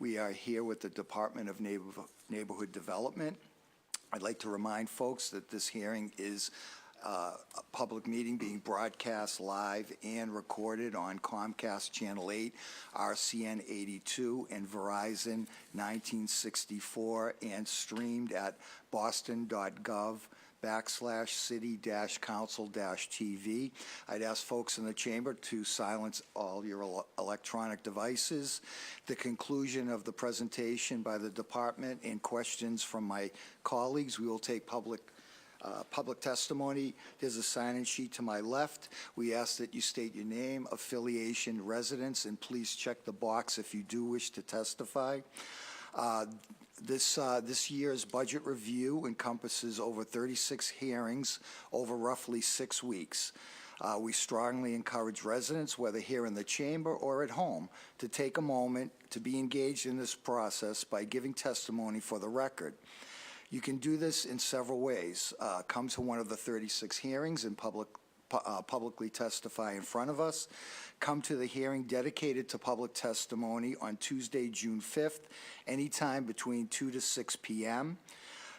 We are here with the Department of Neighborhood Development. I'd like to remind folks that this hearing is a public meeting being broadcast live and recorded on Comcast Channel 8, RCN 82, and Verizon 1964, and streamed at boston.gov/city-council-TV. I'd ask folks in the chamber to silence all your electronic devices. The conclusion of the presentation by the department and questions from my colleagues, we will take public testimony. There's a sign-in sheet to my left. We ask that you state your name, affiliation, residence, and please check the box if you do wish to testify. This year's budget review encompasses over 36 hearings over roughly 6 weeks. We strongly encourage residents, whether here in the chamber or at home, to take a moment to be engaged in this process by giving testimony for the record. You can do this in several ways. Come to one of the 36 hearings and publicly testify in front of us. Come to the hearing dedicated to public testimony on Tuesday, June 5th, anytime between 2 to 6 p.m.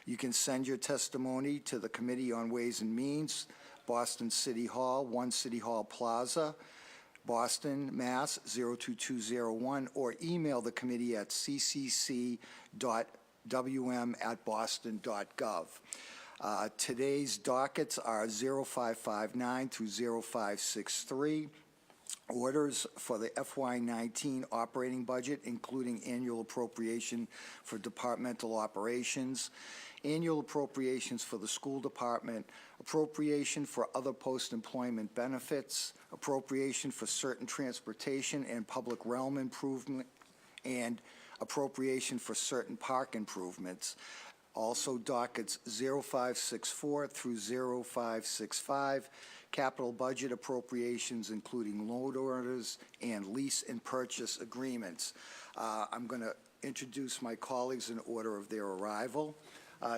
You can send your testimony to the Committee on Ways and Means, Boston City Hall, 1 City Hall Plaza, Boston, Mass. 02201, or email the committee at ccc.wm@boston.gov. Today's dockets are 0559 through 0563. Orders for the FY19 operating budget, including annual appropriation for departmental operations, annual appropriations for the school department, appropriation for other post-employment benefits, appropriation for certain transportation and public realm improvement, and appropriation for certain park improvements. Also dockets 0564 through 0565, capital budget appropriations including loan orders and lease and purchase agreements. I'm going to introduce my colleagues in order of their arrival.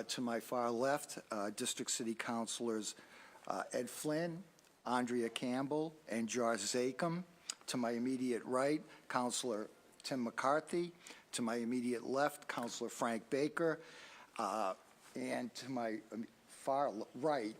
To my far left, District City Councilors Ed Flynn, Andrea Campbell, and George Zachem. To my immediate right, Councilor Tim McCarthy. To my immediate left, Councilor Frank Baker. And to my far right,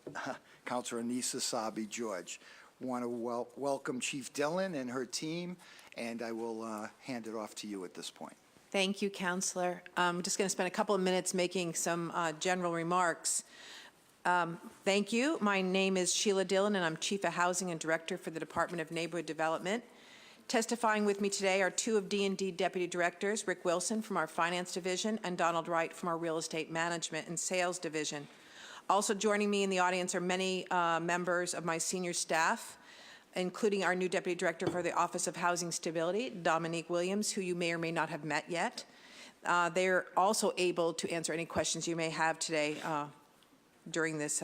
Councilor Anissa Sabi George. Want to welcome Chief Dillon and her team, and I will hand it off to you at this point. Thank you, Councilor. I'm just going to spend a couple of minutes making some general remarks. Thank you. My name is Sheila Dillon, and I'm Chief of Housing and Director for the Department of Neighborhood Development. Testifying with me today are two of D&D Deputy Directors, Rick Wilson from our Finance Division and Donald Wright from our Real Estate Management and Sales Division. Also joining me in the audience are many members of my senior staff, including our new Deputy Director for the Office of Housing Stability, Dominique Williams, who you may or may not have met yet. They're also able to answer any questions you may have today during this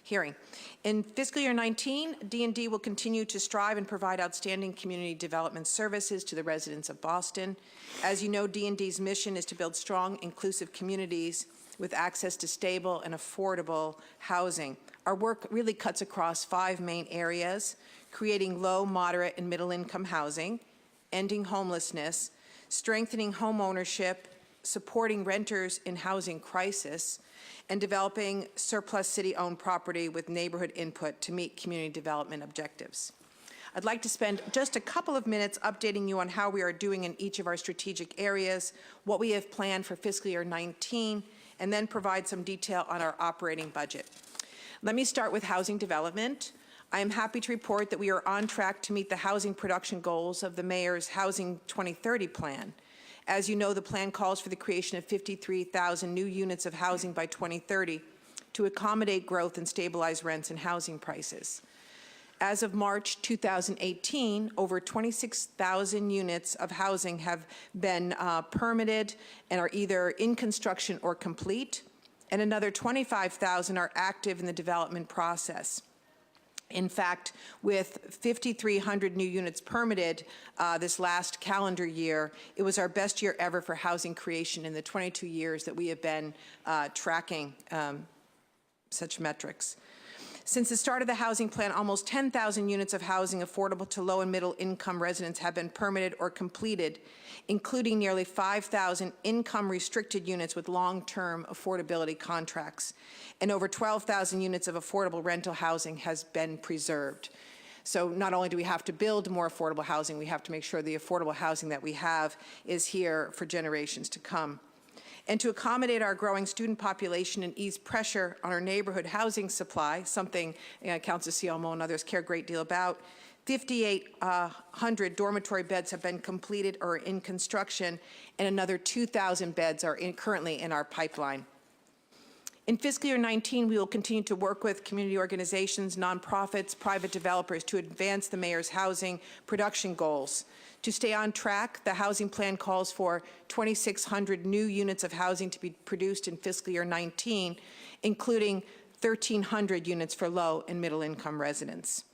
hearing. In fiscal year 19, D&D will continue to strive and provide outstanding community development services to the residents of Boston. As you know, D&D's mission is to build strong, inclusive communities with access to stable and affordable housing. Our work really cuts across 5 main areas: creating low, moderate, and middle-income housing, ending homelessness, strengthening home ownership, supporting renters in housing crisis, and developing surplus city-owned property with neighborhood input to meet community development objectives. I'd like to spend just a couple of minutes updating you on how we are doing in each of our strategic areas, what we have planned for fiscal year 19, and then provide some detail on our operating budget. Let me start with housing development. I am happy to report that we are on track to meet the housing production goals of the Mayor's Housing 2030 plan. As you know, the plan calls for the creation of 53,000 new units of housing by 2030 to accommodate growth and stabilize rents and housing prices. As of March 2018, over 26,000 units of housing have been permitted and are either in construction or complete, and another 25,000 are active in the development process. In fact, with 5,300 new units permitted this last calendar year, it was our best year ever for housing creation in the 22 years that we have been tracking such metrics. Since the start of the housing plan, almost 10,000 units of housing affordable to low and middle income residents have been permitted or completed, including nearly 5,000 income restricted units with long-term affordability contracts. And over 12,000 units of affordable rental housing has been preserved. So not only do we have to build more affordable housing, we have to make sure the affordable housing that we have is here for generations to come. And to accommodate our growing student population and ease pressure on our neighborhood housing supply, something Councilor Ciolmo and others care a great deal about, 5,800 dormitory beds have been completed or in construction, and another 2,000 beds are currently in our pipeline. In fiscal year 19, we will continue to work with community organizations, nonprofits, private developers to advance the mayor's housing production goals. To stay on track, the housing plan calls for 2,600 new units of housing to be produced in fiscal year 19, including 1,300 units for low and middle income residents.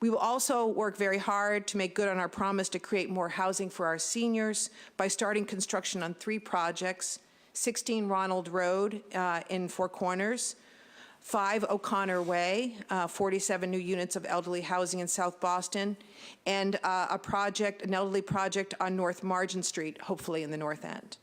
We will also work very hard to make good on our promise to create more housing for our seniors by starting construction on 3 projects: 16 Ronald Road in Four Corners, 5 O'Connor Way, 47 new units of elderly housing in South Boston, and an elderly project on North Margin Street, hopefully in the North End.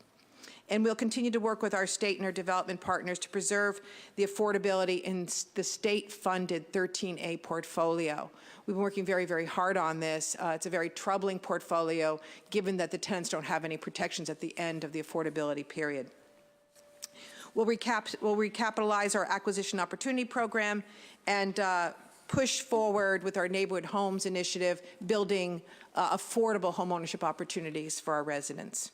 And we'll continue to work with our state and our development partners to preserve the affordability in the state-funded 13A portfolio. We've been working very, very hard on this. It's a very troubling portfolio, given that the tenants don't have any protections at the end of the affordability period. We'll recapitalize our acquisition opportunity program and push forward with our neighborhood homes initiative, building affordable homeownership opportunities for our residents.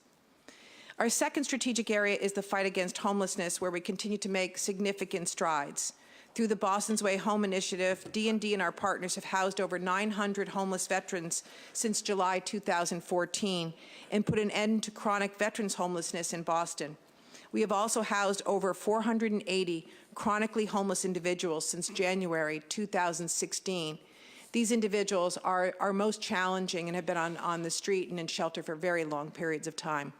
Our second strategic area is the fight against homelessness, where we continue to make significant strides. Through the Boston's Way Home Initiative, D&D and our partners have housed over 900 homeless veterans since July 2014 and put an end to chronic veterans homelessness in Boston. We have also housed over 480 chronically homeless individuals since January 2016. These individuals are our most challenging and have been on the street and in shelter for very long periods of time.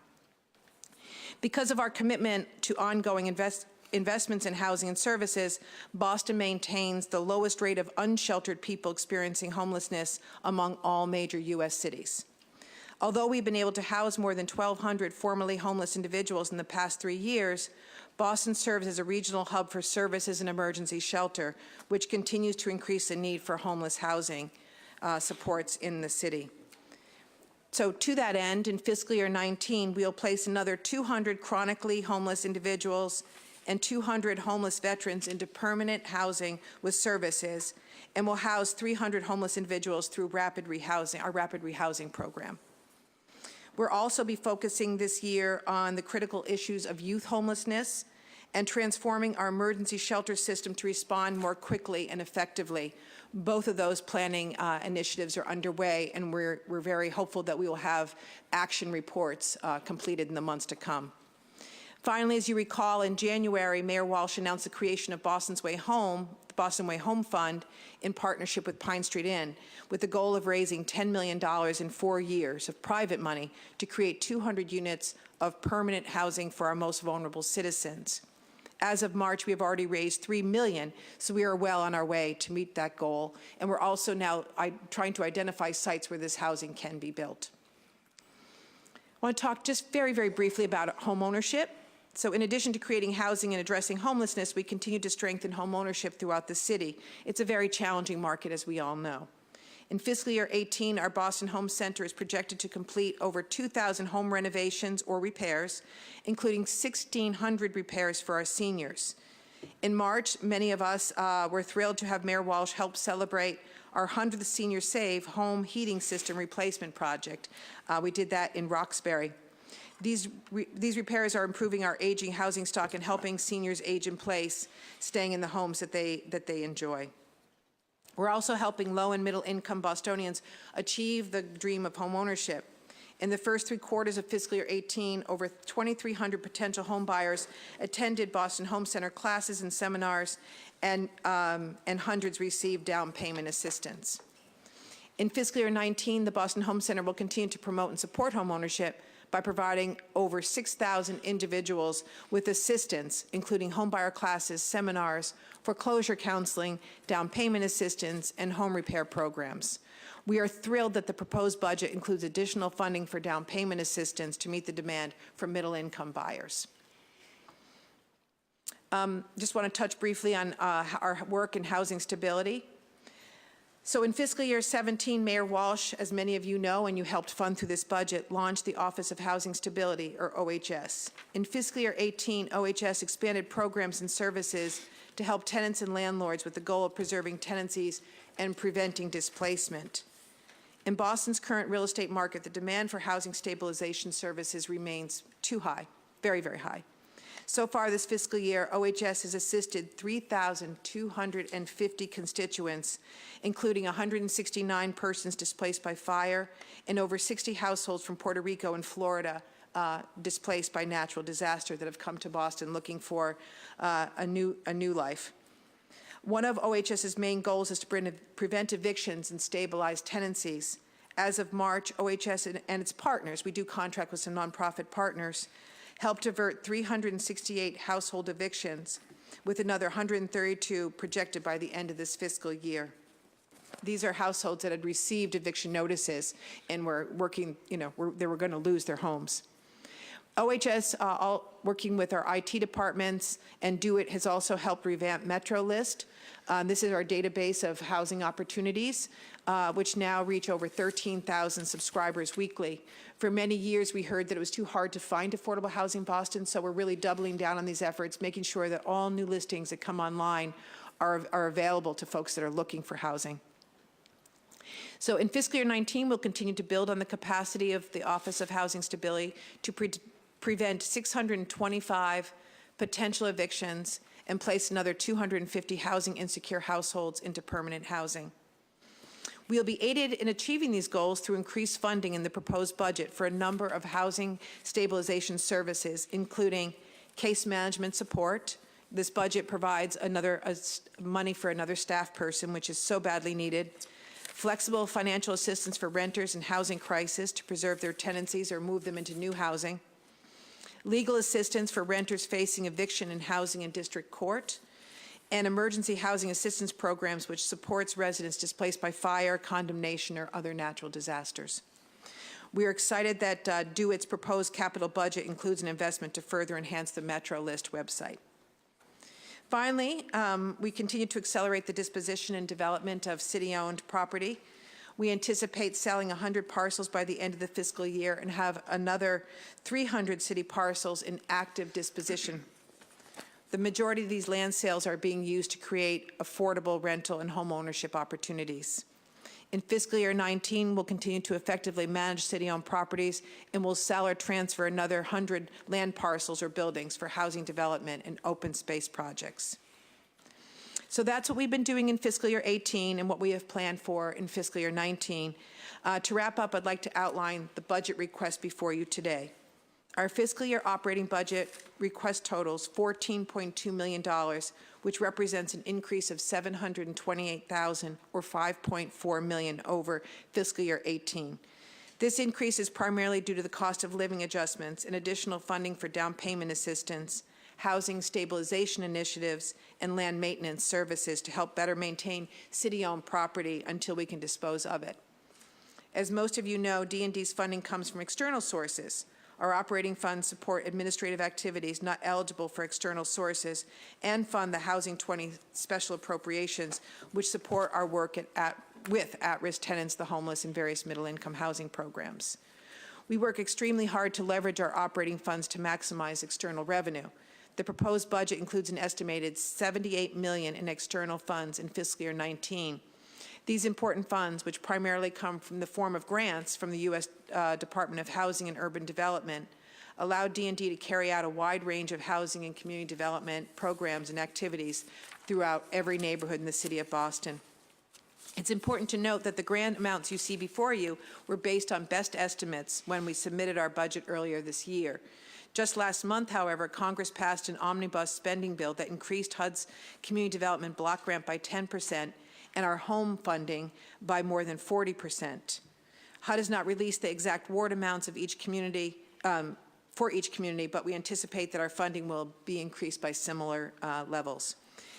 Because of our commitment to ongoing investments in housing and services, Boston maintains the lowest rate of unsheltered people experiencing homelessness among all major U.S. cities. Although we've been able to house more than 1,200 formerly homeless individuals in the past 3 years, Boston serves as a regional hub for services and emergency shelter, which continues to increase the need for homeless housing supports in the city. So to that end, in fiscal year 19, we'll place another 200 chronically homeless individuals and 200 homeless veterans into permanent housing with services, and we'll house 300 homeless individuals through our rapid rehousing program. We'll also be focusing this year on the critical issues of youth homelessness and transforming our emergency shelter system to respond more quickly and effectively. Both of those planning initiatives are underway, and we're very hopeful that we will have action reports completed in the months to come. Finally, as you recall, in January, Mayor Walsh announced the creation of Boston's Way Home, the Boston Way Home Fund, in partnership with Pine Street Inn, with the goal of raising $10 million in 4 years of private money to create 200 units of permanent housing for our most vulnerable citizens. As of March, we have already raised $3 million, so we are well on our way to meet that goal. And we're also now trying to identify sites where this housing can be built. I want to talk just very, very briefly about homeownership. So in addition to creating housing and addressing homelessness, we continue to strengthen homeownership throughout the city. It's a very challenging market, as we all know. In fiscal year 18, our Boston Home Center is projected to complete over 2,000 home renovations or repairs, including 1,600 repairs for our seniors. In March, many of us were thrilled to have Mayor Walsh help celebrate our 100th Senior Save home heating system replacement project. We did that in Roxbury. These repairs are improving our aging housing stock and helping seniors age in place, staying in the homes that they enjoy. We're also helping low and middle income Bostonians achieve the dream of homeownership. In the first 3 quarters of fiscal year 18, over 2,300 potential home buyers attended Boston Home Center classes and seminars, and hundreds received down payment assistance. In fiscal year 19, the Boston Home Center will continue to promote and support homeownership by providing over 6,000 individuals with assistance, including homebuyer classes, seminars, foreclosure counseling, down payment assistance, and home repair programs. We are thrilled that the proposed budget includes additional funding for down payment assistance to meet the demand for middle-income buyers. Just want to touch briefly on our work in housing stability. So in fiscal year 17, Mayor Walsh, as many of you know and you helped fund through this budget, launched the Office of Housing Stability, or OHS. In fiscal year 18, OHS expanded programs and services to help tenants and landlords with the goal of preserving tenancies and preventing displacement. In Boston's current real estate market, the demand for housing stabilization services remains too high, very, very high. So far this fiscal year, OHS has assisted 3,250 constituents, including 169 persons displaced by fire and over 60 households from Puerto Rico and Florida displaced by natural disaster that have come to Boston looking for a new life. One of OHS's main goals is to prevent evictions and stabilize tenancies. As of March, OHS and its partners, we do contract with some nonprofit partners, helped avert 368 household evictions, with another 132 projected by the end of this fiscal year. These are households that had received eviction notices and were working, they were going to lose their homes. OHS, working with our IT departments and Do It, has also helped revamp Metro List. This is our database of housing opportunities, which now reach over 13,000 subscribers weekly. For many years, we heard that it was too hard to find affordable housing in Boston, so we're really doubling down on these efforts, making sure that all new listings that come online are available to folks that are looking for housing. So in fiscal year 19, we'll continue to build on the capacity of the Office of Housing Stability to prevent 625 potential evictions and place another 250 housing insecure households into permanent housing. We'll be aided in achieving these goals through increased funding in the proposed budget for a number of housing stabilization services, including case management support. This budget provides money for another staff person, which is so badly needed. Flexible financial assistance for renters in housing crisis to preserve their tenancies or move them into new housing. Legal assistance for renters facing eviction in housing and district court. And emergency housing assistance programs, which supports residents displaced by fire, condemnation, or other natural disasters. We are excited that Do It's proposed capital budget includes an investment to further enhance the Metro List website. Finally, we continue to accelerate the disposition and development of city-owned property. We anticipate selling 100 parcels by the end of the fiscal year and have another 300 city parcels in active disposition. The majority of these land sales are being used to create affordable rental and home ownership opportunities. In fiscal year 19, we'll continue to effectively manage city-owned properties and will sell or transfer another 100 land parcels or buildings for housing development and open space projects. So that's what we've been doing in fiscal year 18 and what we have planned for in fiscal year 19. To wrap up, I'd like to outline the budget request before you today. Our fiscal year operating budget request totals $14.2 million, which represents an increase of $728,000 or $5.4 million over fiscal year 18. This increase is primarily due to the cost of living adjustments and additional funding for down payment assistance, housing stabilization initiatives, and land maintenance services to help better maintain city-owned property until we can dispose of it. As most of you know, D&D's funding comes from external sources. Our operating funds support administrative activities not eligible for external sources and fund the Housing 20 special appropriations, which support our work with at-risk tenants, the homeless, and various middle-income housing programs. We work extremely hard to leverage our operating funds to maximize external revenue. The proposed budget includes an estimated $78 million in external funds in fiscal year 19. These important funds, which primarily come from the form of grants from the U.S. Department of Housing and Urban Development, allow D&D to carry out a wide range of housing and community development programs and activities throughout every neighborhood in the city of Boston. It's important to note that the grant amounts you see before you were based on best estimates when we submitted our budget earlier this year. Just last month, however, Congress passed an omnibus spending bill that increased HUD's community development block grant by 10% and our home funding by more than 40%. HUD has not released the exact ward amounts of each community, for each community, but we anticipate that our funding will be increased by similar levels.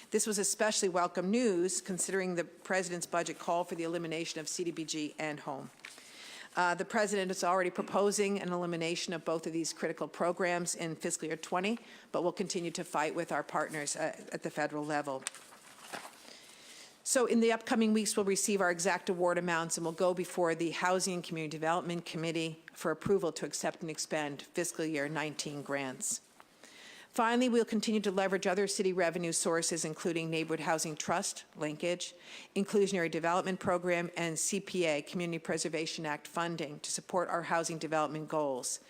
This was especially welcome news considering the President's budget call for the elimination of CDBG and home. The President is already proposing an elimination of both of these critical programs in fiscal year 20, but we'll continue to fight with our partners at the federal level. So in the upcoming weeks, we'll receive our exact award amounts and we'll go before the Housing and Community Development Committee for approval to accept and expend fiscal year 19 grants. Finally, we'll continue to leverage other city revenue sources, including Neighborhood Housing Trust, linkage, Inclusionary Development Program, and CPA, Community Preservation Act funding to support our housing development goals.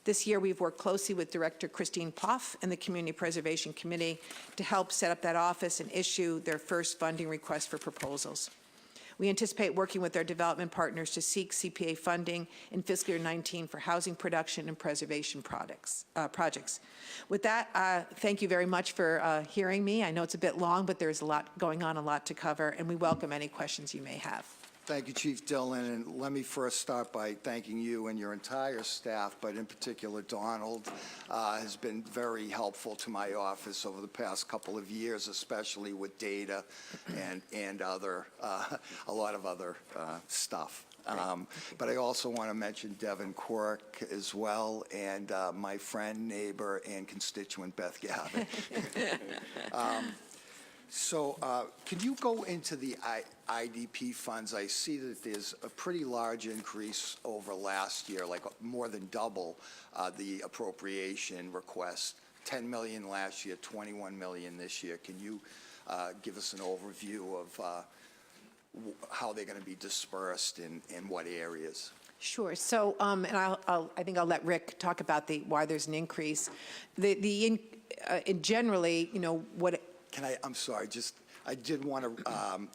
This year, we've worked closely with Director Christine Poff and the Community Preservation Committee to help set up that office and issue their first funding request for proposals. We anticipate working with our development partners to seek CPA funding in fiscal year 19 for housing production and preservation projects. With that, thank you very much for hearing me. I know it's a bit long, but there's a lot going on, a lot to cover, and we welcome any questions you may have. Thank you, Chief Dillon, and let me first start by thanking you and your entire staff, but in particular Donald has been very helpful to my office over the past couple of years, especially with data and other, a lot of other stuff. But I also want to mention Devin Quirk as well, and my friend, neighbor, and constituent Beth Gavin. So can you go into the IDP funds? I see that there's a pretty large increase over last year, like more than double the appropriation request. 10 million last year, 21 million this year. Can you give us an overview of how they're going to be dispersed in what areas? Sure. So, and I think I'll let Rick talk about why there's an increase. Generally, you know, what. I'm sorry, I did want to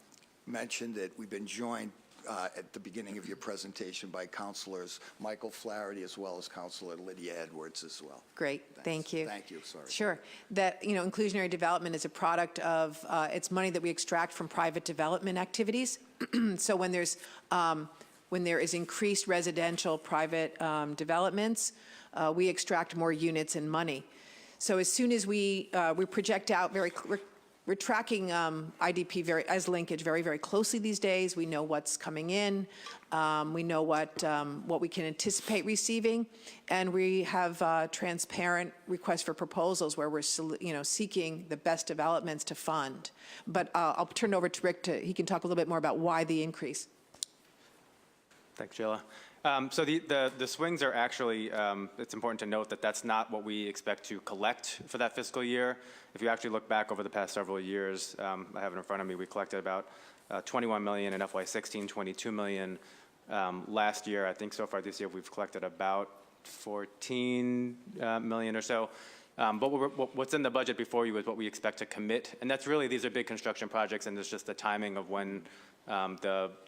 mention that we've been joined at the beginning of your presentation by Councilors Michael Flaherty as well as Councilor Lydia Edwards as well. Great, thank you. Thank you, sorry. Sure. That, you know, inclusionary development is a product of, it's money that we extract from private development activities. So when there is increased residential private developments, we extract more units and money. So as soon as we project out we're tracking IDP as linkage very, very closely these days. We know what's coming in. We know what we can anticipate receiving, and we have transparent requests for proposals where we're seeking the best developments to fund. But I'll turn it over to Rick. He can talk a little bit more about why the increase. Thanks, Sheila. So the swings are actually, it's important to note that that's not what we expect to collect for that fiscal year. If you actually look back over the past several years, I have it in front of me, we collected about 21 million in FY16, 22 million last year. I think so far this year we've collected about 14 million or so. But what's in the budget before you is what we expect to commit. And that's really, these are big construction projects, and it's just the timing of when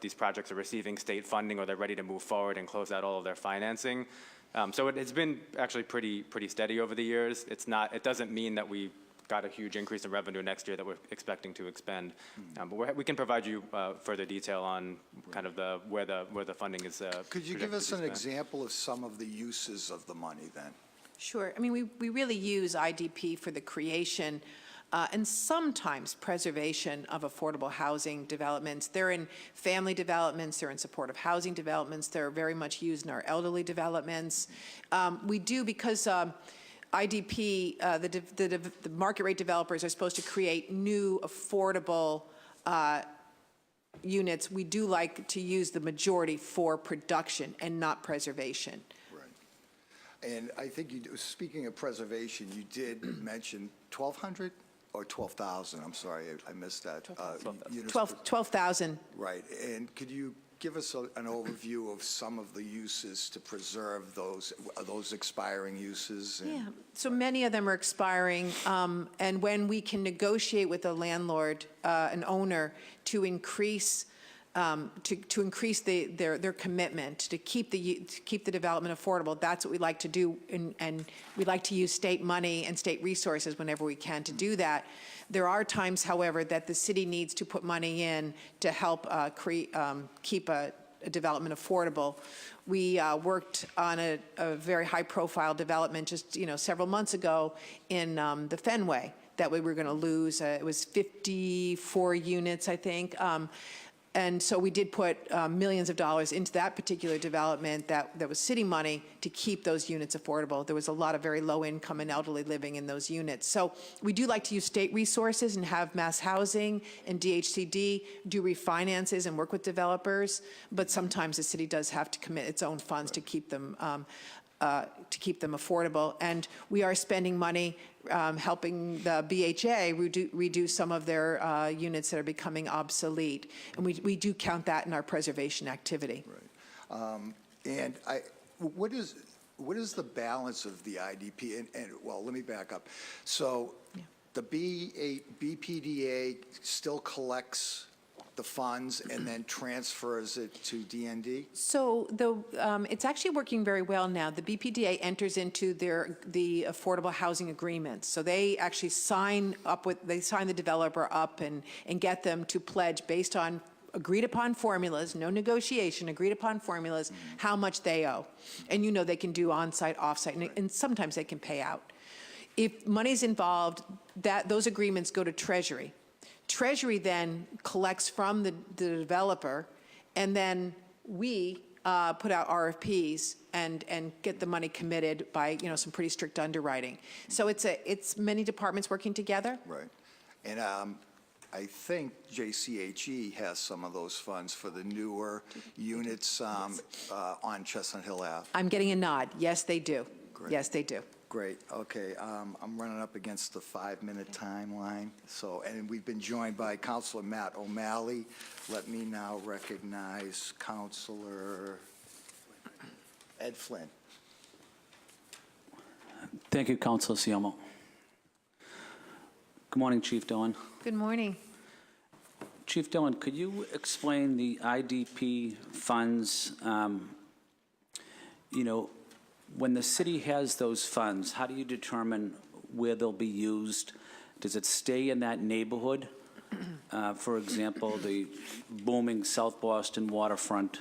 these projects are receiving state funding or they're ready to move forward and close out all of their financing. So it's been actually pretty steady over the years. It doesn't mean that we got a huge increase in revenue next year that we're expecting to expend. But we can provide you further detail on kind of where the funding is. Could you give us an example of some of the uses of the money then? Sure. I mean, we really use IDP for the creation and sometimes preservation of affordable housing developments. They're in family developments, they're in supportive housing developments, they're very much used in our elderly developments. We do, because IDP, the market rate developers are supposed to create new affordable units. We do like to use the majority for production and not preservation. And I think speaking of preservation, you did mention 1,200 or 12,000. I'm sorry, I missed that. 12,000. Right. And could you give us an overview of some of the uses to preserve those expiring uses? Yeah. So many of them are expiring, and when we can negotiate with a landlord, an owner, to increase to increase their commitment to keep the development affordable. That's what we like to do, and we like to use state money and state resources whenever we can to do that. There are times, however, that the city needs to put money in to help keep a development affordable. We worked on a very high-profile development just several months ago in the Fenway that we were going to lose. It was 54 units, I think. And so we did put millions of dollars into that particular development that was city money to keep those units affordable. There was a lot of very low income and elderly living in those units. So we do like to use state resources and have Mass Housing and DHCD do refinances and work with developers, but sometimes the city does have to commit its own funds to keep them affordable. And we are spending money helping the BHA reduce some of their units that are becoming obsolete. And we do count that in our preservation activity. Right. And what is the balance of the IDP? And well, let me back up. So the BPDA still collects the funds and then transfers it to DND? So it's actually working very well now. The BPDA enters into the affordable housing agreements. So they actually sign the developer up and get them to pledge based on agreed upon formulas, no negotiation, agreed upon formulas, how much they owe. And they can do on-site, off-site, and sometimes they can pay out. If money's involved, those agreements go to Treasury. Treasury then collects from the developer, and then we put out RFPs and get the money committed by some pretty strict underwriting. So it's many departments working together. Right. And I think JCHE has some of those funds for the newer units on Chestnut Hill Ave. I'm getting a nod. Yes, they do. Great. Yes, they do. Great. Okay. I'm running up against the 5-minute timeline. And we've been joined by Councilor Matt O'Malley. Let me now recognize Councilor Ed Flynn. Thank you, Councilor Siamo. Good morning, Chief Dillon. Good morning. Chief Dillon, could you explain the IDP funds? When the city has those funds, how do you determine where they'll be used? Does it stay in that neighborhood? For example, the booming South Boston waterfront,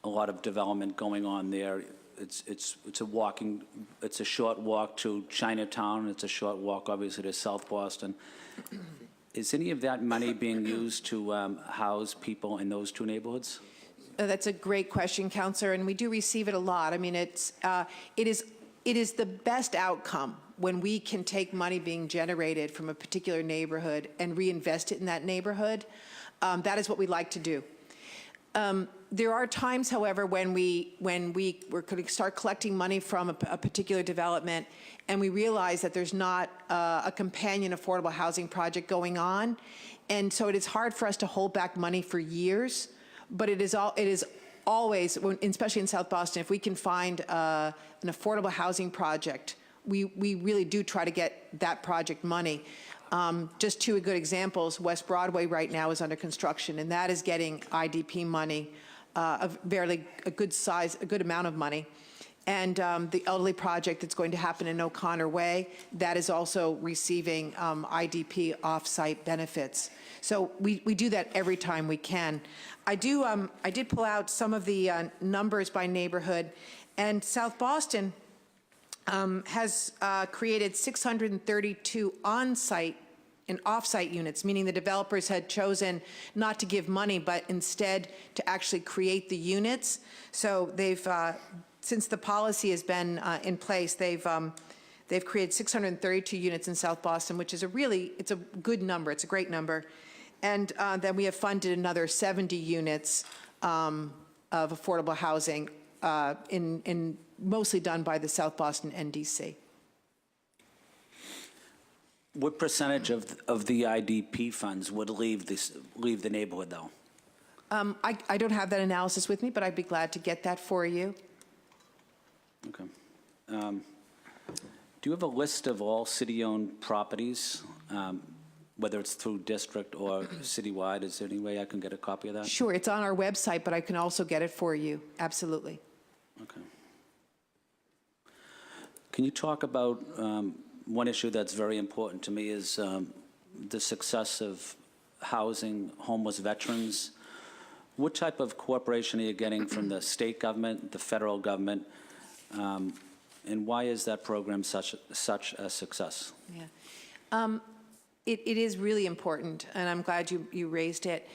a lot of development going on there. It's a short walk to Chinatown. It's a short walk, obviously, to South Boston. Is any of that money being used to house people in those two neighborhoods? That's a great question, Councilor, and we do receive it a lot. I mean, it is the best outcome when we can take money being generated from a particular neighborhood and reinvest it in that neighborhood. That is what we like to do. There are times, however, when we're going to start collecting money from a particular development, and we realize that there's not a companion affordable housing project going on, and so it is hard for us to hold back money for years. But it is always, especially in South Boston, if we can find an affordable housing project, we really do try to get that project money. Just two good examples: West Broadway right now is under construction, and that is getting IDP money, a good amount of money. And the elderly project that's going to happen in O'Connor Way, that is also receiving IDP off-site benefits. So we do that every time we can. I did pull out some of the numbers by neighborhood, and South Boston has created 632 on-site and off-site units, meaning the developers had chosen not to give money, but instead to actually create the units. So they've, since the policy has been in place, they've created 632 units in South Boston, which is it's a good number. It's a great number. And then we have funded another 70 units of affordable housing, mostly done by the South Boston NDC. What percentage of the IDP funds would leave the neighborhood, though? I don't have that analysis with me, but I'd be glad to get that for you. Okay. Do you have a list of all city-owned properties? whether it's through district or citywide? Is there any way I can get a copy of that? Sure, it's on our website, but I can also get it for you. Absolutely. Okay. Can you talk about one issue that's very important to me is the success of housing homeless veterans? What type of cooperation are you getting from the state government, the federal government, and why is that program such a success? Yeah. It is really important, and I'm glad you raised it.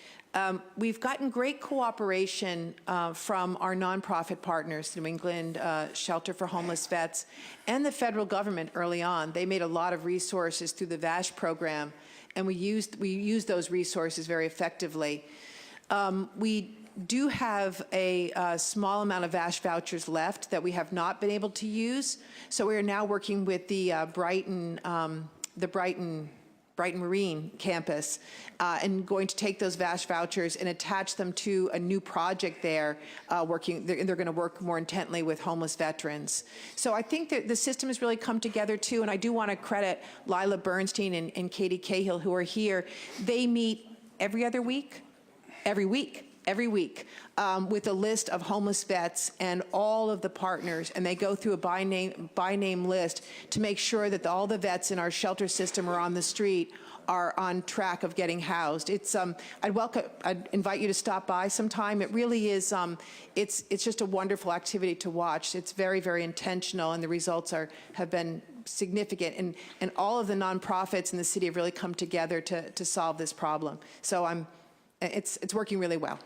We've gotten great cooperation from our nonprofit partners, New England Shelter for Homeless Vets, and the federal government early on. They made a lot of resources through the VASH program, and we used those resources very effectively. We do have a small amount of VASH vouchers left that we have not been able to use, so we are now working with the Brighton Marine campus and going to take those VASH vouchers and attach them to a new project there, they're going to work more intently with homeless veterans. So I think that the system has really come together too, and I do want to credit Lila Bernstein and Katie Cahill who are here. They meet every week with a list of homeless vets and all of the partners, and they go through a by name list to make sure that all the vets in our shelter system or on the street are on track of getting housed. It's I'd invite you to stop by sometime. It really is it's just a wonderful activity to watch. It's very, very intentional, and the results have been significant, and all of the nonprofits in the city have really come together to solve this problem. So it's working really well.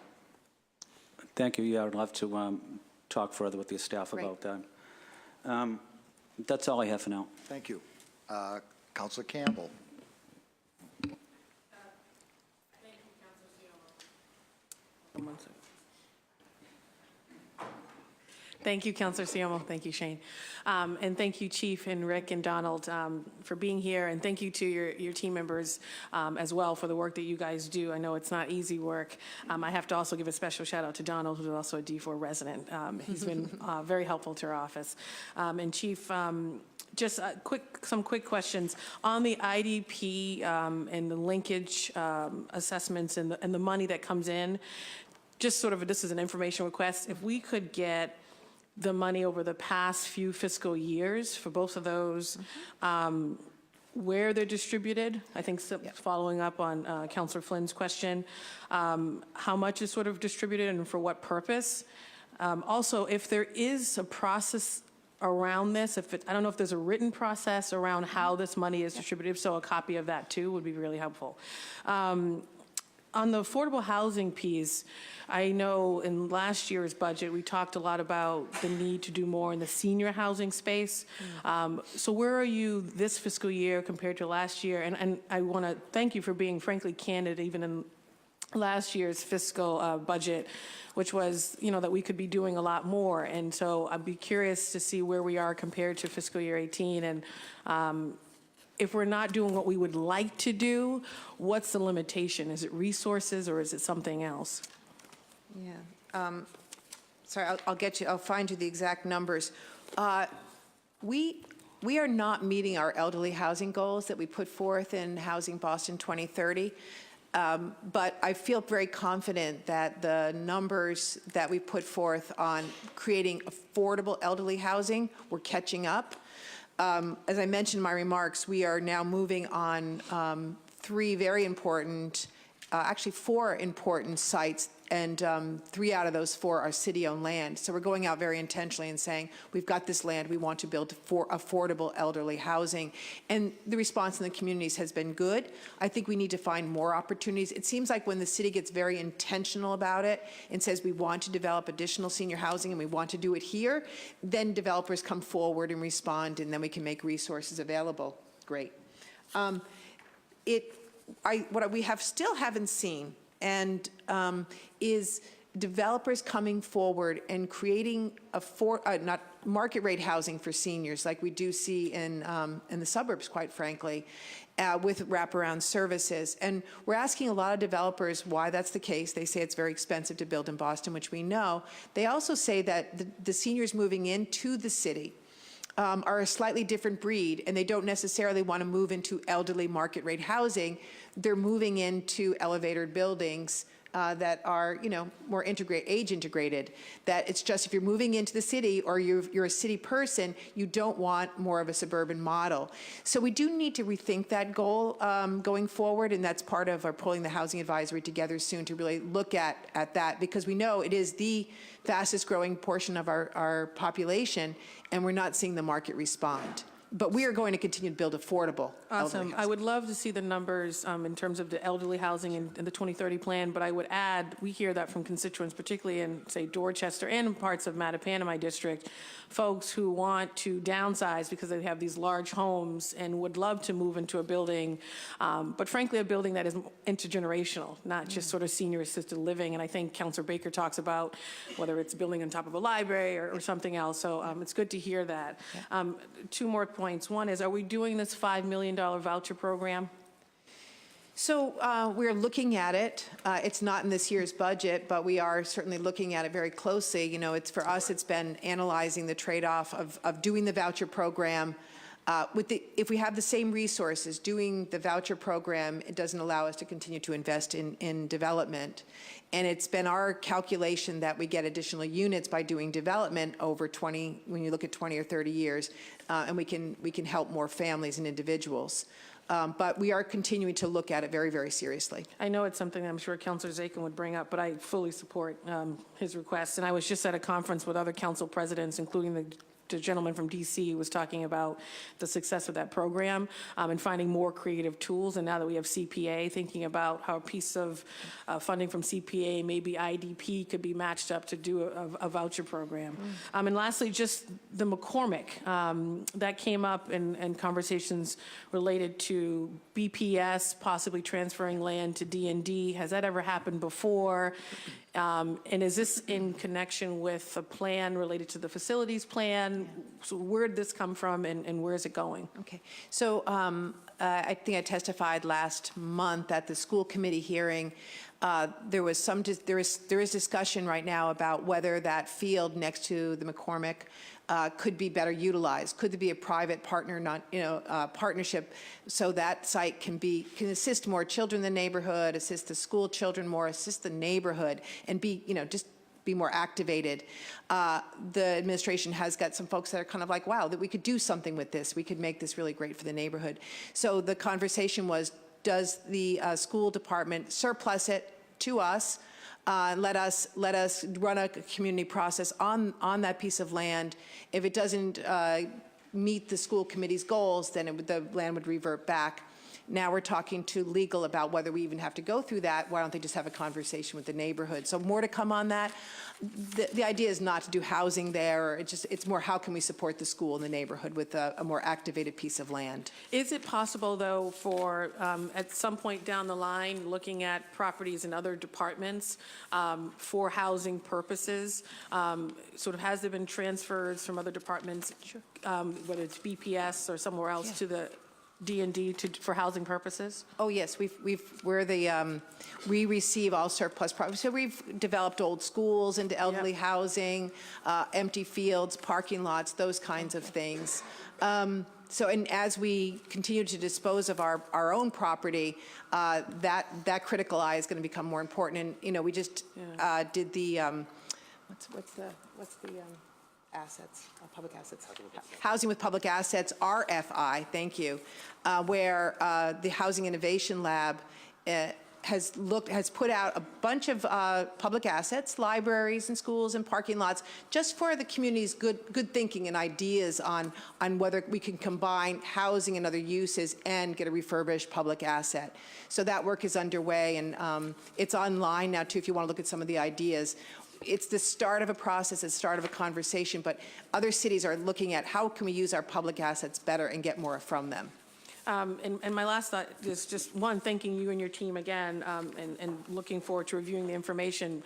Thank you. Yeah, I'd love to talk further with your staff about that. That's all I have for now. Thank you. Councilor Campbell. Thank you, Councilor Siomo. Thank you, Shane. And thank you, Chief and Rick and Donald, for being here. And thank you to your team members as well for the work that you guys do. I know it's not easy work. I have to also give a special shout out to Donald, who's also a D4 resident. He's been very helpful to our office. And Chief, just some quick questions. On the IDP and the linkage assessments and the money that comes in, just sort of, this is an information request. If we could get the money over the past few fiscal years for both of those, where they're distributed, I think following up on Councilor Flynn's question, how much is sort of distributed and for what purpose? Also, if there is a process around this, I don't know if there's a written process around how this money is distributed, so a copy of that too would be really helpful. On the affordable housing piece, I know in last year's budget, we talked a lot about the need to do more in the senior housing space. So where are you this fiscal year compared to last year? And I want to thank you for being frankly candid, even in last year's fiscal budget, which was, that we could be doing a lot more. And so I'd be curious to see where we are compared to fiscal year 18. And if we're not doing what we would like to do, what's the limitation? Is it resources or is it something else? Yeah. Sorry, I'll find you the exact numbers. We are not meeting our elderly housing goals that we put forth in Housing Boston 2030. But I feel very confident that the numbers that we put forth on creating affordable elderly housing, we're catching up. As I mentioned in my remarks, we are now moving on three very important, actually 4 important sites, and 3 out of those 4 are city-owned land. So we're going out very intentionally and saying, we've got this land, we want to build for affordable elderly housing. And the response in the communities has been good. I think we need to find more opportunities. It seems like when the city gets very intentional about it and says we want to develop additional senior housing and we want to do it here, then developers come forward and respond, and then we can make resources available. Great. What we still haven't seen and is developers coming forward and creating not market rate housing for seniors like we do see in the suburbs, quite frankly, with wraparound services. And we're asking a lot of developers why that's the case. They say it's very expensive to build in Boston, which we know. They also say that the seniors moving into the city are a slightly different breed, and they don't necessarily want to move into elderly market rate housing. They're moving into elevated buildings that are, more age integrated. That it's just if you're moving into the city or you're a city person, you don't want more of a suburban model. So we do need to rethink that goal going forward, and that's part of our pulling the housing advisory together soon to really look at that, because we know it is the fastest growing portion of our population, and we're not seeing the market respond. But we are going to continue to build affordable elderly Awesome. I housing. would love to see the numbers in terms of the elderly housing in the 2030 plan, but I would add, we hear that from constituents, particularly in, say, Dorchester and in parts of Mattapan, my district, folks who want to downsize because they have these large homes and would love to move into a building, but frankly, a building that is intergenerational, not just sort of senior assisted living. And I think Councilor Baker talks about whether it's building on top of a library or something else. So it's good to hear that. Two more points. One is, are we doing this $5 million voucher program? So we're looking at it. It's not in this year's budget, but we are certainly looking at it very closely. It's for us, it's been analyzing the trade-off of doing the voucher program. If we have the same resources, doing the voucher program, it doesn't allow us to continue to invest in development. And it's been our calculation that we get additional units by doing development over 20, when you look at 20 or 30 years, and we can help more families and individuals. But we are continuing to look at it very, very seriously. I know it's something I'm sure Councilor Zakin would bring up, but I fully support his request. And I was just at a conference with other council presidents, including the gentleman from DC who was talking about the success of that program and finding more creative tools. And now that we have CPA, thinking about how a piece of funding from CPA, maybe IDP, could be matched up to do a voucher program. And lastly, just the McCormick. That came up in conversations related to BPS possibly transferring land to D&D. Has that ever happened before? And is this in connection with a plan related to the facilities plan? So where did this come from, and where is it going? Okay. So I think I testified last month at the school committee hearing. There is discussion right now about whether that field next to the McCormick could be better utilized. Could there be a private partnership so that site can assist more children in the neighborhood, assist the school children more, assist the neighborhood, and be more activated. The administration has got some folks that are kind of like, wow, that we could do something with this. We could make this really great for the neighborhood. So the conversation was, does the school department surplus it to us? Let us run a community process on that piece of land. If it doesn't meet the school committee's goals, then the land would revert back. Now we're talking to legal about whether we even have to go through that. Why don't they just have a conversation with the neighborhood? So more to come on that. The idea is not to do housing there. It's more how can we support the school in the neighborhood with a more activated piece of land. Is it possible, though, for at some point down the line, looking at properties in other departments for housing purposes? Sort of, has there been transfers from other departments, whether it's BPS or somewhere else, to the D&D for housing purposes? Oh yes, we receive all surplus property. So we've developed old schools into elderly housing, empty fields, parking lots, those kinds of things. So, and as we continue to dispose of our own property, that critical eye is going to become more important. And we just did the what's the assets, public assets. Housing with public assets, RFI, thank you, where the Housing Innovation Lab has put out a bunch of public assets, libraries and schools and parking lots, just for the community's good thinking and ideas on whether we can combine housing and other uses and get a refurbished public asset. So that work is underway, and it's online now too if you want to look at some of the ideas. It's the start of a process, it's the start of a conversation, but other cities are looking at how can we use our public assets better and get more from them. And my last thought is just, one, thanking you and your team again, and looking forward to reviewing the information.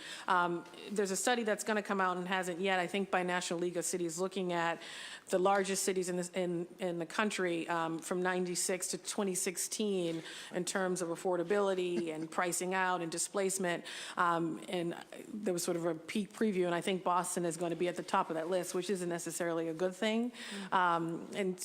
There's a study that's going to come out and hasn't yet, I think, by National League of Cities, looking at the largest cities in the country from 96 to 2016 in terms of affordability and pricing out and displacement. And there was sort of a peak preview, and I think Boston is going to be at the top of that list, which isn't necessarily a good thing. And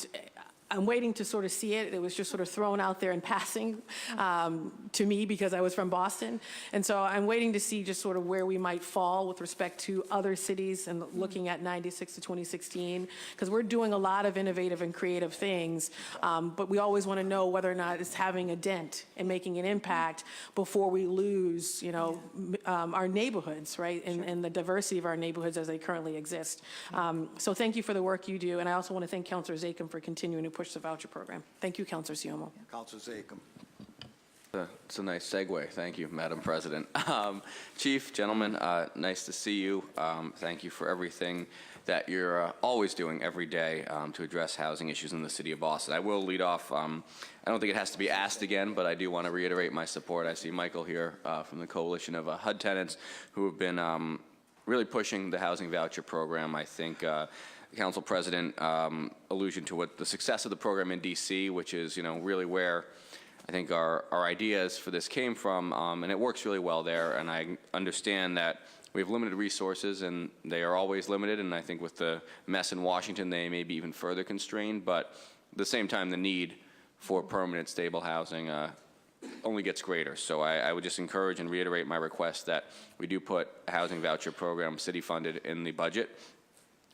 I'm waiting to sort of see it. It was just sort of thrown out there in passing to me because I was from Boston. And so I'm waiting to see just sort of where we might fall with respect to other cities and looking at 96 to 2016, because we're doing a lot of innovative and creative things, but we always want to know whether or not it's having a dent and making an impact before we lose, you know, our neighborhoods, right, and the diversity of our neighborhoods as they currently exist. So thank you for the work you do, and I also want to thank Councilor Zachem for continuing to push the voucher program. Thank you, Councilor Siomo. Councilor Zachem. It's a nice segue. Thank you, Madam President. Chief, gentlemen, nice to see you. Thank you for everything that you're always doing every day to address housing issues in the city of Boston. I will lead off. I don't think it has to be asked again, but I do want to reiterate my support. I see Michael here from the Coalition of HUD tenants who have been really pushing the housing voucher program. I think Council President allusion to what the success of the program in D.C., which is, you know, really where I think our ideas for this came from, and it works really well there. And I understand that we have limited resources, and they are always limited. And I think with the mess in Washington, they may be even further constrained. But at the same time, the need for permanent, stable housing only gets greater. So I would just encourage and reiterate my request that we do put a housing voucher program, city-funded, in the budget.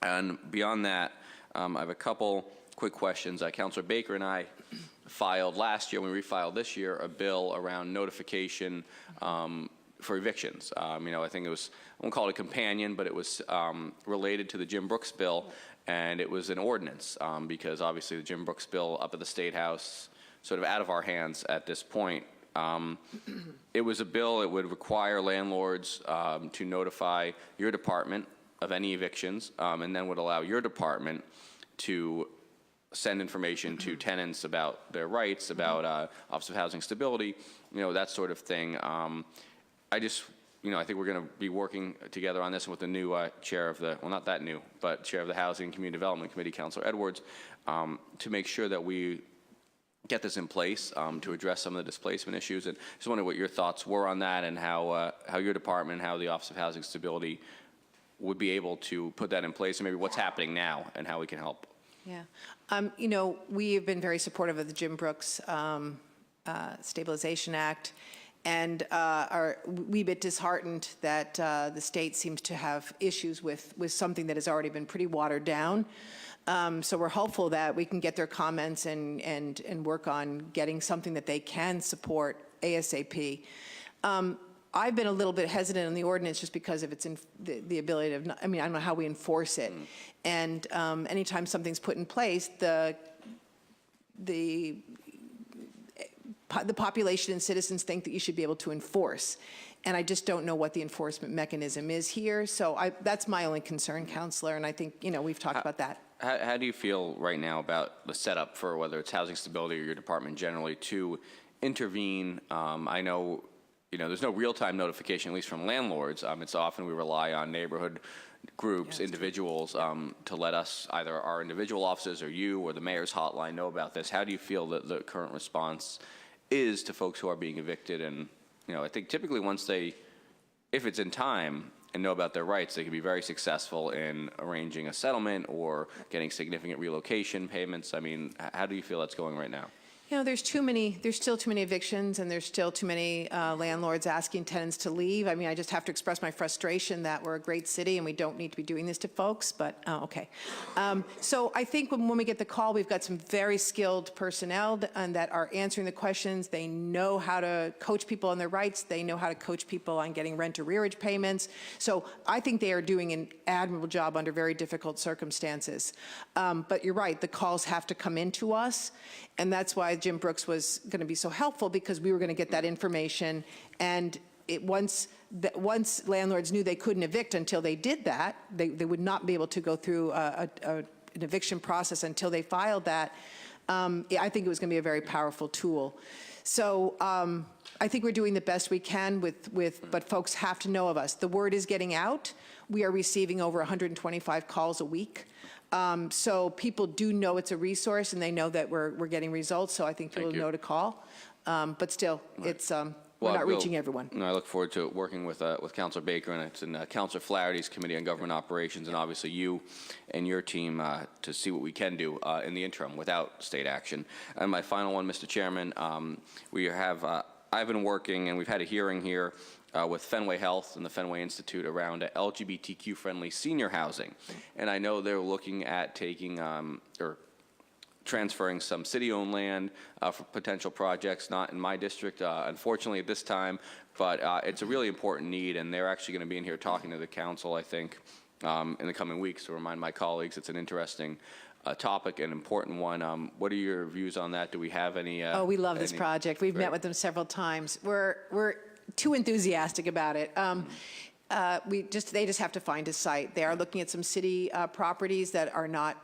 And beyond that, I have a couple quick questions. Councilor Baker and I filed last year, when we refiled this year, a bill around notification for evictions. You know, I think it was, I won't call it a companion, but it was related to the Jim Brooks bill, and it was an ordinance because obviously the Jim Brooks bill up at the State House, sort of out of our hands at this point. It was a bill that would require landlords to notify your department of any evictions, and then would allow your department to send information to tenants about their rights, about Office of Housing Stability, you know, that sort of thing. I just, you know, I think we're going to be working together on this with the new chair of the, well, not that new, but chair of the Housing and Community Development Committee, Councilor Edwards, to make sure that we get this in place to address some of the displacement issues. And just wondering what your thoughts were on that, and how your department, how the Office of Housing Stability would be able to put that in place, and maybe what's happening now and how we can help. Yeah. You know, we have been very supportive of the Jim Brooks Stabilization Act, and are a bit disheartened that the state seems to have issues with something that has already been pretty watered down. So we're hopeful that we can get their comments and work on getting something that they can support ASAP. I've been a little bit hesitant on the ordinance just because of its the ability of, I mean, I don't know how we enforce it. And anytime something's put in place, the population and citizens think that you should be able to enforce. And I just don't know what the enforcement mechanism is here. So that's my only concern, Counselor, and I think, you know, we've talked about that. How do you feel right now about the setup for whether it's housing stability or your department generally to intervene? I know, you know, there's no real-time notification, at least from landlords. It's often we rely on neighborhood groups, individuals, to let us, either our individual offices or you or the mayor's hotline, know about this. How do you feel that the current response is to folks who are being evicted? And, you know, I think typically once they, if it's in time and know about their rights, they can be very successful in arranging a settlement or getting significant relocation payments. I mean, how do you feel that's going right now? You know, there's still too many evictions, and there's still too many landlords asking tenants to leave. I mean, I just have to express my frustration that we're a great city and we don't need to be doing this to folks, but okay. So I think when we get the call, we've got some very skilled personnel that are answering the questions. They know how to coach people on their rights. They know how to coach people on getting rent arrearage payments. So I think they are doing an admirable job under very difficult circumstances. But you're right, the calls have to come into us, and that's why Jim Brooks was going to be so helpful, because we were going to get that information, and once landlords knew they couldn't evict until they did that, they would not be able to go through an eviction process until they filed that. I think it was going to be a very powerful tool. So I think we're doing the best we can but folks have to know of us. The word is getting out. We are receiving over 125 calls a week. So people do know it's a resource, and they know that we're getting results, so I think people know to call. But still, it's, we're not reaching everyone. No, I look forward to working with Councilor Baker, and it's in Councilor Flaherty's Committee on Government Operations, and obviously you and your team to see what we can do in the interim without state action. And my final one, Mr. Chairman, we have, I've been working, and we've had a hearing here with Fenway Health and the Fenway Institute around LGBTQ-friendly senior housing. And I know they're looking at taking or transferring some city-owned land for potential projects, not in my district, unfortunately, at this time, but it's a really important need, and they're actually going to be in here talking to the council, I think, in the coming weeks to remind my colleagues it's an interesting topic, an important one. What are your views on that? Do we have any? Oh, we love this project. We've met with them several times. We're too enthusiastic about it. They just have to find a site. They are looking at some city properties that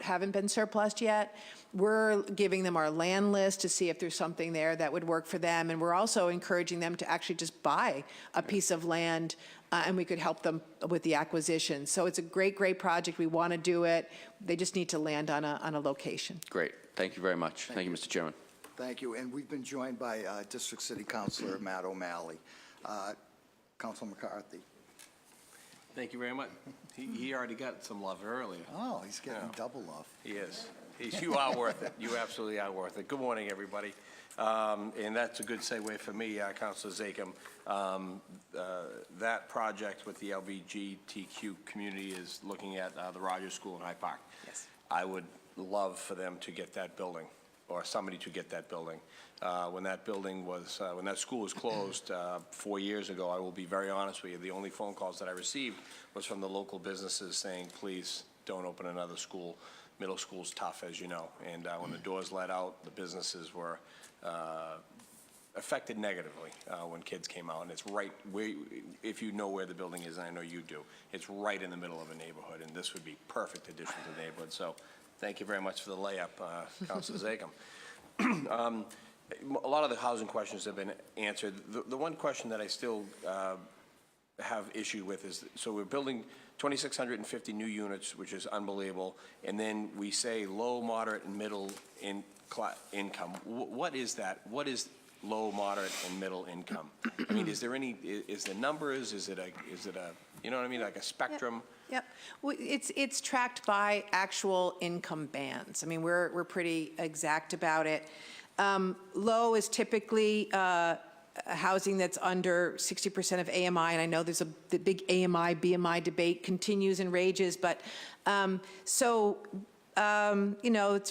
haven't been surplused yet. We're giving them our land list to see if there's something there that would work for them, and we're also encouraging them to actually just buy a piece of land, and we could help them with the acquisition. So it's a great, great project. We want to do it. They just need to land on a location. Great. Thank you very much. Thank you, Mr. Chairman. Thank you. And we've been joined by District City Councilor Matt O'Malley. Councilor McCarthy. Thank you very much. He already got some love earlier. Oh, he's getting double love. He is. You are worth it. You absolutely are worth it. Good morning, everybody. And that's a good segue for me, Councilor Zakhem. That project with the LGBTQ community is looking at the Rogers School in Hyde Park. Yes. I would love for them to get that building, or somebody to get that building. When that school was closed 4 years ago, I will be very honest with you, the only phone calls that I received was from the local businesses saying, please don't open another school. Middle school's tough, as you know. And when the doors let out, the businesses were affected negatively when kids came out. And it's right where, if you know where the building is, and I know you do, it's right in the middle of a neighborhood, and this would be perfect addition to the neighborhood. So thank you very much for the layup, Councilor Zakhem. A lot of the housing questions have been answered. The one question that I still have issue with is, so we're building 2,650 new units, which is unbelievable, and then we say low, moderate, and middle income. What is that? What is low, moderate, and middle income? I mean, is there numbers? Is it a, you know what I mean, like a spectrum? Yep. Well, it's tracked by actual income bands. I mean, we're pretty exact about it. Low is typically housing that's under 60% of AMI, and I know there's the big AMI, BMI debate continues and rages, but it's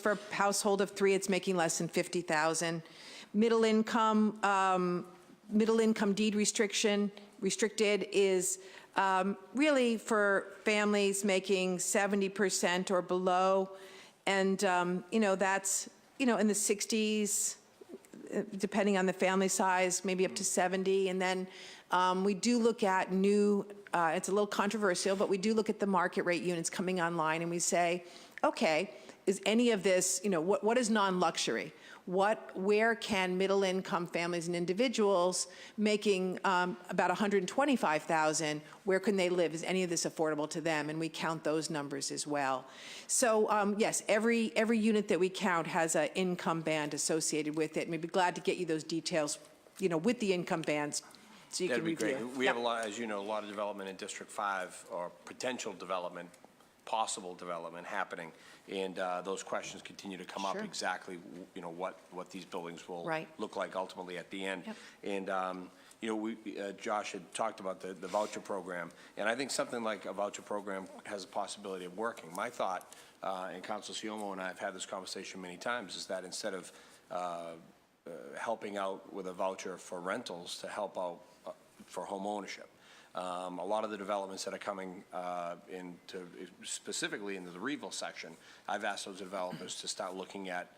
for a household of 3, it's making less than $50,000. Middle income deed restricted is really for families making 70% or below, and that's in the 60s, depending on the family size, maybe up to 70. And then we do look at it's a little controversial, but we do look at the market rate units coming online, and we say, okay, is any of this, what is non-luxury? Where can middle income families and individuals making about $125,000, where can they live? Is any of this affordable to them? And we count those numbers as well. So yes, every unit that we count has an income band associated with it. And we'd be glad to get you those details, with the income bands, so you can review. That'd be great. We have a lot, as you know, a lot of development in District 5, or potential development, possible development happening, and those questions continue to come up, exactly what these buildings will look like ultimately at the end. Yep. And Josh had talked about the voucher program, and I think something like a voucher program has a possibility of working. My thought, and Councilor Siomo and I have had this conversation many times, is that instead of helping out with a voucher for rentals, to help out for home ownership. A lot of the developments that are coming specifically into the Reeville section, I've asked those developers to start looking at,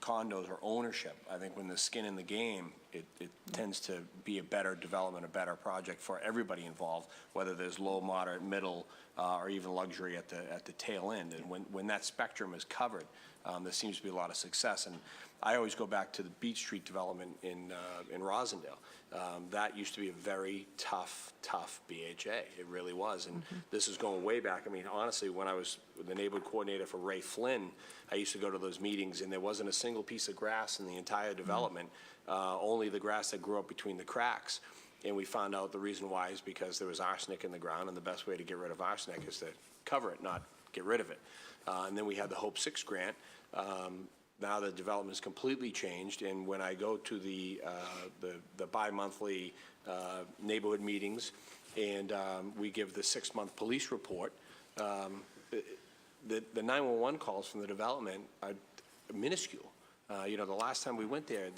condos or ownership. I think when there's skin in the game, it tends to be a better development, a better project for everybody involved, whether there's low, moderate, middle, or even luxury at the tail end. And when that spectrum is covered, there seems to be a lot of success. And I always go back to the Beach Street development in Rosendale. That used to be a very tough BHA. It really was. And this is going way back. I mean, honestly, when I was the neighborhood coordinator for Ray Flynn, I used to go to those meetings, and there wasn't a single piece of grass in the entire development, only the grass that grew up between the cracks. And we found out the reason why is because there was arsenic in the ground, and the best way to get rid of arsenic is to cover it, not get rid of it. And then we had the Hope 6 grant. Now the development is completely changed, and when I go to the bi-monthly neighborhood meetings, and we give the 6-month police report, the 911 calls from the development are minuscule. You know, the last time we went there,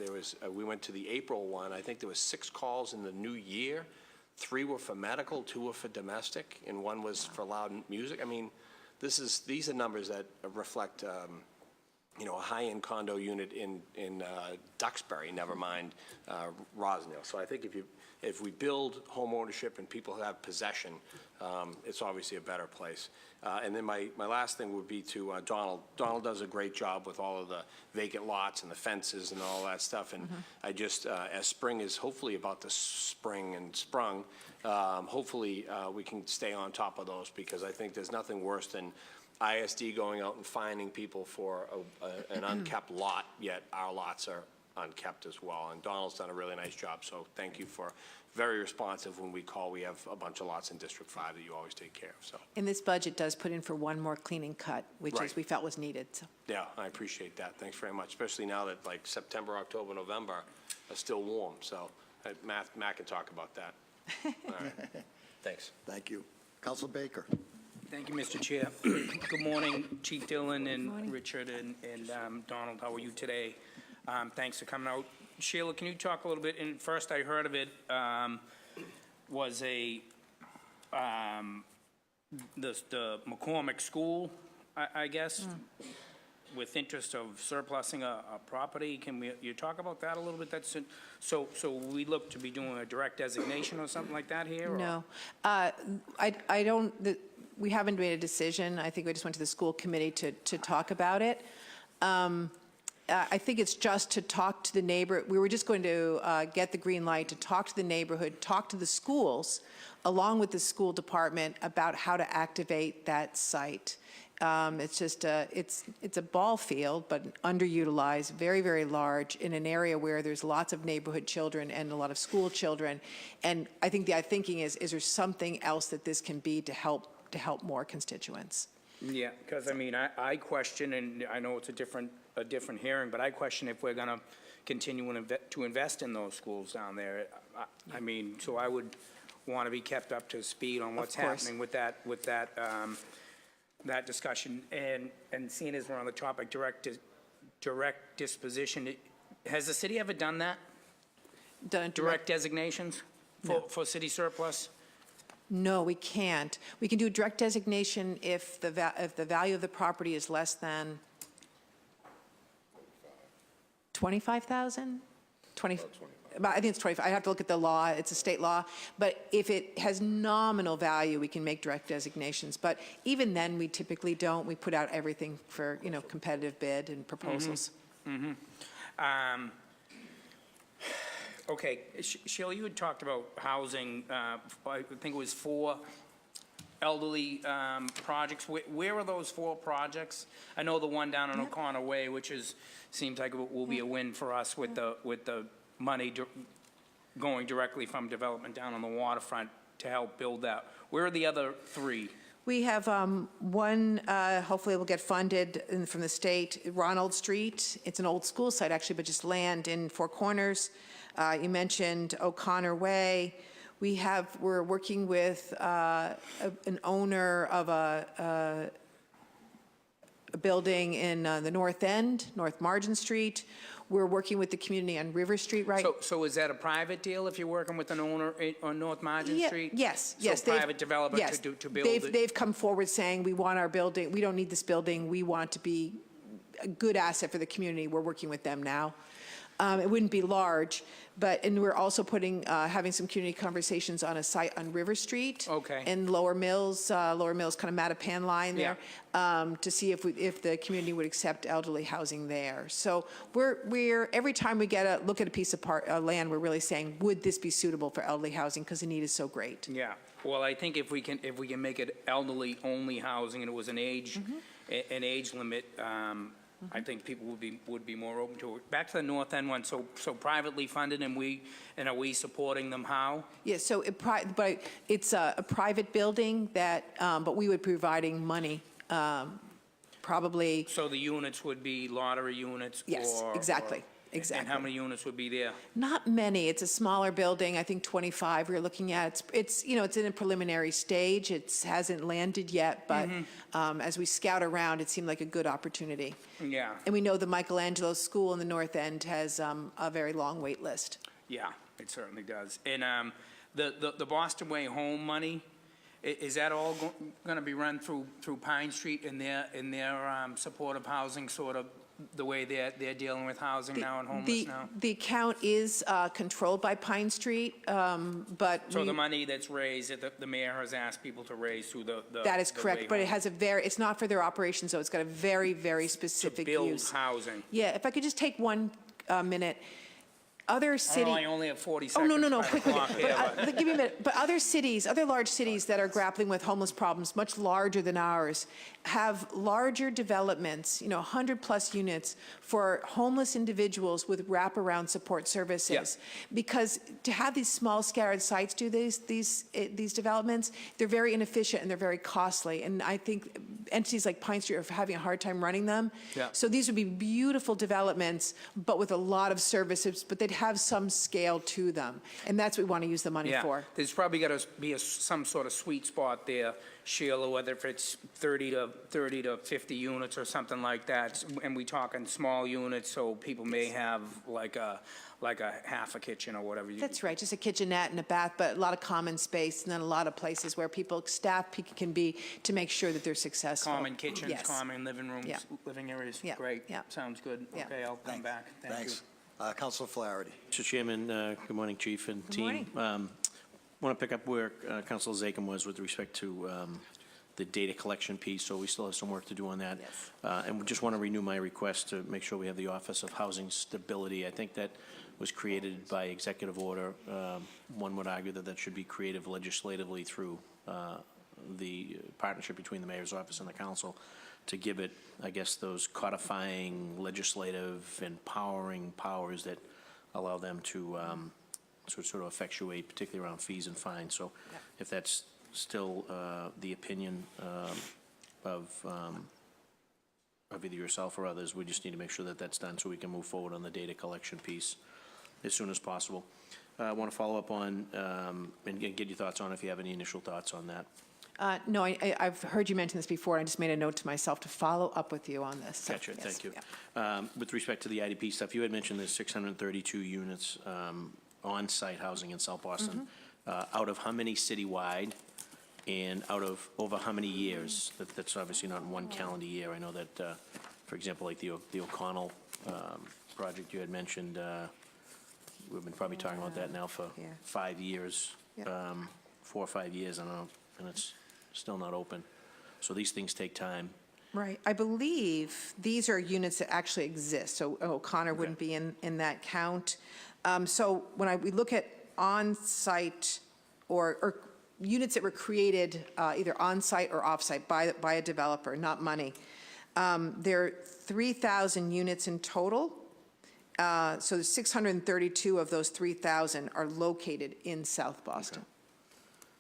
we went to the April one. I think there was 6 calls in the new year. 3 were for medical, 2 were for domestic, and 1 was for loud music. I mean, these are numbers that reflect. You know, a high-end condo unit in Duxbury, never mind Rosendale. So I think if we build home ownership and people have possession, it's obviously a better place. And then my last thing would be to Donald. Donald does a great job with all of the vacant lots and the fences and all that stuff. And I just, as spring is hopefully about to spring and sprung, hopefully we can stay on top of those, because I think there's nothing worse than ISD going out and finding people for an unkept lot, yet our lots are unkept as well. And Donald's done a really nice job, so thank you for very responsive when we call. We have a bunch of lots in District 5 that you always take care of. So. And this budget does put in for one more cleaning cut, which Right. is we felt was needed. So. Yeah, I appreciate that. Thanks very much, especially now that like September, October, November are still warm. So Matt can talk about that. All right. Thanks. Thank you. Council Baker. Thank you, Mr. Chair. Good morning, Chief Dillon and Richard and Donald. How are you today? Thanks for coming out. Sheila, can you talk a little bit? And first I heard of it was the McCormick School, I guess, with interest of surplusing a property. Can you talk about that a little bit? That's so we look to be doing a direct designation or something like that here? Or? No, I don't. We haven't made a decision. I think we just went to the school committee to talk about it. I think it's just to talk to the neighbor. We were just going to get the green light to talk to the neighborhood, talk to the schools, along with the school department, about how to activate that site. It's just it's a ball field, but underutilized, very, very large, in an area where there's lots of neighborhood children and a lot of school children. And I think the thinking is there something else that this can be to help more constituents? Yeah, because I mean, I question, and I know it's a different hearing, but I question if we're going to continue to invest in those schools down there. I mean, so I would want to be kept up to speed on what's happening with that discussion. And seeing as we're on the topic, direct disposition, has the city ever done that? Done Direct designations for city surplus? No, we can't. We can do direct designation if the value of the property is less than 25,000? 20. I think it's 25. I have to look at the law. It's a state law. But if it has nominal value, we can make direct designations. But even then, we typically don't. We put out everything for, competitive bid and proposals. Okay, Sheila, you had talked about housing, I think it was 4 elderly projects. Where are those 4 projects? I know the one down on O'Connor Way, which seems like it will be a win for us with the money going directly from development down on the waterfront to help build that. Where are the other 3? We have one, hopefully will get funded from the state, Ronald Street. It's an old school site, actually, but just land in Four Corners. You mentioned O'Connor Way. We're working with an owner of a building in the North End, North Margin Street. We're working with the community on River Street, right? So is that a private deal if you're working with an owner on North Margin Street? Yes. So private developer to build it? They've come forward saying, we want our building, we don't need this building, we want to be a good asset for the community. We're working with them now. It wouldn't be large, and we're also having some community conversations on a site on River Street. Okay. In Lower Mills, kind of Mattapan line there, to see if the community would accept elderly housing there. So we're every time we look at a piece of land, we're really saying, would this be suitable for elderly housing? Because the need is so great. Yeah, well, I think if we can make it elderly-only housing and it was an age limit, I think people would be more open to it. Back to the North End one, so privately funded, and are we supporting them how? Yes, so but it's a private building but we would be providing money, probably. So the units would be lottery units? Yes, exactly. Exactly. And how many units would be there? Not many. It's a smaller building. I think 25 we're looking at. It's in a preliminary stage. It hasn't landed yet, but as we scout around, it seemed like a good opportunity. Yeah. And we know the Michelangelo School in the North End has a very long wait list. Yeah, it certainly does. And the Boston Way home money, is that all going to be run through Pine Street in their supportive housing, sort of the way they're dealing with housing now and homeless now? The account is controlled by Pine Street, but So the money that's raised, that the mayor has asked people to raise through the that is the correct, way but it home. has it's not for their operations, so it's got a very, very specific To build use. housing. Yeah, if I could just take 1 minute. Other city. I only have 40 Oh, seconds. no, by the quick. clock here, but- Give me a minute. But other large cities that are grappling with homeless problems, much larger than ours, have larger developments, 100-plus units for homeless individuals with wraparound support services. Because to have these small scattered sites do these developments, they're very inefficient and they're very costly. And I think entities like Pine Street are having a hard time running them. Yeah. So these would be beautiful developments, but with a lot of services, but they'd have some scale to them. And that's what we want to use the money for. There's probably got to be some sort of sweet spot there, Sheila, whether if it's 30 to 50 units or something like that. And we talking small units, so people may have like a half a kitchen or whatever. That's right, just a kitchenette and a bath, but a lot of common space, and then a lot of places where staff can be to make sure that they're successful. Common kitchens, Yes. common living rooms, Yeah. living areas. Yeah. Great. Yeah. Sounds good. Yeah. Okay, I'll come back. Thank you. Thanks. Councilor Flaherty. Mr. Chairman, good morning, Chief and team. Good morning. Want to pick up where Councilor Zachem was with respect to the data collection piece, so we still have some work to do on that. Yes. And we just want to renew my request to make sure we have the Office of Housing Stability. I think that was created by executive order. One would argue that should be created legislatively through the partnership between the mayor's office and the council to give it, I guess, those codifying legislative empowering powers that allow them to sort of effectuate, particularly around fees and fines. So if that's still the opinion of either yourself or others, we just need to make sure that that's done so we can move forward on the data collection piece as soon as possible. I want to follow up on and get your thoughts on if you have any initial thoughts on that. No, I've heard you mention this before, and I just made a note to myself to follow up with you on this. So, Gotcha, yes, thank you. yeah. With respect to the IDP stuff, you had mentioned there's 632 units on-site housing in South Boston. Out of how many citywide, and out of over how many years? That's obviously not in one calendar year. I know that, for example, like the O'Connell project you had mentioned, we've been probably talking about that now for 5 years, Yeah. 4 or 5 years, I don't know, and it's still not open. So these things take time. Right. I believe these are units that actually exist, so O'Connor wouldn't be in that count. So when we look at on-site or units that were created either on-site or off-site by a developer, not money, there are 3,000 units in total. So 632 of those 3,000 are located in South Boston,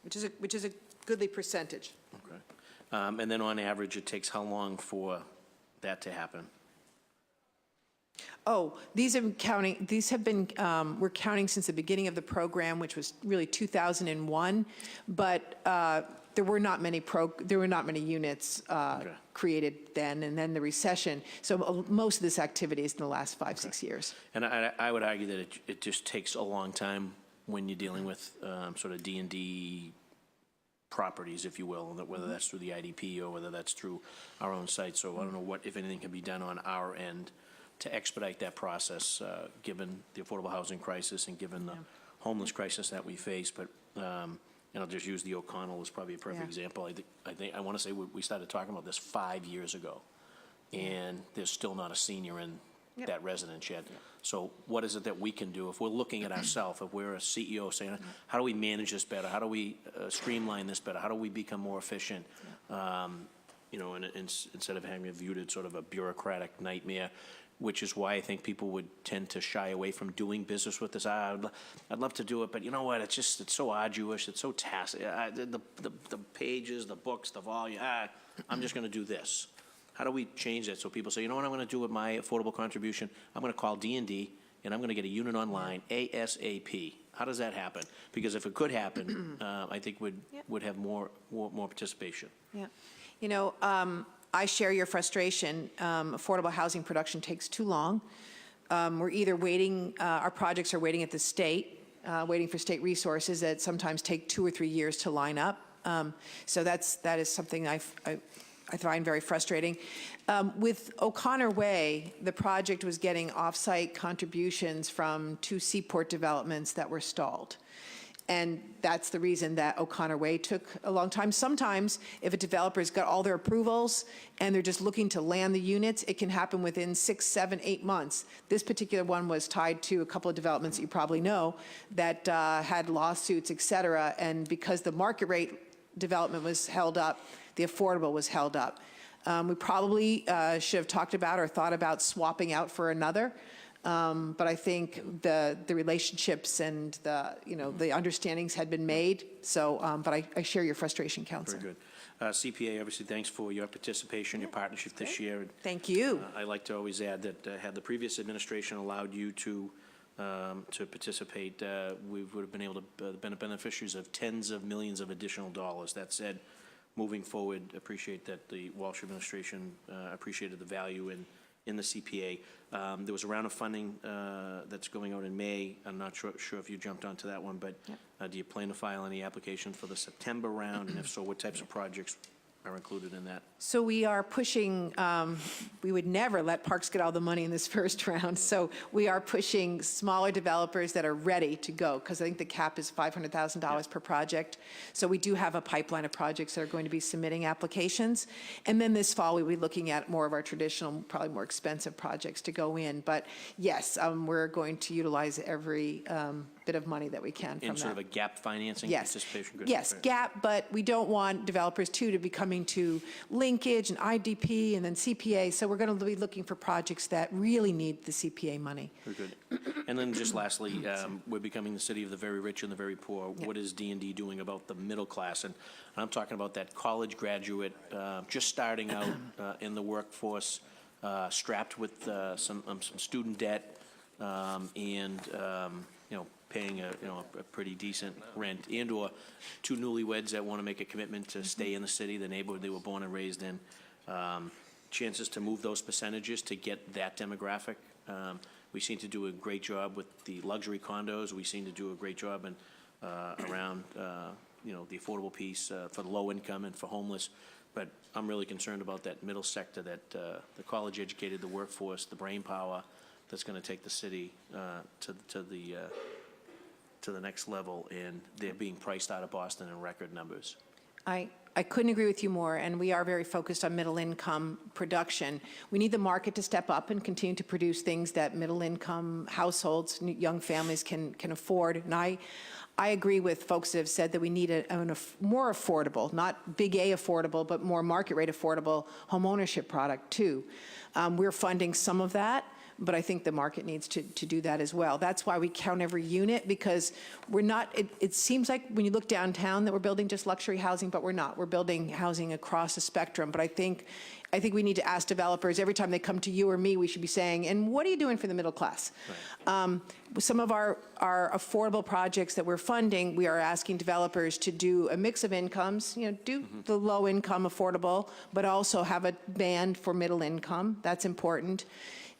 which is a goodly percentage. Okay. And then on average, it takes how long for that to happen? Oh, these have been, we're counting since the beginning of the program, which was really 2001, but there were not many units created then, and then the recession. So most of this activity is in the last 5-6 years. And I would argue that it just takes a long time when you're dealing with sort of D&D properties, if you will, and whether that's through the IDP or whether that's through our own site. So I don't know what, if anything, can be done on our end to expedite that process, given the affordable housing crisis and given the homeless crisis that we face. But, and I'll just use the O'Connell as probably a perfect example. I want to say we started talking about this 5 years ago, and there's still not a senior in that residence yet. So what is it that we can do if we're looking at ourselves, if we're a CEO saying, how do we manage this better? How do we streamline this better? How do we become more efficient? You know, and instead of having it viewed as sort of a bureaucratic nightmare, which is why I think people would tend to shy away from doing business with us. I'd love to do it, but you know what? It's so arduous. It's so task. The pages, the books, the volume. I'm just going to do this. How do we change that so people say, you know what I'm going to do with my affordable contribution? I'm going to call D&D, and I'm going to get a unit online ASAP. How does that happen? Because if it could happen, I think would have more participation. Yeah. You know, I share your frustration. Affordable housing production takes too long. We're either waiting, our projects are waiting at the state, waiting for state resources that sometimes take 2 or 3 years to line up. So that is something I find very frustrating. With O'Connor Way, the project was getting off-site contributions from 2 seaport developments that were stalled. And that's the reason that O'Connor Way took a long time. Sometimes, if a developer's got all their approvals and they're just looking to land the units, it can happen within 6, 7, 8 months. This particular one was tied to a couple of developments that you probably know that had lawsuits, et cetera. And because the market rate development was held up, the affordable was held up. We probably should have talked about or thought about swapping out for another. But I think the relationships and the understandings had been made. So, but I share your frustration, Councilor. Very good. CPA, obviously, thanks for your participation, your partnership this year. Thank you. I like to always add that had the previous administration allowed you to participate, we would have been able to been beneficiaries of tens of millions of additional dollars. That said, moving forward, appreciate that the Walsh administration appreciated the value in the CPA. There was a round of funding that's going out in May. I'm not sure if you jumped onto that one, but do you plan to file any application for the September round? And if so, what types of projects are included in that? So we are pushing, we would never let parks get all the money in this first round. So we are pushing smaller developers that are ready to go, because I think the cap is $500,000 per project. So we do have a pipeline of projects that are going to be submitting applications. And then this fall, we'll be looking at more of our traditional, probably more expensive projects to go in. But yes, we're going to utilize every bit of money that we can from In sort that. of a gap financing participation? Good. Yes, gap, but we don't want developers too to be coming to linkage and IDP and then CPA. So we're going to be looking for projects that really need the CPA money. Very good. And then just lastly, we're becoming the city of the very rich and the very poor. What is D&D doing about the middle class? And I'm talking about that college graduate just starting out in the workforce, strapped with some student debt, and paying a pretty decent rent, and/or 2 newlyweds that want to make a commitment to stay in the city, the neighborhood they were born and raised in. Chances to move those percentages to get that demographic. We seem to do a great job with the luxury condos. We seem to do a great job around the affordable piece for the low income and for homeless. But I'm really concerned about that middle sector, that the college educated, the workforce, the brain power that's going to take the city to the next level, and they're being priced out of Boston in record numbers. I couldn't agree with you more, and we are very focused on middle-income production. We need the market to step up and continue to produce things that middle-income households, young families can afford. And I agree with folks that have said that we need a more affordable, not big A affordable, but more market rate affordable homeownership product too. We're funding some of that, but I think the market needs to do that as well. That's why we count every unit, because we're not, it seems like when you look downtown that we're building just luxury housing, but we're not. We're building housing across the spectrum. But I think we need to ask developers, every time they come to you or me, we should be saying, and what are you doing for the middle class? Right. Some of our affordable projects that we're funding, we are asking developers to do a mix of incomes, do the low income affordable, but also have a band for middle income. That's important.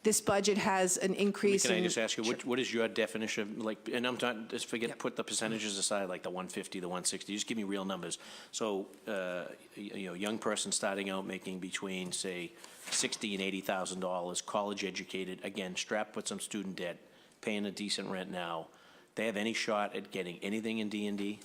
This budget has an increase Can I in. just ask you, what is your definition, like, and I'm not, just forget, Yep. put the percentages aside, like the 150, the 160, just give me real numbers. So, young person starting out making between, say, $60,000 and $80,000, college educated, again, strapped with some student debt, paying a decent rent now, they have any shot at getting anything in D&D?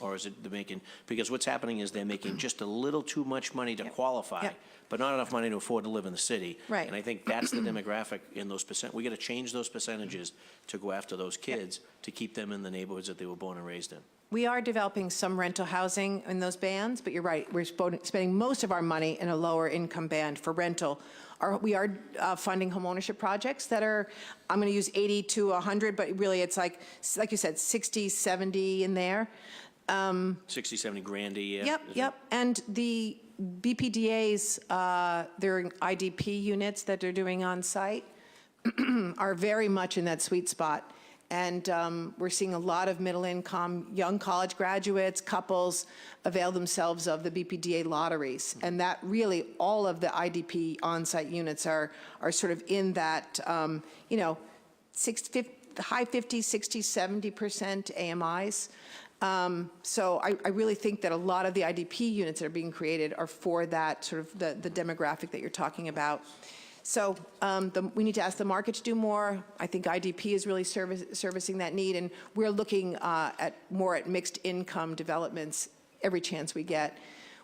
Or is it they're making, because what's happening is they're making just a little too much money to qualify, Yep. but not enough money to afford to live in the city. Right. And I think that's the demographic in those we got to change those percentages to go after those kids to keep them in the neighborhoods that they were born and raised in. We are developing some rental housing in those bands, but you're right, we're spending most of our money in a lower income band for rental. We are funding homeownership projects that are, I'm going to use 80 to 100, but really it's like you said, 60, 70 in there. 60, 70 grand a year? Yep, Is it? yep. And the BPDA's, their IDP units that they're doing on site are very much in that sweet spot. And we're seeing a lot of middle income, young college graduates, couples avail themselves of the BPDA lotteries. And that really, all of the IDP on-site units are sort of in that, high 50s, 60s, 70% AMIs. So I really think that a lot of the IDP units that are being created are for that sort of the demographic that you're talking about. So we need to ask the market to do more. I think IDP is really servicing that need, and we're looking more at mixed income developments every chance we get.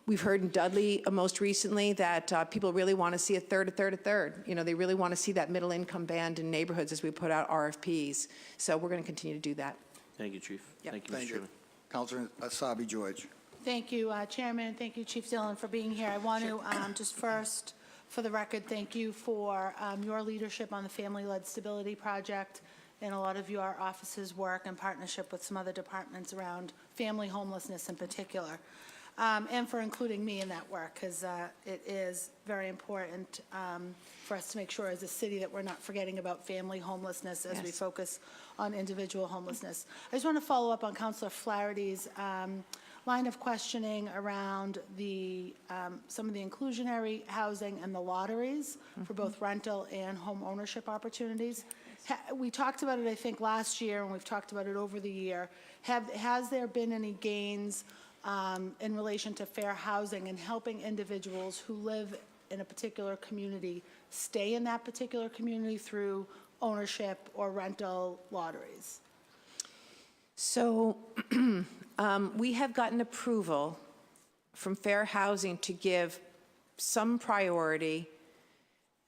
We've heard in Dudley most recently that people really want to see a third. They really want to see that middle income band in neighborhoods as we put out RFPs. So we're going to continue to do that. Thank you, Chief. Yep. Thank you, Mr. Thank you. Chairman. Councilor Asabi George. Thank you, Chairman. Thank you, Chief Dillon, for being here. I want to just first, for the record, thank you for your leadership on the Family-Led Stability Project and a lot of your office's work in partnership with some other departments around family homelessness in particular, and for including me in that work, because it is very important for us to make sure as a city that we're not forgetting about family homelessness as we Yes. focus on individual homelessness. I just want to follow up on Councilor Flaherty's line of questioning around the some of the inclusionary housing and the lotteries for both rental and home ownership opportunities. We talked about it, I think, last year, and we've talked about it over the year. Has there been any gains in relation to fair housing and helping individuals who live in a particular community stay in that particular community through ownership or rental lotteries? So we have gotten approval from Fair Housing to give some priority,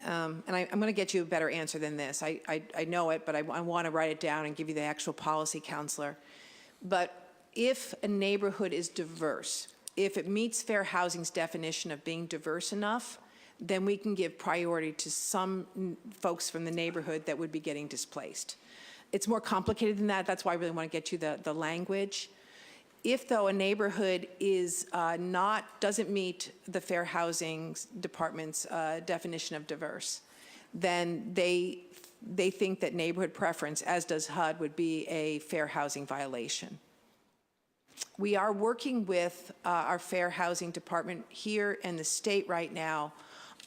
and I'm going to get you a better answer than this. I know it, but I want to write it down and give you the actual policy, Counselor. But if a neighborhood is diverse, if it meets Fair Housing's definition of being diverse enough, then we can give priority to some folks from the neighborhood that would be getting displaced. It's more complicated than that. That's why I really want to get you the language. If, though, a neighborhood is doesn't meet the Fair Housing Department's definition of diverse, then they think that neighborhood preference, as does HUD, would be a fair housing violation. We are working with our Fair Housing Department here in the state right now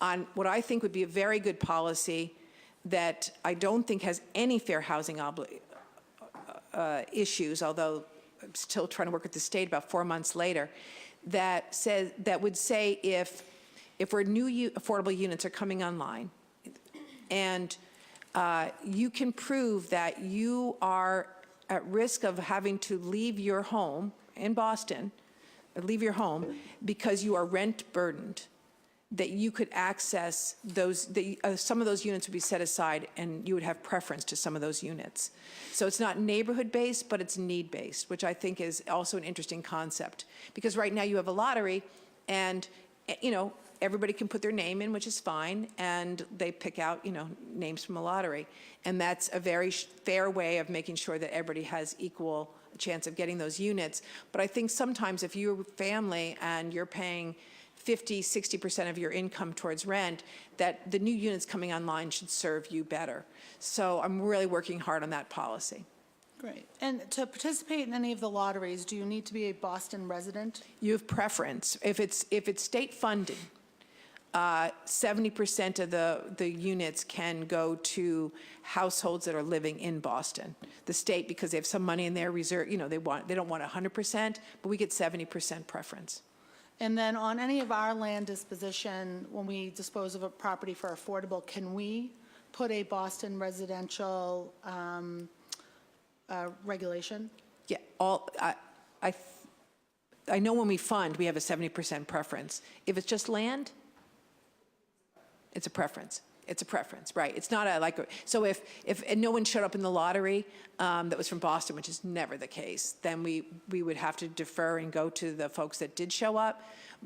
on what I think would be a very good policy that I don't think has any fair housing issues, although I'm still trying to work with the state about 4 months later, that would say if new affordable units are coming online and you can prove that you are at risk of having to leave your home in Boston, leave your home because you are rent burdened, that you could access those, some of those units would be set aside and you would have preference to some of those units. So it's not neighborhood-based, but it's need-based, which I think is also an interesting concept. Because right now you have a lottery and, everybody can put their name in, which is fine, and they pick out, names from a lottery. And that's a very fair way of making sure that everybody has equal chance of getting those units. But I think sometimes if you're a family and you're paying 50, 60% of your income towards rent, that the new units coming online should serve you better. So I'm really working hard on that policy. Great. And to participate in any of the lotteries, do you need to be a Boston resident? You have preference. If it's state funding, 70% of the units can go to households that are living in Boston. The state, because they have some money in their reserve, you know, they don't want 100%, but we get 70% preference. And then on any of our land disposition, when we dispose of a property for affordable, can we put a Boston residential regulation? Yeah, I know when we fund, we have a 70% preference. If it's just land, it's a preference. It's a preference, right? It's not so if no one showed up in the lottery that was from Boston, which is never the case, then we would have to defer and go to the folks that did show up.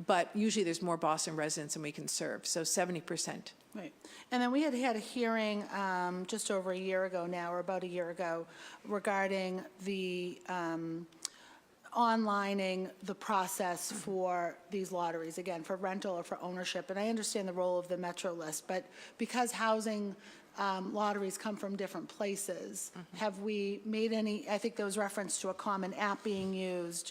But usually there's more Boston residents than we can serve, so 70%. Right. And then we had a hearing just over a year ago now, or about a year ago, regarding the onlining the process for these lotteries, again, for rental or for ownership. And I understand the role of the Metro List, but because housing lotteries come from different places, have we made any, I think there was reference to a common app being used.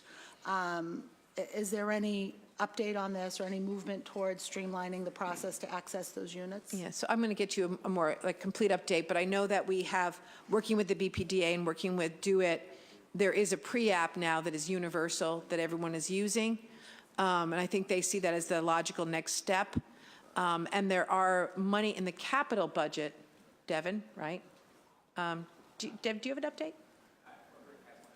Is there any update on this or any movement towards streamlining the process to access those units? Yeah, so I'm going to get you a more complete update, but I know that we have, working with the BPDA and working with Do It, there is a pre-app now that is universal that everyone is using, and I think they see that as the logical next step. And there are money in the capital budget, Devin, right? Dev, do you have an update?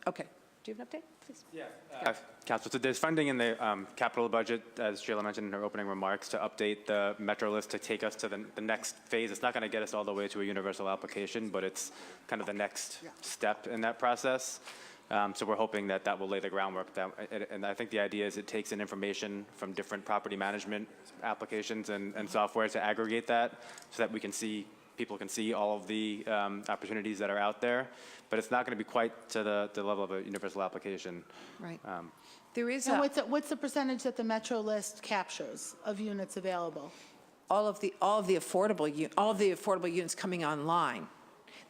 Okay, do you have an update, please? Yeah. Council, so there's funding in the capital budget, as Sheila mentioned in her opening remarks, to update the Metro List to take us to the next phase. It's not going to get us all the way to a universal application, but it's kind of the next step in that process. So we're hoping that that will lay the groundwork. And I think the idea is it takes in information from different property management applications and software to aggregate that so that we can see, people can see all of the opportunities that are out there. But it's not going to be quite to the level of a universal application. Right. There is And what's the percentage that the Metro List captures of units available? all of the affordable units coming online.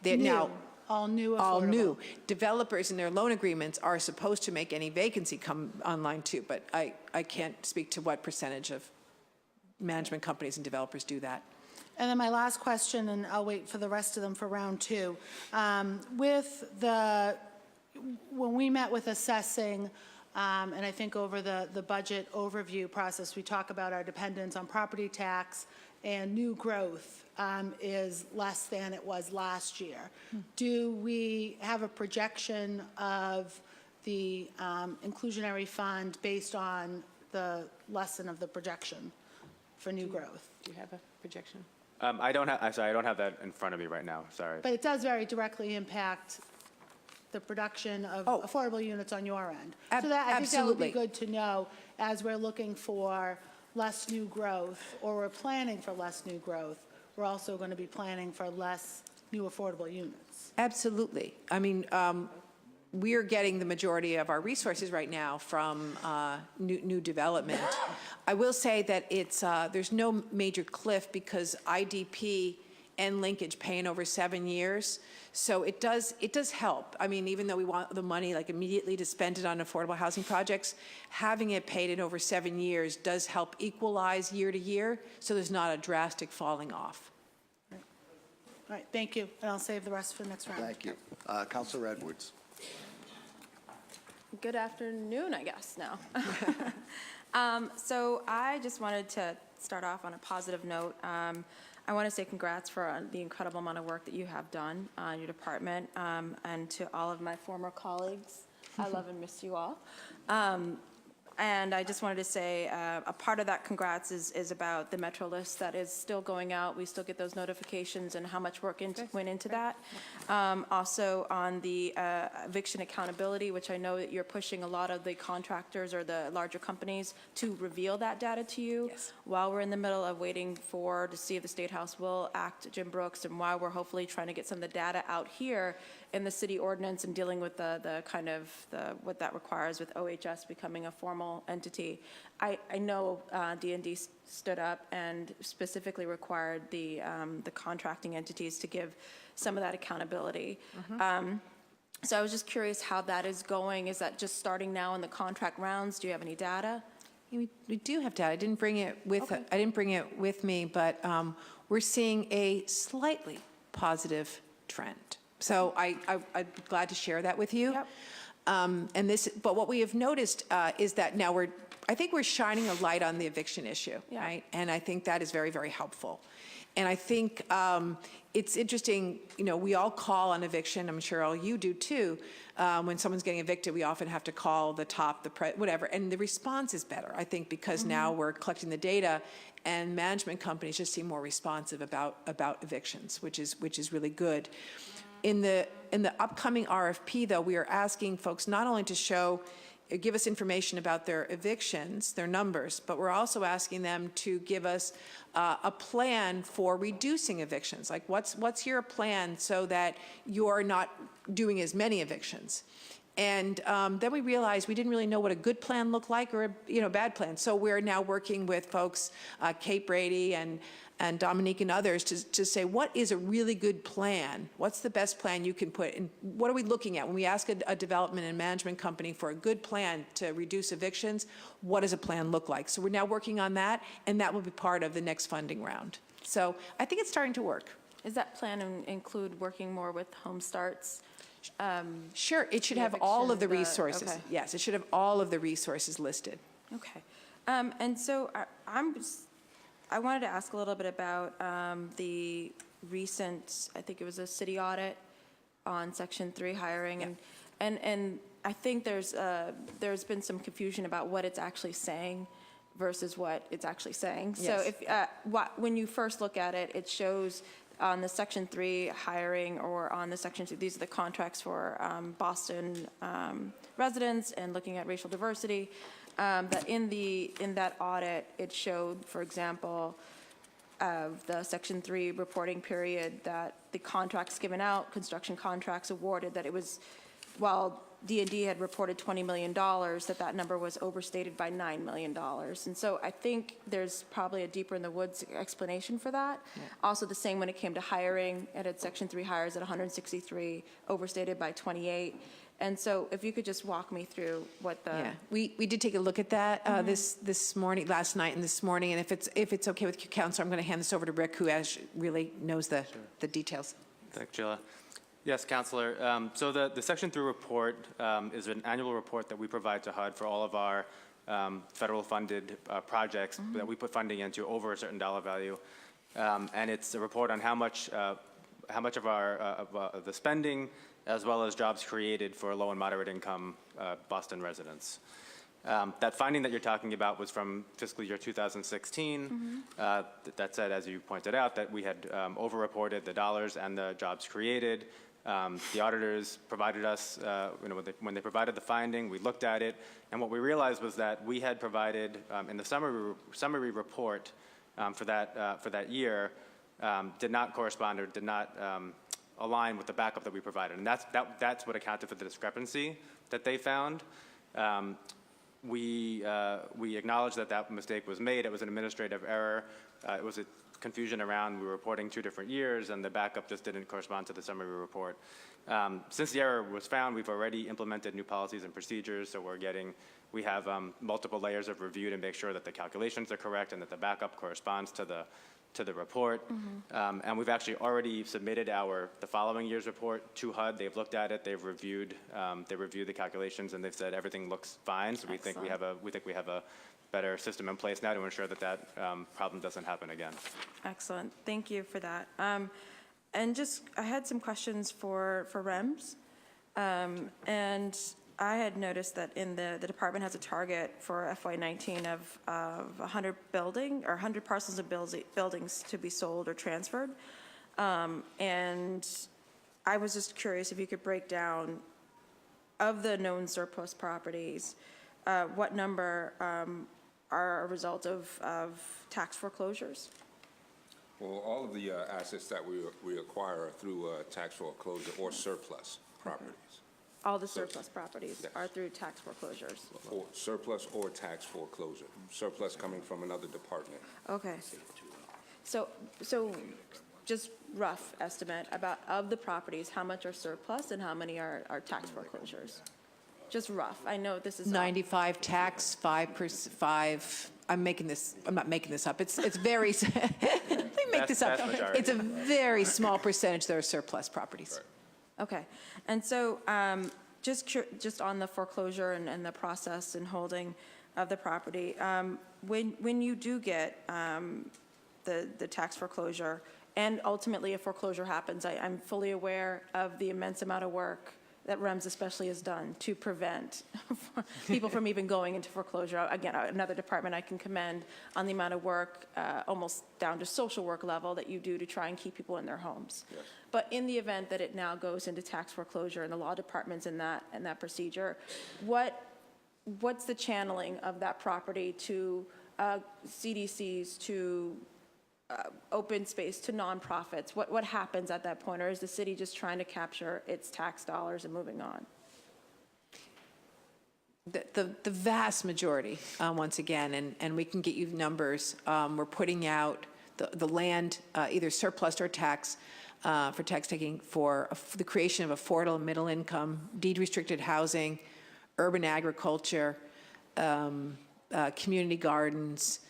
They're now All new affordable? all new. Developers in their loan agreements are supposed to make any vacancy come online too, but I can't speak to what percentage of management companies and developers do that. And then my last question, and I'll wait for the rest of them for round two. When we met with assessing, and I think over the budget overview process, we talk about our dependence on property tax and new growth is less than it was last year. Do we have a projection of the inclusionary fund based on the lesson of the projection for new growth? Do you have a projection? I don't have that in front of me right now, sorry. But it does very directly impact the production of affordable units on your end. So that, I think that would be good to know as we're looking for less new growth, or we're planning for less new growth, we're also going to be planning for less new affordable units. Absolutely. I mean, we're getting the majority of our resources right now from new development. I will say that it's there's no major cliff because IDP and linkage pay in over 7 years. So it does help. I mean, even though we want the money like immediately to spend it on affordable housing projects, having it paid in over 7 years does help equalize year to year, so there's not a drastic falling off. All right, thank you. And I'll save the rest for the next round. Thank you. Councilor Edwards. Good afternoon, I guess, now. So I just wanted to start off on a positive note. I want to say congrats for the incredible amount of work that you have done in your department, and to all of my former colleagues. I love and miss you all. And I just wanted to say a part of that congrats is about the Metro List that is still going out. We still get those notifications and how much work went into that. Also on the eviction accountability, which I know that you're pushing a lot of the contractors or the larger companies to reveal that data to you. Yes. While we're in the middle of waiting to see if the State House will act Jim Brooks, and while we're hopefully trying to get some of the data out here in the city ordinance and dealing with what that requires with OHS becoming a formal entity. I know D&D stood up and specifically required the contracting entities to give some of that accountability. So I was just curious how that is going. Is that just starting now in the contract rounds? Do you have any data? We do have data. I didn't bring it with, Okay. I didn't bring it with me, but we're seeing a slightly positive trend. So I'd be glad to share that with you. Yep. But what we have noticed is that now I think we're shining a light on the eviction issue, Yeah. right? And I think that is very, very helpful. And I think it's interesting, we all call on eviction, I'm sure all you do too. When someone's getting evicted, we often have to call the top, whatever, and the response is better, I think, because now we're collecting the data and management companies just seem more responsive about evictions, which is really good. In the upcoming RFP, though, we are asking folks not only to give us information about their evictions, their numbers, but we're also asking them to give us a plan for reducing evictions. Like, what's your plan so that you're not doing as many evictions? And then we realized we didn't really know what a good plan looked like or a bad plan. So we're now working with folks, Kate Brady and Dominique and others to say, what is a really good plan? What's the best plan you can put in? What are we looking at? When we ask a development and management company for a good plan to reduce evictions, what does a plan look like? So we're now working on that, and that will be part of the next funding round. So I think it's starting to work. Does that plan include working more with Home Starts? Sure, it should The have all of the evictions, resources. okay. Yes, it should have all of the resources listed. Okay. And so I wanted to ask a little bit about the recent, I think it was a city audit on Section 3 hiring. And I think there's been some confusion about what it's actually saying versus what it's actually saying. Yes. So when you first look at it, it shows on the Section 3 hiring or on the Section 2, these are the contracts for Boston residents and looking at racial diversity. That in that audit, it showed, for example, of the Section 3 reporting period, that the contracts given out, construction contracts awarded, that it was, while D&D had reported $20 million, that number was overstated by $9 million. And so I think there's probably a deeper in the woods explanation for that. Yeah. Also the same when it came to hiring, it had Section 3 hires at 163, overstated by 28. And so if you could just walk me through what the... Yeah, we did take a look at that this morning, last night and this morning, and if it's okay with you, Council, I'm going to hand this over to Rick, who really knows the details. Thanks, Sheila. Yes, Councilor. So the Section 3 report is an annual report that we provide to HUD for all of our federal funded projects that we put funding into over a certain dollar value. And it's a report on how much of the spending as well as jobs created for low and moderate income Boston residents. That finding that you're talking about was from fiscal year 2016. That said, as you pointed out, that we had overreported the dollars and the jobs created. The auditors provided us, when they provided the finding, we looked at it, and what we realized was that we had provided in the summary report for that year did not correspond or did not align with the backup that we provided, and that's what accounted for the discrepancy that they found. We acknowledge that mistake was made. It was an administrative error. It was a confusion around we were reporting 2 different years, and the backup just didn't correspond to the summary report. Since the error was found, we've already implemented new policies and procedures, so we have multiple layers of review to make sure that the calculations are correct and that the backup corresponds to the report. And we've actually already submitted the following year's report to HUD. They've looked at it, they've reviewed the calculations, and they've said everything looks fine. So we think we have a better system in place now to ensure that problem doesn't happen again. Excellent. Thank you for that. And I had some questions for REMS. And I had noticed that the department has a target for FY19 of 100 parcels of buildings to be sold or transferred. And I was just curious if you could break down, of the known surplus properties, what number are a result of tax foreclosures? Well, all of the assets that we acquire are through tax foreclosure or surplus properties. All the surplus properties are through tax foreclosures? Or surplus or tax foreclosure. Surplus coming from another department. Okay. So just rough estimate of the properties, how much are surplus and how many are tax foreclosures? just rough. I know this is. 95 tax, 5%, I'm not making this up. It's very, let me make this up. Vast majority. It's a very small percentage that are surplus properties. Okay. And so just on the foreclosure and the process and holding of the property, when you do get the tax foreclosure and ultimately a foreclosure happens, I'm fully aware of the immense amount of work that REMS especially has done to prevent people from even going into foreclosure. Again, another department I can commend on the amount of work, almost down to social work level, that you do to try and keep people in their homes. Yes. But in the event that it now goes into tax foreclosure and the law department's in that procedure, what's the channeling of that property to CDCs, to open space, to nonprofits? What happens at that point? Or is the city just trying to capture its tax dollars and moving on? The vast majority, once again, and we can get you numbers, we're putting out the land, either surplus or tax, for tax taking for the creation of affordable middle income, deed restricted housing, urban agriculture, community gardens.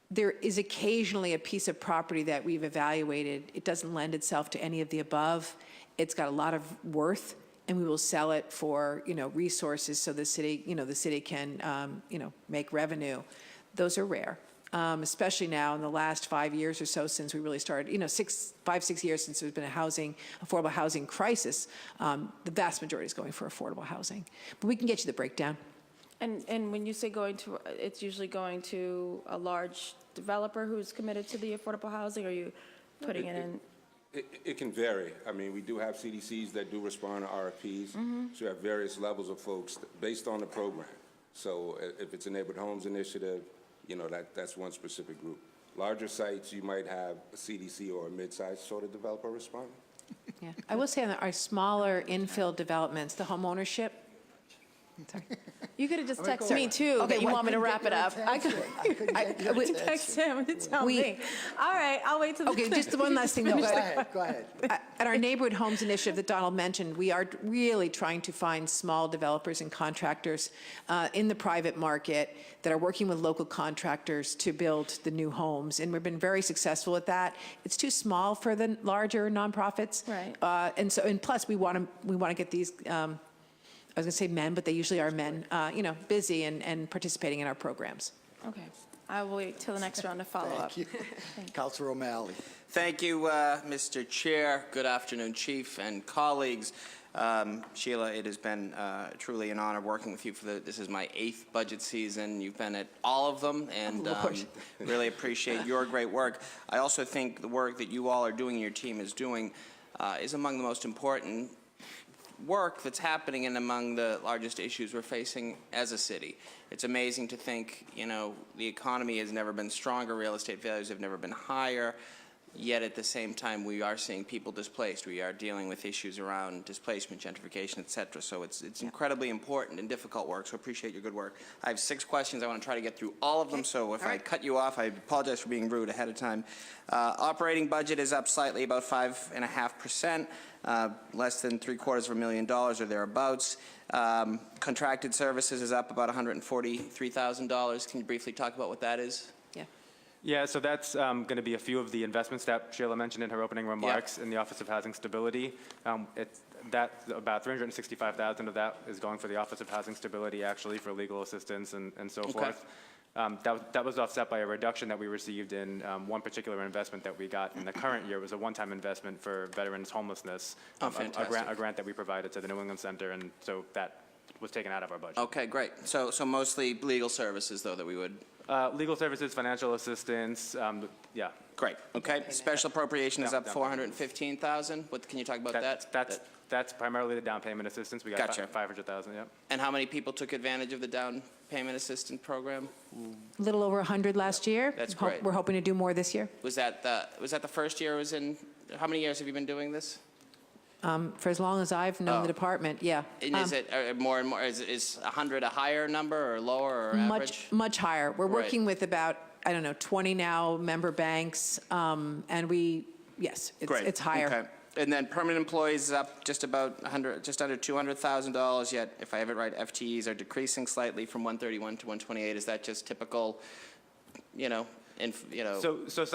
There is occasionally a piece of property that we've evaluated. It doesn't lend itself to any of the above. It's got a lot of worth, and we will sell it for, resources so the city can, make revenue. Those are rare, especially now in the last 5 years or so since we really started, 5-6 years since there's been a affordable housing crisis. The vast majority is going for affordable housing. But we can get you the breakdown. And when you say it's usually going to a large developer who's committed to the affordable housing, or are you putting it in? It can vary. I mean, we do have CDCs that do respond to RFPs. So you have various levels of folks based on the program. So if it's a neighborhood homes initiative, that's one specific group. Larger sites, you might have a CDC or a mid-sized sort of developer responding. Yeah, I will say on our smaller infill developments, the homeownership. Sorry. You could have just texted me too, that you want me to wrap it up. I could text him to tell me. All right, I'll wait till the Okay, just one last thing though. Go ahead. At our neighborhood homes initiative that Donald mentioned, we are really trying to find small developers and contractors in the private market that are working with local contractors to build the new homes, and we've been very successful at that. It's too small for the larger nonprofits, right? And plus we want to get these. I was going to say men, but they usually are men, busy and participating in our programs. Okay. I will wait till the next round to follow up. Thank you. Councilor O'Malley. Thank you, Mr. Chair. Good afternoon, Chief and colleagues. Sheila, it has been truly an honor working with you this is my 8th budget season. You've been at all of them, and really appreciate your great work. I also think the work that you all are doing, your team is doing, is among the most important work that's happening and among the largest issues we're facing as a city. It's amazing to think, the economy has never been stronger, real estate values have never been higher, yet at the same time we are seeing people displaced. We are dealing with issues around displacement, gentrification, et cetera. So it's incredibly important and difficult work, so appreciate your good work. I have 6 questions. I want to try to get through all of them, so if I cut you off, I apologize for being rude ahead of time. Operating budget is up slightly, about 5.5%. Less than $750,000 or thereabouts. Contracted services is up about $143,000. Can you briefly talk about what that is? Yeah, so that's going to be a few of the investments that Sheila mentioned in her opening remarks in the Office of Housing Stability. About $365,000 of that is going for the Office of Housing Stability, actually, for legal assistance and so forth. That was offset by a reduction that we received in one particular investment that we got in the current year. It was a one-time investment for veterans' homelessness, a grant that we provided to the New England Center, and so that was taken out of our budget. Okay, great. So mostly legal services, though, that we would... legal services, financial assistance, yeah. Great, okay. Special appropriation is up $415,000. What can you talk about that? That's primarily the down payment assistance. We got $500,000, yeah. And how many people took advantage of the down payment assistance program? A little over 100 last year. That's great. We're hoping to do more this year. Was that the first year it was in? How many years have you been doing this? For as long as I've known the department, yeah. And is it more and more? Is 100 a higher number or lower or average? Much higher. We're working with about 20 now member banks, and it's higher. Okay. And then permanent employees is up just about just under $200,000, yet, if I have it right, FTEs are decreasing slightly from 131 to 128. Is that just typical,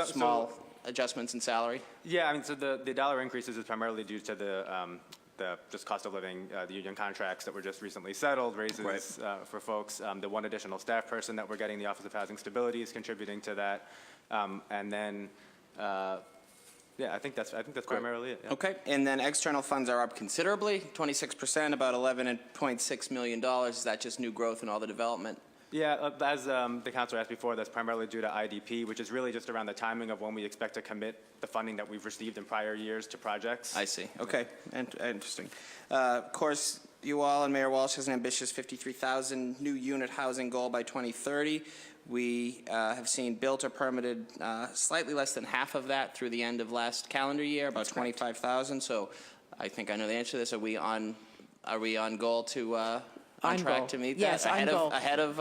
small adjustments in salary? Yeah, I mean, so the dollar increases is primarily due to the just cost of living, the union contracts that were just recently settled, raises for folks. The one additional staff person that we're getting, the Office of Housing Stability, is contributing to that. And then, I think that's primarily it. Yeah. Okay, and then external funds are up considerably, 26%, about $11.6 million. Is that just new growth in all the development? Yeah, as the councilor asked before, that's primarily due to IDP, which is really just around the timing of when we expect to commit the funding that we've received in prior years to projects. I see. Okay, interesting. Of course, you all and Mayor Walsh has an ambitious 53,000 new unit housing goal by 2030. We have seen built or permitted slightly less than half of that through the end of last calendar year, about 25,000. So I think I know the answer to this. Are we on goal to? On track to meet that? Yes, on goal. Ahead of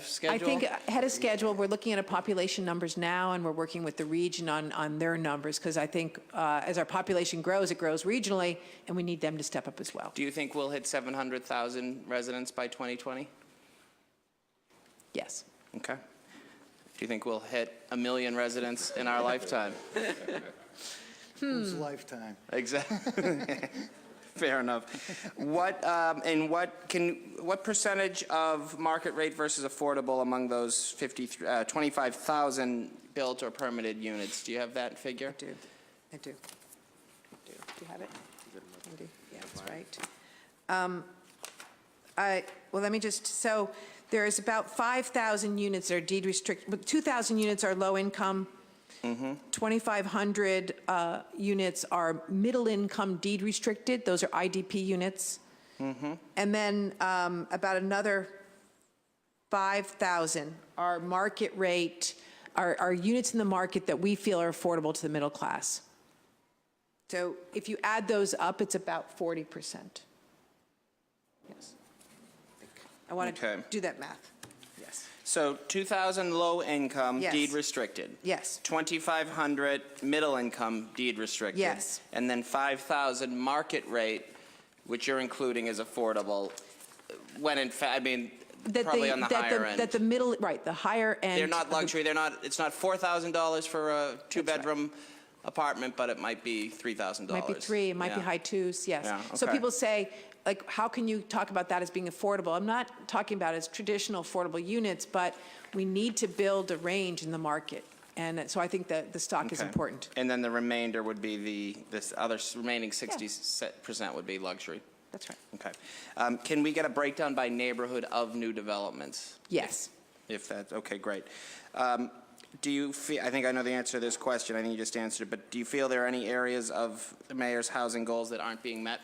schedule? I think ahead of schedule. We're looking at population numbers now, and we're working with the region on their numbers, because I think as our population grows, it grows regionally, and we need them to step up as well. Do you think we'll hit 700,000 residents by 2020? Yes. Okay. Do you think we'll hit 1 million residents in our lifetime? Whose lifetime? Exactly. Fair enough. What percentage of market rate versus affordable among those 25,000 built or permitted units? Do you have that figure? I do. Do you have it? I do. Yeah, that's right. Well, let me just, so there's about 5,000 units that are deed restricted, but 2,000 units are low income. 2,500 units are middle income deed restricted. Those are IDP units. And then about another 5,000 are market rate, are units in the market that we feel are affordable to the middle class. So if you add those up, it's about 40%. Yes. I want to do that math. Yes. So 2,000 low income, Yes. deed restricted. Yes. 2,500 middle income, deed restricted. Yes. And then 5,000 market rate, which you're including as affordable, when in fact, I mean, probably on the higher end. That the middle, right, the higher end. They're not luxury, it's not $4,000 for a two-bedroom apartment, but it might be $3,000. Might be three, it might be high twos, yes. Yeah, So okay. people say, like, how can you talk about that as being affordable? I'm not talking about it as traditional affordable units, but we need to build a range in the market. And so I think that the stock is important. And then the remainder would be this other remaining 60% would be luxury. That's right. Okay. Can we get a breakdown by neighborhood of new developments? Yes. If that's, okay, great. Do you feel, I think I know the answer to this question, I think you just answered it, but do you feel there are any areas of the mayor's housing goals that aren't being met?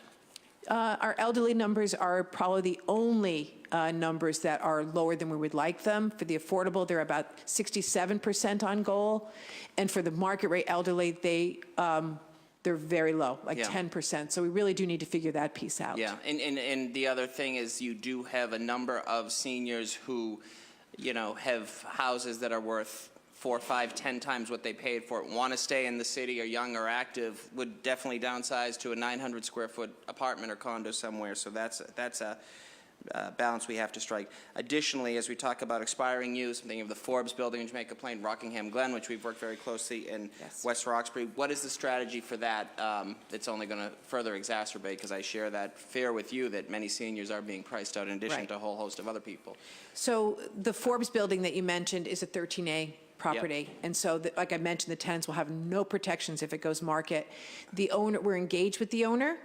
Our elderly numbers are probably the only numbers that are lower than we would like them. For the affordable, they're about 67% on goal. And for the market rate elderly, they're very low, like 10%. So we really do need to figure that piece out. Yeah, and the other thing is you do have a number of seniors who, have houses that are worth 4, 5, 10 times what they paid for it, want to stay in the city, are young or active, would definitely downsize to a 900 square foot apartment or condo somewhere. So that's a balance we have to strike. Additionally, as we talk about expiring use, I'm thinking of the Forbes building in Jamaica Plain, Rockingham Glen, which we've worked very closely in West Roxbury. What is the strategy for that that's only going to further exacerbate? Because I share that fear with you that many seniors are being priced out in addition to a whole host of other people. So the Forbes building that you mentioned is a 13A property. And so, like I mentioned, the tenants will have no protections if it goes market. The owner, we're engaged with the owner.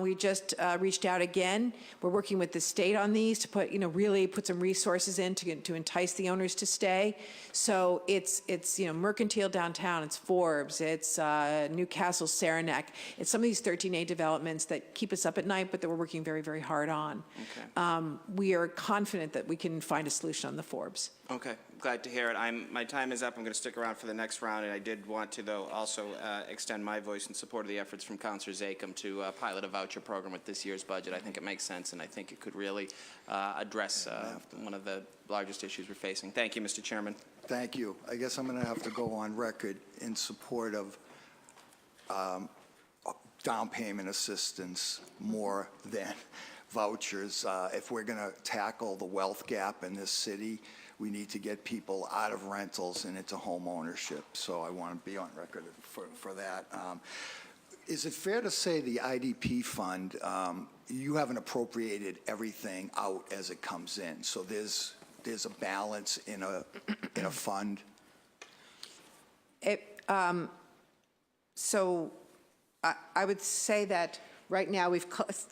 We just reached out again. We're working with the state on these to put, really put some resources in to entice the owners to stay. So it's Mercantile downtown, it's Forbes, it's Newcastle, Saranac. It's some of these 13A developments that keep us up at night, but that we're working very, very hard on. Okay. We are confident that we can find a solution on the Forbes. Okay, glad to hear it. My time is up. I'm going to stick around for the next round, and I did want to, though, also extend my voice in support of the efforts from Councilor Zachem to pilot a voucher program with this year's budget. I think it makes sense, and I think it could really address one of the largest issues we're facing. Thank you, Mr. Chairman. Thank you. I guess I'm going to have to go on record in support of down payment assistance more than vouchers. If we're going to tackle the wealth gap in this city, we need to get people out of rentals and into home ownership. So I want to be on record for that. Is it fair to say the IDP fund, you haven't appropriated everything out as it comes in? So there's a balance in a fund? So I would say that right now we've,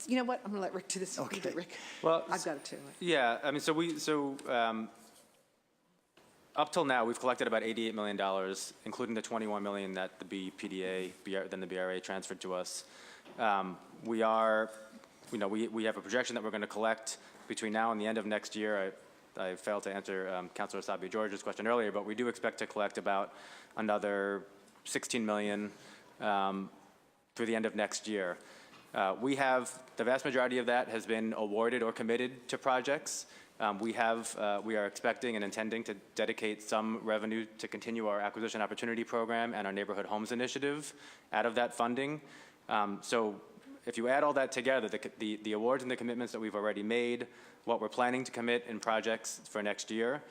you know what, I'm going to let Rick do this. Okay. Rick. Well, I've got it too. yeah, I mean, up till now, we've collected about $88 million, including the $21 million that the then the BRA transferred to us. We have a projection that we're going to collect between now and the end of next year. I failed to answer Councilor Sabia George's question earlier, but we do expect to collect about another $16 million through the end of next year. We have, the vast majority of that has been awarded or committed to projects. We are expecting and intending to dedicate some revenue to continue our acquisition opportunity program and our neighborhood homes initiative out of that funding. So if you add all that together, the awards and the commitments that we've already made, what we're planning to commit in projects for next year,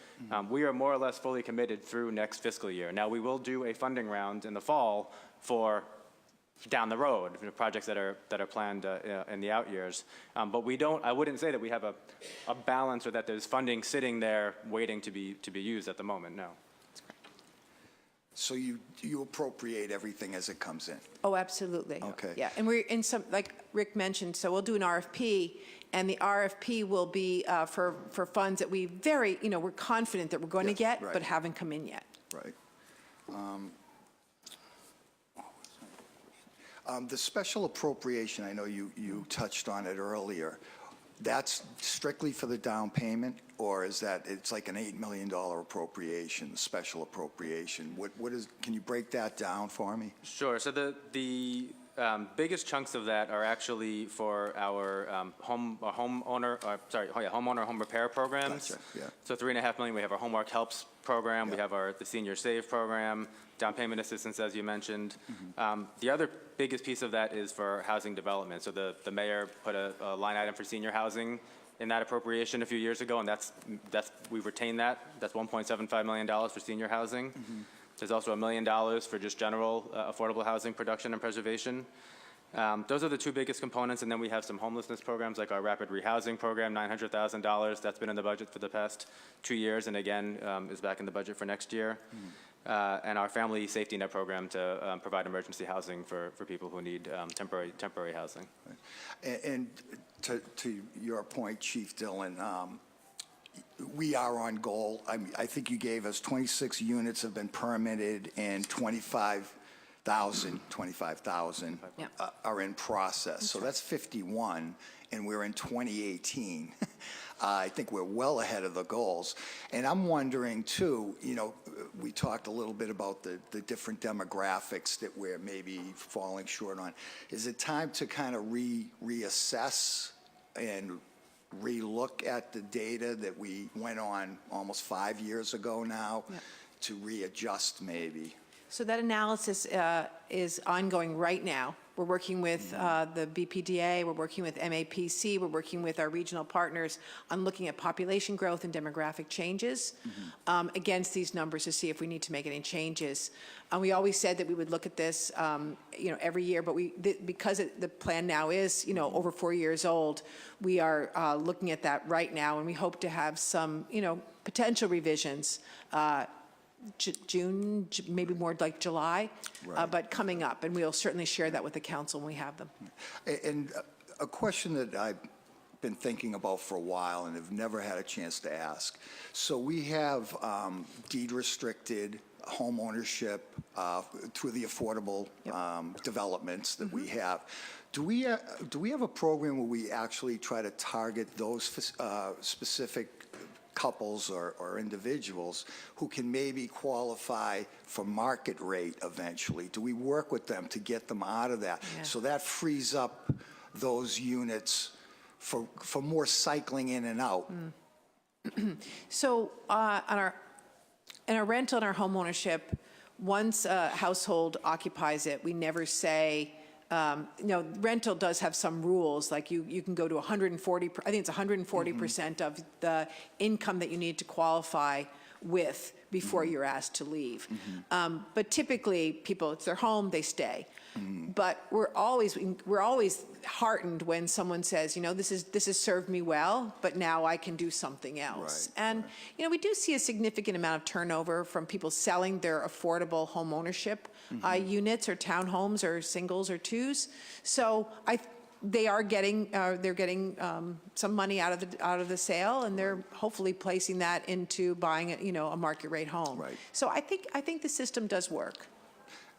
we are more or less fully committed through next fiscal year. Now, we will do a funding round in the fall for down the road, projects that are planned in the out years. But I wouldn't say that we have a balance or that there's funding sitting there waiting to be used at the moment, no. So you appropriate everything as it comes in? Oh, absolutely. Okay. Yeah, and we're in some, like Rick mentioned, so we'll do an RFP, and the RFP will be for funds that we're confident that we're going to get, right. but haven't come in yet. Right. The special appropriation, I know you touched on it earlier. That's strictly for the down payment, or is that, it's like an $8 million appropriation, special appropriation? Can you break that down for me? Sure. So the biggest chunks of that are actually for our homeowner home repair programs. Gotcha, yeah. So $3.5 million. We have our Homework Helps program. We have the Senior Save program, down payment assistance, as you mentioned. The other biggest piece of that is for housing development. So the mayor put a line item for senior housing in that appropriation a few years ago, and we've retained that. That's $1.75 million for senior housing. There's also $1 million for just general affordable housing production and preservation. Those are the two biggest components, and then we have some homelessness programs like our rapid rehousing program, $900,000. That's been in the budget for the past 2 years, and again, is back in the budget for next year. And our family safety net program to provide emergency housing for people who need temporary housing. And to your point, Chief Dillon, we are on goal. I think you gave us 26 units have been permitted and 25,000 are in process. So that's 51, and we're in 2018. I think we're well ahead of the goals. And I'm wondering, too, we talked a little bit about the different demographics that we're maybe falling short on. Is it time to kind of reassess and relook at the data that we went on almost 5 years ago now to readjust maybe? So that analysis is ongoing right now. We're working with the BPDA, we're working with MAPC, we're working with our regional partners on looking at population growth and demographic changes against these numbers to see if we need to make any changes. We always said that we would look at this, every year, but because the plan now is, over 4 years old, we are looking at that right now, and we hope to have some, potential revisions June, maybe more like July, but coming up, and we'll certainly share that with the council when we have them. And a question that I've been thinking about for a while and have never had a chance to ask. So we have deed-restricted home ownership through the affordable developments that we have. Do we have a program where we actually try to target those specific couples or individuals who can maybe qualify for market rate eventually? Do we work with them to get them out of that? So that frees up those units for more cycling in and out. So in our rental and our home ownership, once a household occupies it, we never say rental does have some rules, like you can go to 140, I think it's 140% of the income that you need to qualify with before you're asked to leave. But typically, people, it's their home, they stay. But we're always heartened when someone says, this has served me well, but now I can do something else. And we do see a significant amount of turnover from people selling their affordable home ownership units or townhomes or singles or twos. So they are getting some money out of the sale, and they're hopefully placing that into buying a market rate home. Right. So I think the system does work.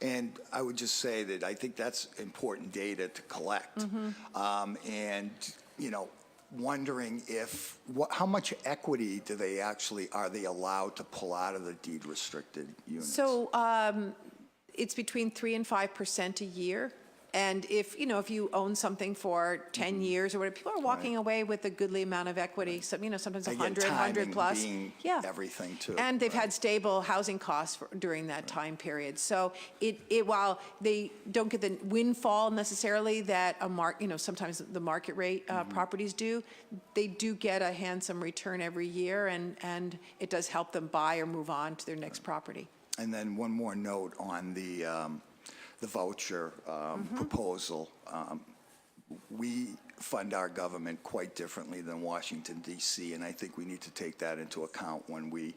And I would just say that I think that's important data to collect. And, wondering how much equity are they allowed to pull out of the deed restricted units? So it's between 3% and 5% a year. And if you own something for 10 years or whatever, people are walking away with a goodly amount of equity. So, sometimes 100 plus. Being everything too. And they've had stable housing costs during that time period. So while they don't get the windfall necessarily that sometimes the market rate properties do, they do get a handsome return every year, and it does help them buy or move on to their next property. And then one more note on the voucher proposal. We fund our government quite differently than Washington, D.C., and I think we need to take that into account when we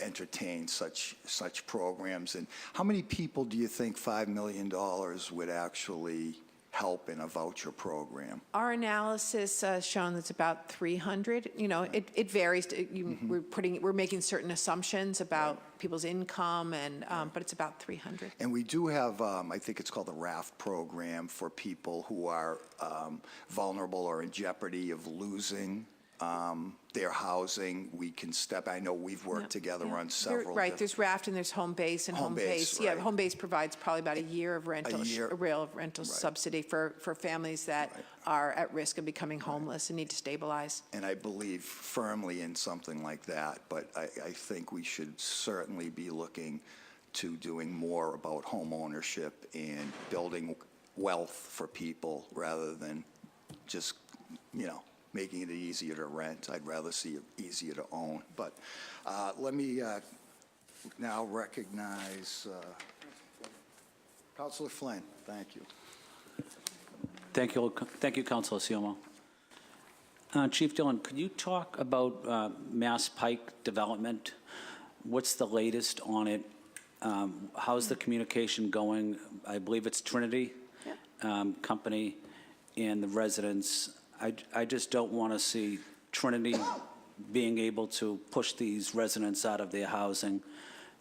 entertain such programs. And how many people do you think $5 million would actually help in a voucher program? Our analysis has shown that's about 300. It varies. We're making certain assumptions about people's income, but it's about 300. And we do have, I think it's called the RAFT program for people who are vulnerable or in jeopardy of losing their housing. We can I know we've worked together on several. Right, there's RAFT and there's Home Base and Home Base. Right. Yeah, Home Base provides probably about a year of rental, a real rental subsidy for families that are at risk of becoming homeless and need to stabilize. And I believe firmly in something like that, but I think we should certainly be looking to doing more about home ownership and building wealth for people rather than just, making it easier to rent. I'd rather see it easier to own. But let me now recognize Councilor Flynn. Thank you. Thank you, Councilor Siomo. Chief Dillon, could you talk about Mass Pike development? What's the latest on it? How's the communication going? I believe it's Trinity Company and the residents. I just don't want to see Trinity being able to push these residents out of their housing.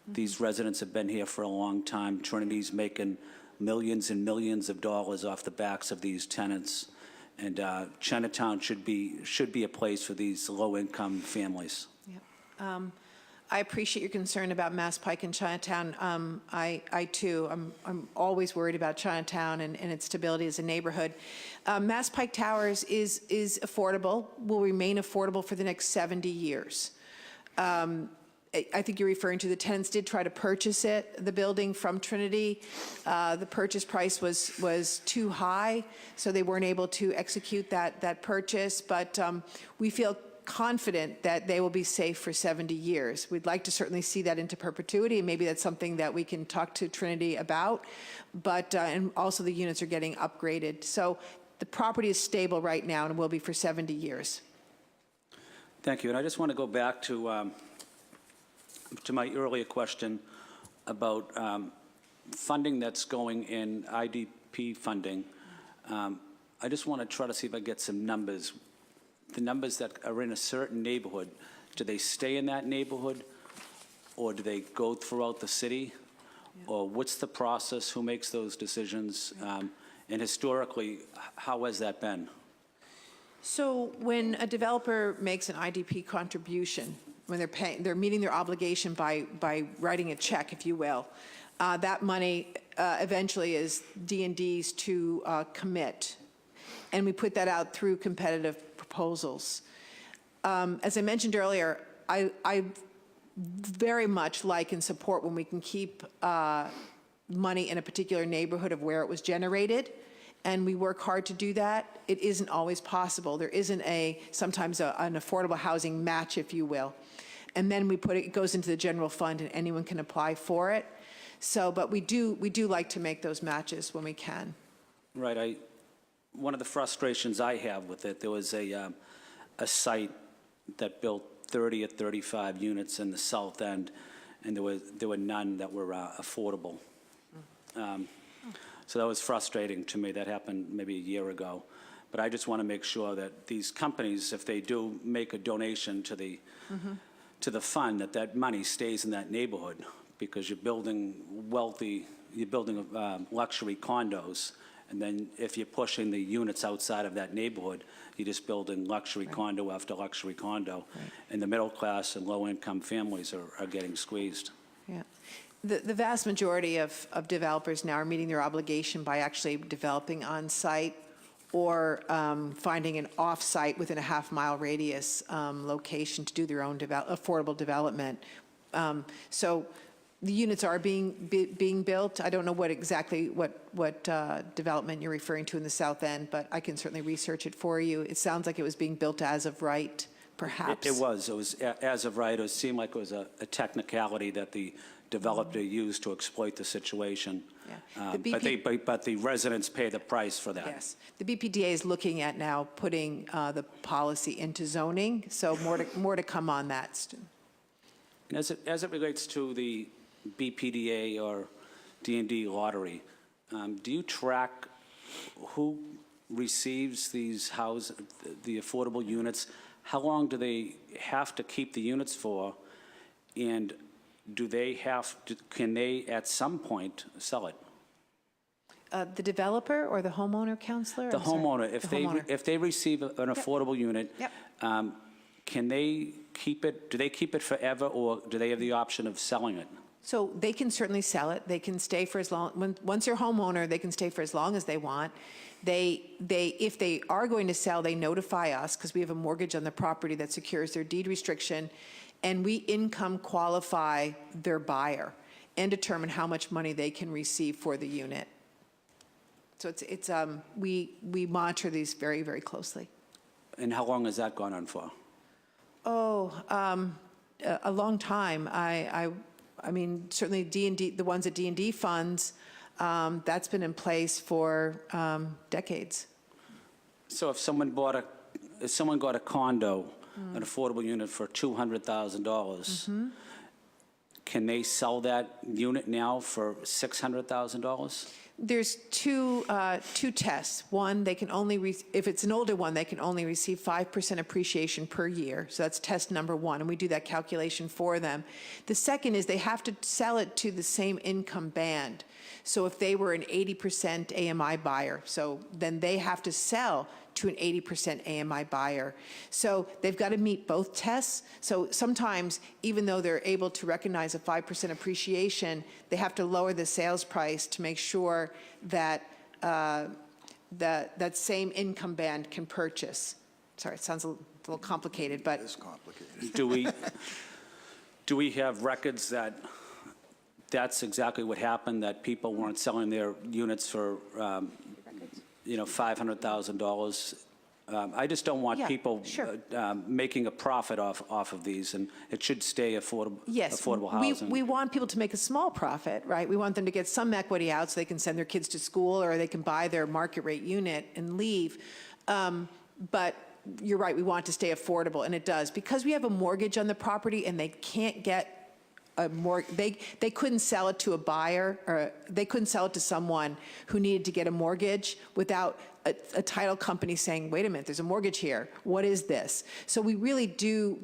These residents have been here for a long time. Trinity's making millions and millions of dollars off the backs of these tenants. And Chinatown should be a place for these low-income families. Yep. I appreciate your concern about Mass Pike and Chinatown. I too, I'm always worried about Chinatown and its stability as a neighborhood. Mass Pike Towers is affordable, will remain affordable for the next 70 years. I think you're referring to the tenants did try to purchase the building from Trinity. The purchase price was too high, so they weren't able to execute that purchase, but we feel confident that they will be safe for 70 years. We'd like to certainly see that into perpetuity, and maybe that's something that we can talk to Trinity about, but and also the units are getting upgraded. So the property is stable right now and will be for 70 years. Thank you. And I just want to go back to my earlier question about funding that's going in IDP funding. I just want to try to see if I get some numbers. The numbers that are in a certain neighborhood, do they stay in that neighborhood, or do they go throughout the city? Or what's the process? Who makes those decisions? And historically, how has that been? So when a developer makes an IDP contribution, when they're meeting their obligation by writing a check, if you will, that money eventually is D&D's to commit. And we put that out through competitive proposals. As I mentioned earlier, I very much like and support when we can keep money in a particular neighborhood of where it was generated, and we work hard to do that. It isn't always possible. There isn't sometimes an affordable housing match, if you will. And then it goes into the general fund and anyone can apply for it. So, but we do like to make those matches when we can. Right. One of the frustrations I have with it, there was a site that built 30 or 35 units in the south end, and there were none that were affordable. So that was frustrating to me. That happened maybe a year ago. But I just want to make sure that these companies, if they do make a donation to the fund, that money stays in that neighborhood, because you're building luxury condos, and then if you're pushing the units outside of that neighborhood, you're just building luxury condo after luxury condo, and the middle class and low-income families are getting squeezed. Yeah. The vast majority of developers now are meeting their obligation by actually developing on-site or finding an off-site within a half-mile radius location to do their own affordable development. So the units are being built. I don't know what development you're referring to in the south end, but I can certainly research it for you. It sounds like it was being built as of right, perhaps. It was as of right. It seemed like it was a technicality that the developer used to exploit the situation. Yeah. But the residents pay the price for that. Yes. The BPDA is looking at now putting the policy into zoning, so more to come on that. And as it relates to the BPDA or D&D lottery, do you track who receives the affordable units? How long do they have to keep the units for? And can they at some point sell it? The developer or the homeowner, counselor? The homeowner, if they receive an affordable unit, Yep. Can they keep it? Do they keep it forever, or do they have the option of selling it? So they can certainly sell it. They can stay for as long, once they're homeowner, they can stay for as long as they want. If they are going to sell, they notify us, because we have a mortgage on the property that secures their deed restriction, and we income qualify their buyer and determine how much money they can receive for the unit. So we monitor these very, very closely. And how long has that gone on for? A long time. I mean, certainly D&D, the ones at D&D funds, that's been in place for decades. So if someone got a condo, an affordable unit for $200,000, can they sell that unit now for $600,000? There's two tests. One, they can only, if it's an older one, they can only receive 5% appreciation per year. So that's test number one, and we do that calculation for them. The second is they have to sell it to the same income band. So if they were an 80% AMI buyer, so then they have to sell to an 80% AMI buyer. So they've got to meet both tests. So sometimes, even though they're able to recognize a 5% appreciation, they have to lower the sales price to make sure that that same income band can purchase. Sorry, it sounds a little complicated, but It's complicated. Do we have records that that's exactly what happened, that people weren't selling their units for $500,000? I just don't want people making a profit off of these, and it should stay affordable housing. We want people to make a small profit, right? We want them to get some equity out so they can send their kids to school, or they can buy their market rate unit and leave. But you're right, we want it to stay affordable, and it does. Because we have a mortgage on the property and they can't get they couldn't sell it to a buyer, or they couldn't sell it to someone who needed to get a mortgage without a title company saying, wait a minute, there's a mortgage here. What is this? So we really do,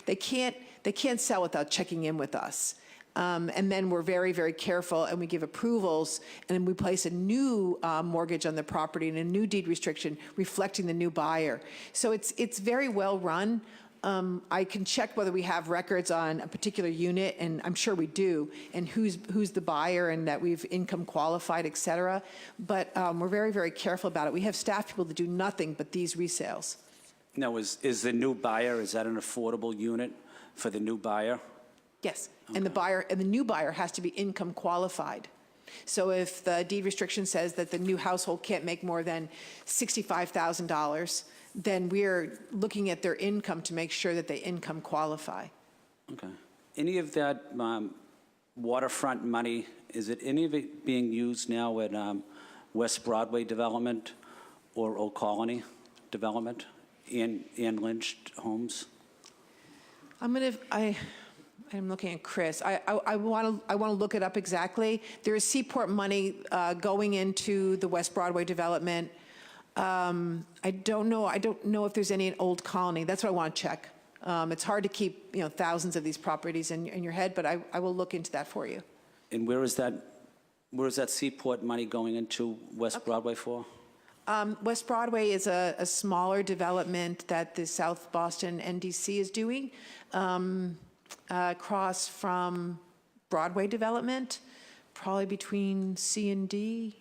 they can't sell without checking in with us. And then we're very, very careful, and we give approvals, and then we place a new mortgage on the property and a new deed restriction reflecting the new buyer. So it's very well run. I can check whether we have records on a particular unit, and I'm sure we do, and who's the buyer, and that we've income qualified, et cetera. But we're very, very careful about it. We have staff people that do nothing but these resales. Now, is the new buyer, is that an affordable unit for the new buyer? Yes, and the new buyer has to be income qualified. So if the deed restriction says that the new household can't make more than $65,000, then we're looking at their income to make sure that they income qualify. Okay. Any of that waterfront money, is it any of it being used now at West Broadway development or Old Colony development and Lynch homes? I'm looking at Chris. I want to look it up exactly. There is Seaport money going into the West Broadway development. I don't know if there's any in Old Colony. That's what I want to check. It's hard to keep, thousands of these properties in your head, but I will look into that for you. And where is that Seaport money going into West Broadway for? West Broadway is a smaller development that the South Boston NDC is doing across from Broadway development, probably between C and D,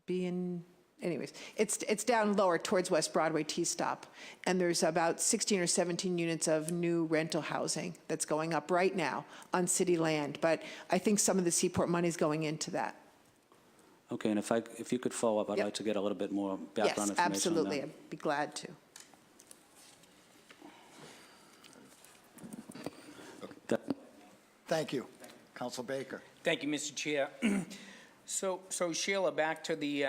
B and... Anyways, it's down lower towards West Broadway T-stop, and there's about 16 or 17 units of new rental housing that's going up right now on city land, but I think some of the Seaport money is going into that. Okay, and if you could follow up, I'd like to get a little bit more background information on that. Yes, absolutely. I'd be glad to. Thank you. Council Baker. Thank you, Mr. Chair. So Sheila, back to the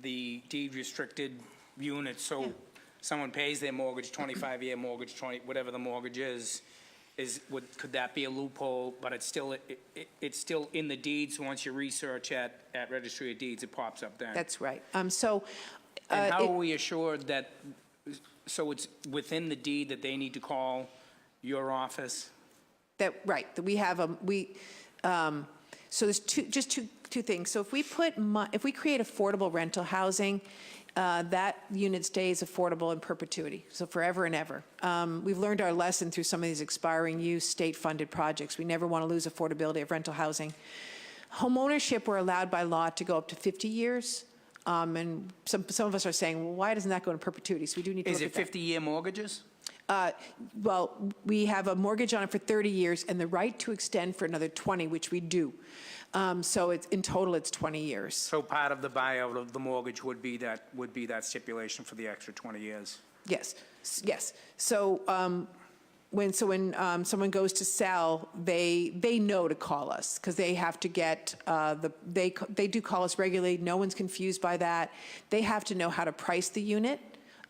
deed restricted units. So someone pays their mortgage, 25-year mortgage, whatever the mortgage is could that be a loophole? But it's still in the deeds. So once you research at Registry of Deeds, it pops up then. That's right. And how are we assured that? So it's within the deed that they need to call your office. Right. That we have so there's two things. So if we create affordable rental housing, that unit stays affordable in perpetuity, so forever and ever. We've learned our lesson through some of these expiring use state-funded projects. We never want to lose affordability of rental housing. Homeownership, we're allowed by law to go up to 50 years. And some of us are saying, well, why doesn't that go into perpetuity? So we do need to look at that. Is it 50-year mortgages? Well, we have a mortgage on it for 30 years and the right to extend for another 20, which we do. So in total, it's 20 years. So part of the buyout of the mortgage would be that stipulation for the extra 20 years? Yes, yes. So when someone goes to sell, they know to call us because they have to get they do call us regularly. No one's confused by that. They have to know how to price the unit.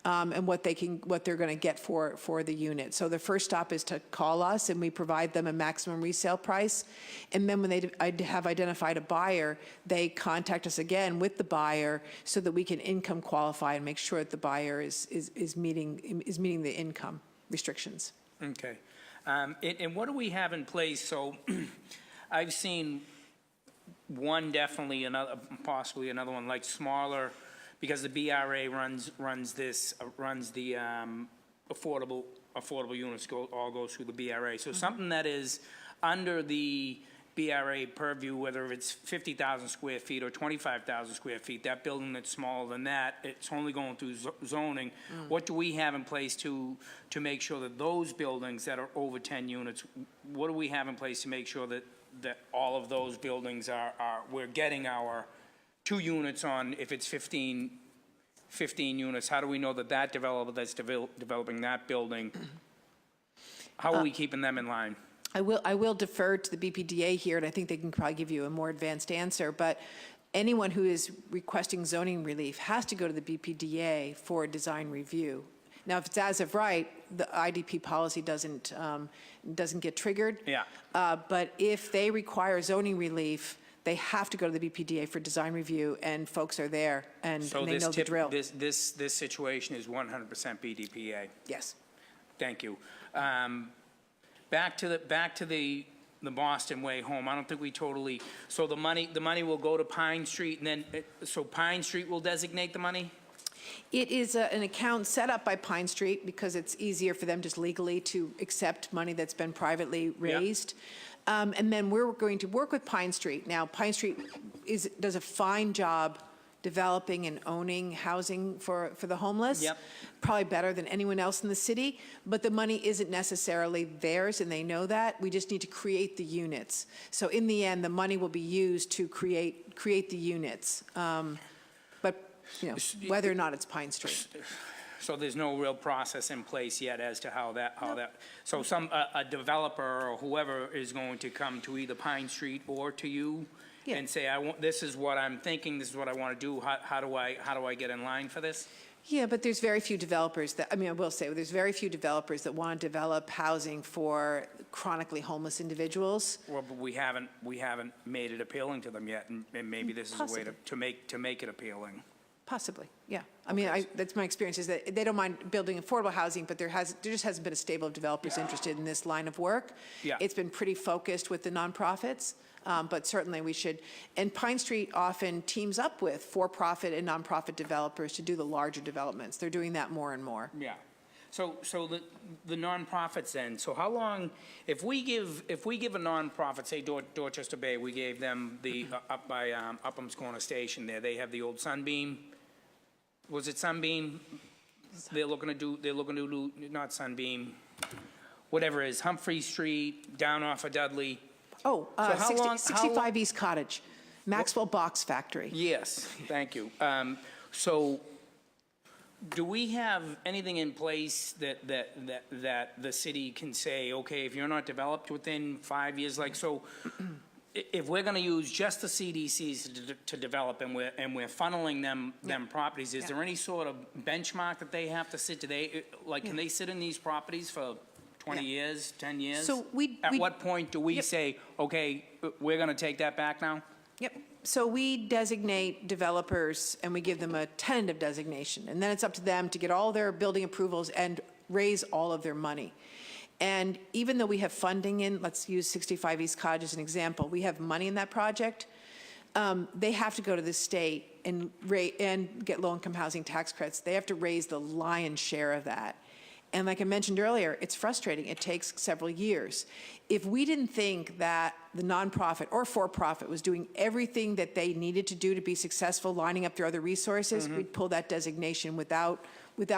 And what they're going to get for the unit. So the first stop is to call us, and we provide them a maximum resale price. And then when they have identified a buyer, they contact us again with the buyer so that we can income qualify and make sure that the buyer is meeting the income restrictions. Okay. And what do we have in place? So I've seen one, definitely another, possibly another one, like smaller. Because the BRA runs the affordable units all goes through the BRA. So something that is under the BRA purview, whether it's 50,000 square feet or 25,000 square feet, that building that's smaller than that, it's only going through zoning. What do we have in place to make sure that those buildings that are over 10 units, what do we have in place to make sure that all of those buildings we're getting our 2 units on, if it's 15 units, how do we know that developer that's developing that building, how are we keeping them in line? I will defer to the BPDA here, and I think they can probably give you a more advanced answer, but anyone who is requesting zoning relief has to go to the BPDA for a design review. Now, if it's as of right, the IDP policy doesn't get triggered. Yeah. But if they require zoning relief, they have to go to the BPDA for design review, and folks are there, and they know the drill. This situation is 100% BDPA. Yes. Thank you. Back to the Boston Way home. I don't think we totally. So the money will go to Pine Street, and then so Pine Street will designate the money. It is an account set up by Pine Street because it's easier for them just legally to accept money that's been privately raised. Yep. And then we're going to work with Pine Street. Now, Pine Street does a fine job developing and owning housing for the homeless. Yep. Probably better than anyone else in the city, but the money isn't necessarily theirs, and they know that. We just need to create the units. So in the end, the money will be used to create the units. But, whether or not it's Pine Street. So there's no real process in place yet as to how that, so a developer or whoever is going to come to either Pine Street or to you Yeah. and say, this is what I'm thinking, this is what I want to do, how do I get in line for this? Yeah, but there's very few developers I will say, there's very few developers that want to develop housing for chronically homeless individuals. Well, but we haven't made it appealing to them yet, and maybe this is a way to make it appealing. Possibly, yeah. That's my experience, is that they don't mind building affordable housing, but there just hasn't been a stable of developers interested in this line of work. Yeah. It's been pretty focused with the nonprofits, but certainly we should. And Pine Street often teams up with for-profit and nonprofit developers to do the larger developments. They're doing that more and more. Yeah. So the nonprofits then, so how long, if we give a nonprofit, say Dorchester Bay, we gave them the, up by Upham's Corner Station there, they have the old Sunbeam, was it Sunbeam? They're looking to do, not Sunbeam, whatever it is, Humphrey Street, down off of Dudley. Oh, So how long- 65 East Cottage, Maxwell Box Factory. Yes, thank you. So do we have anything in place that the city can say, okay, if you're not developed within 5 years, like, so if we're going to use just the CDCs to develop and we're funneling them properties, is there any sort of benchmark that they have to sit? Can they sit in these properties for 20 years, 10 years? So At what point do we say, okay, we're going to take that back now? Yep. So we designate developers and we give them a tentative designation. And then it's up to them to get all their building approvals and raise all of their money. And even though we have funding in, let's use 65 East Cottage as an example, we have money in that project, they have to go to the state and get low-income housing tax credits. They have to raise the lion's share of that. And like I mentioned earlier, it's frustrating. It takes several years. If we didn't think that the nonprofit or for-profit was doing everything that they needed to do to be successful, lining up their other resources, we'd pull that designation without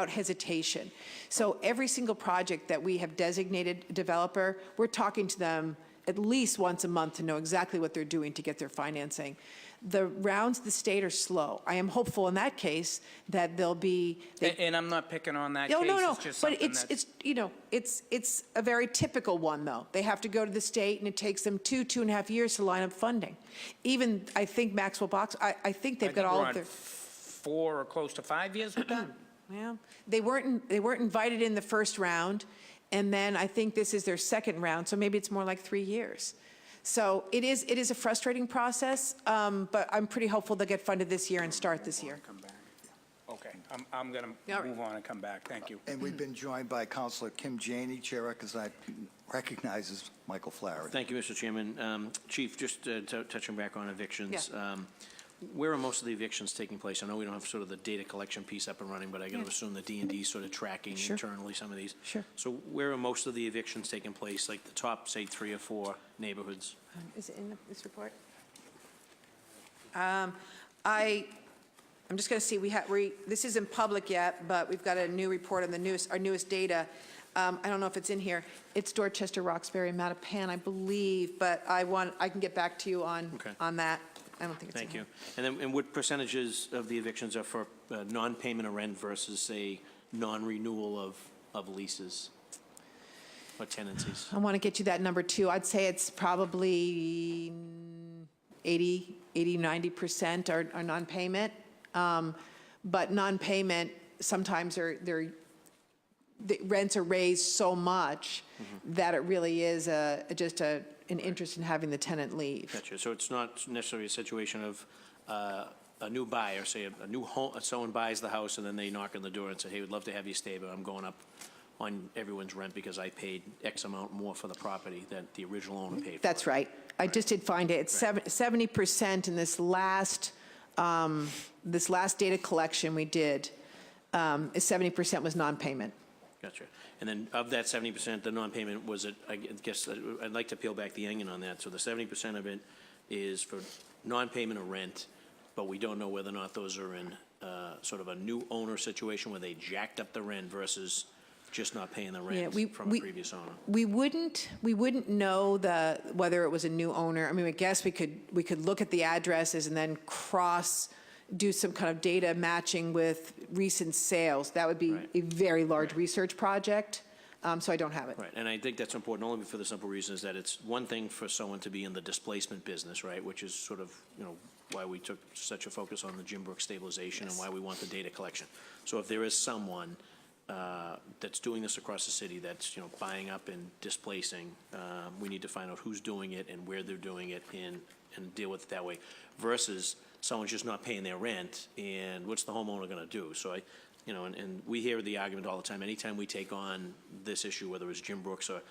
hesitation. So every single project that we have designated a developer, we're talking to them at least once a month to know exactly what they're doing to get their financing. The rounds of the state are slow. I am hopeful in that case that they'll be. And I'm not picking on that case. No. It's just But something it's a very typical one though. They have to go to the state, and it takes them 2.5 years to line up funding. Even I think Maxwell Box. I think they've got all of their 4 or close to 5 years with that. Yeah, they weren't invited in the first round, and then I think this is their second round, so maybe it's more like 3 years. So it is a frustrating process, but I'm pretty hopeful they'll get funded this year and start this year. Come back. Okay, I'm going to All right. move on and come back. Thank you. And we've been joined by Councilor Kim Janey, Chair recognizes Michael Flaherty. Thank you, Mr. Chairman. Chief, just touching back on evictions, where are most of the evictions taking place? I know we don't have sort of the data collection piece up and running, but I got to assume the D&D sort of tracking internally some of these. Sure. So where are most of the evictions taking place, like the top, say, 3 or 4 neighborhoods? Is it in this report? I'm just going to see. This isn't public yet, but we've got a new report on our newest data. I don't know if it's in here. It's Dorchester, Roxbury, and Mattapan, I believe, but I can get back to you on that. I don't think it's in Thank here. you. And then what percentages of the evictions are for non-payment of rent versus, say, non-renewal of leases or tenancies? I want to get you that number too. I'd say it's probably 90% are non-payment. But non-payment, sometimes the rents are raised so much that it really is just an interest in having the tenant leave. Gotcha. So it's not necessarily a situation of a new buyer, say a new home, someone buys the house and then they knock on the door and say, hey, we'd love to have you stay, but I'm going up on everyone's rent because I paid X amount more for the property that the original owner paid for. That's right. I just did find it. It's 70% in this last data collection we did. 70% was non-payment. Gotcha. And then of that 70%, the non-payment, was it, I guess, I'd like to peel back the onion on that. So the 70% of it is for non-payment of rent. but we don't know whether or not those are in sort of a new owner situation where they jacked up the rent versus just not paying the rent from a previous owner. We wouldn't know whether it was a new owner. I mean, I guess we could look at the addresses and then do some kind of data matching with recent sales. That would be a very large research project. So I don't have it. Right, and I think that's important only for the simple reason is that it's one thing for someone to be in the displacement business, right, which is sort of, why we took such a focus on the Jim Brooks stabilization and why we want the data collection. So if there is someone that's doing this across the city that's, buying up and displacing, we need to find out who's doing it and where they're doing it and deal with it that way versus someone's just not paying their rent and what's the homeowner going to do? So and we hear the argument all the time. Anytime we take on this issue, whether it's Jim Brooks or,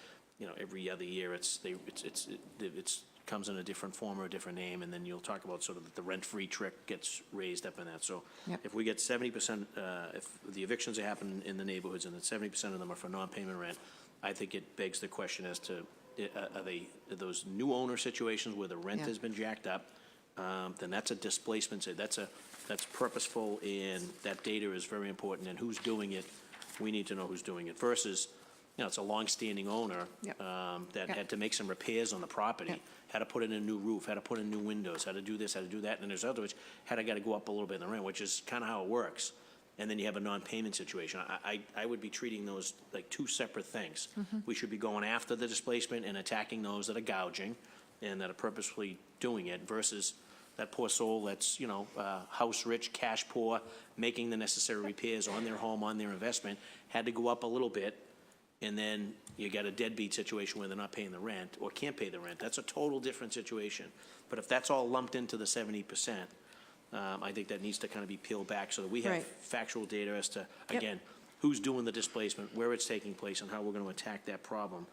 every other year, it comes in a different form or a different name, and then you'll talk about sort of the rent-free trick gets raised up in that. So if we get 70%, if the evictions are happening in the neighborhoods and that 70% of them are for non-payment rent, I think it begs the question as to are those new owner situations where the rent has been jacked up, then that's a displacement. That's purposeful, and that data is very important. And who's doing it? We need to know who's doing it. Versus, it's a long-standing owner that had to make some repairs on the property, had to put in a new roof, had to put in new windows, had to do this, had to do that, and there's other which got to go up a little bit in the rent, which is kind of how it works. And then you have a non-payment situation. I would be treating those like two separate things. We should be going after the displacement and attacking those that are gouging and that are purposefully doing it versus that poor soul that's, house rich, cash poor, making the necessary repairs on their home, on their investment, had to go up a little bit, and then you got a deadbeat situation where they're not paying the rent or can't pay the rent. That's a total different situation. But if that's all lumped into the 70%, I think that needs to kind of be peeled back so that we have factual data as to, again, who's doing the displacement, where it's taking place, and how we're going to attack that problem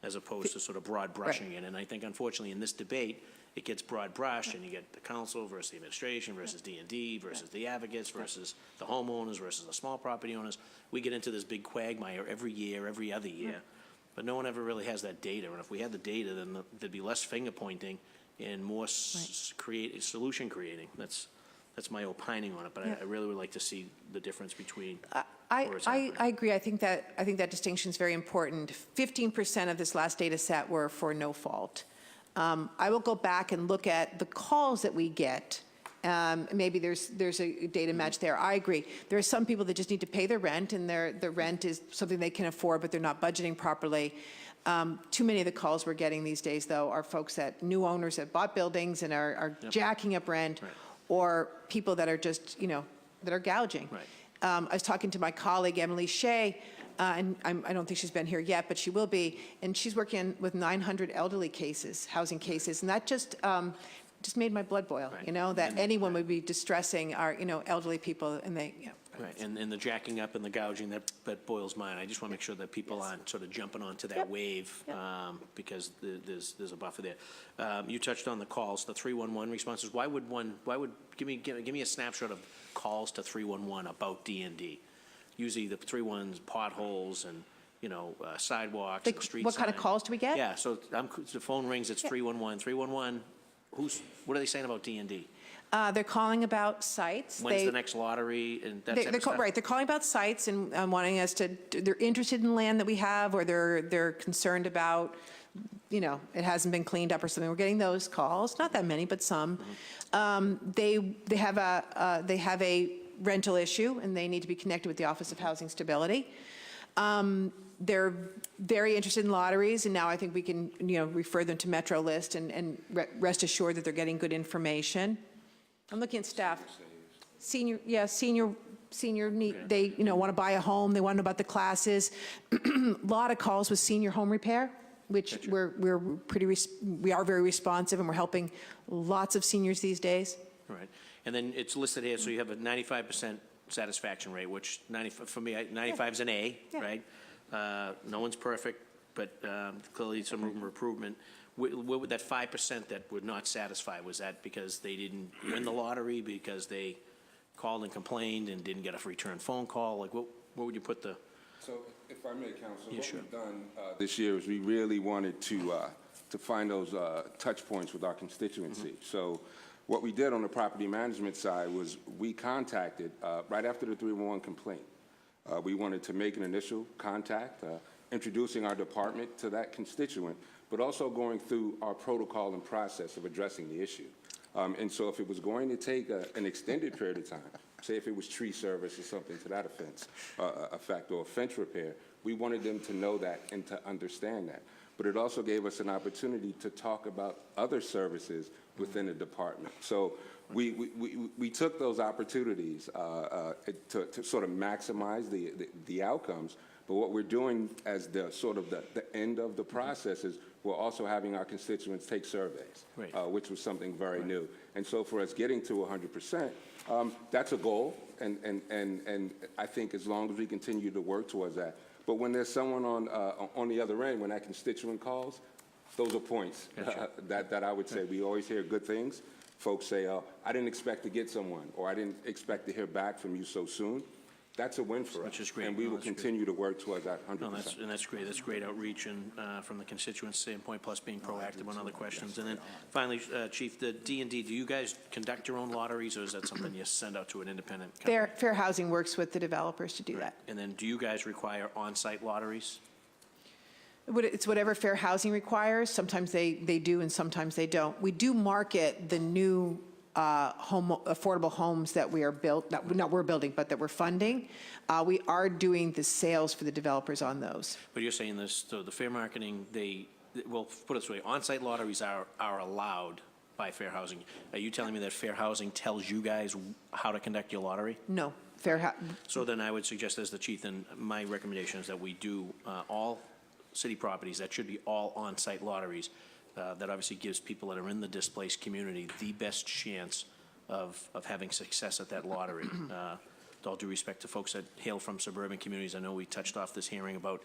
as opposed to sort of broad brushing it. And I think, unfortunately, in this debate, it gets broad brushed, and you get the council versus the administration versus D&D versus the advocates versus the homeowners versus the small property owners. We get into this big quagmire every year, every other year, but no one ever really has that data. And if we had the data, then there'd be less finger pointing and more solution creating. That's my opining on it, but I really would like to see the difference between. I agree. I think that distinction is very important. 15% of this last data set were for no fault. I will go back and look at the calls that we get. Maybe there's a data match there. I agree. There are some people that just need to pay their rent, and the rent is something they can afford, but they're not budgeting properly. Too many of the calls we're getting these days, though, are folks that new owners that bought buildings and are jacking up rent, or people that are just, that are gouging. I was talking to my colleague, Emily Shea, and I don't think she's been here yet, but she will be, and she's working with 900 elderly cases, housing cases, and that just made my blood boil, that anyone would be distressing our, elderly people, and they, Right, and the jacking up and the gouging, that boils mine. I just want to make sure that people aren't sort of jumping onto that wave because there's a buffer there. You touched on the calls, the 311 responses. Give me a snapshot of calls to 311 about D&D. Usually the 311's potholes and, sidewalks and street What kind of signs. calls do we get? Yeah, so the phone rings, it's 311. 311, what are they saying about D&D? They're calling about sites. When's the next lottery and that type of stuff? Right, they're calling about sites and wanting us to, they're interested in land that we have, or they're concerned about, it hasn't been cleaned up or something. We're getting those calls, not that many, but some. They have a rental issue, and they need to be connected with the Office of Housing Stability. They're very interested in lotteries, and now I think we can, refer them to Metro List and rest assured that they're getting good information. I'm looking at staff. Senior need, they, want to buy a home, they want to know about the classes. A lot of calls with senior home repair, which we are very responsive, and we're helping lots of seniors these days. Right. And then it's listed here, so you have a 95% satisfaction rate, which for me, 95 is an A, right? No one's perfect, but clearly some room for improvement. What would that 5% that would not satisfy, was that because they didn't win the lottery, because they called and complained and didn't get a return phone call? Like, what would you put the? So, if I may, Council, Yeah, what sure. we've done this year is we really wanted to find those touch points with our constituency. So, What we did on the property management side was we contacted, right after the 311 complaint, we wanted to make an initial contact, introducing our department to that constituent, but also going through our protocol and process of addressing the issue. And so if it was going to take an extended period of time, say if it was tree service or something to that effect, or fence repair, we wanted them to know that and to understand that. But it also gave us an opportunity to talk about other services within the department. So we took those opportunities to sort of maximize the outcomes. But what we're doing as the sort of the end of the process is we're also having our constituents take surveys, Right. which was something very new. And so for us getting to 100%, that's a goal. And I think as long as we continue to work towards that. But when there's someone on the other end, when that constituent calls, those are points that I would say. We always hear good things. Folks say, oh, I didn't expect to get someone, or I didn't expect to hear back from you so soon. That's a win for us. Which is great. And we No, will that's great. continue to work towards that 100%. No, that's great. That's great outreach and from the constituent standpoint, plus being proactive on other questions. And then finally, Chief, the D&D, do you guys conduct your own lotteries, or is that something you send out to an independent company? Fair Housing works with the developers to do that. And then do you guys require on-site lotteries? It's whatever Fair Housing requires. Sometimes they do and sometimes they don't. We do market the new affordable homes that we are not we're building, but that we're funding. We are doing the sales for the developers on those. But you're saying this, so the fair marketing, well, put it this way, on-site lotteries are allowed by Fair Housing. Are you telling me that Fair Housing tells you guys how to conduct your lottery? No, So then I would suggest, as the chief, then my recommendation is that we do all city properties, that should be all on-site lotteries. That obviously gives people that are in the displaced community the best chance of having success at that lottery. With all due respect to folks that hail from suburban communities, I know we touched off this hearing about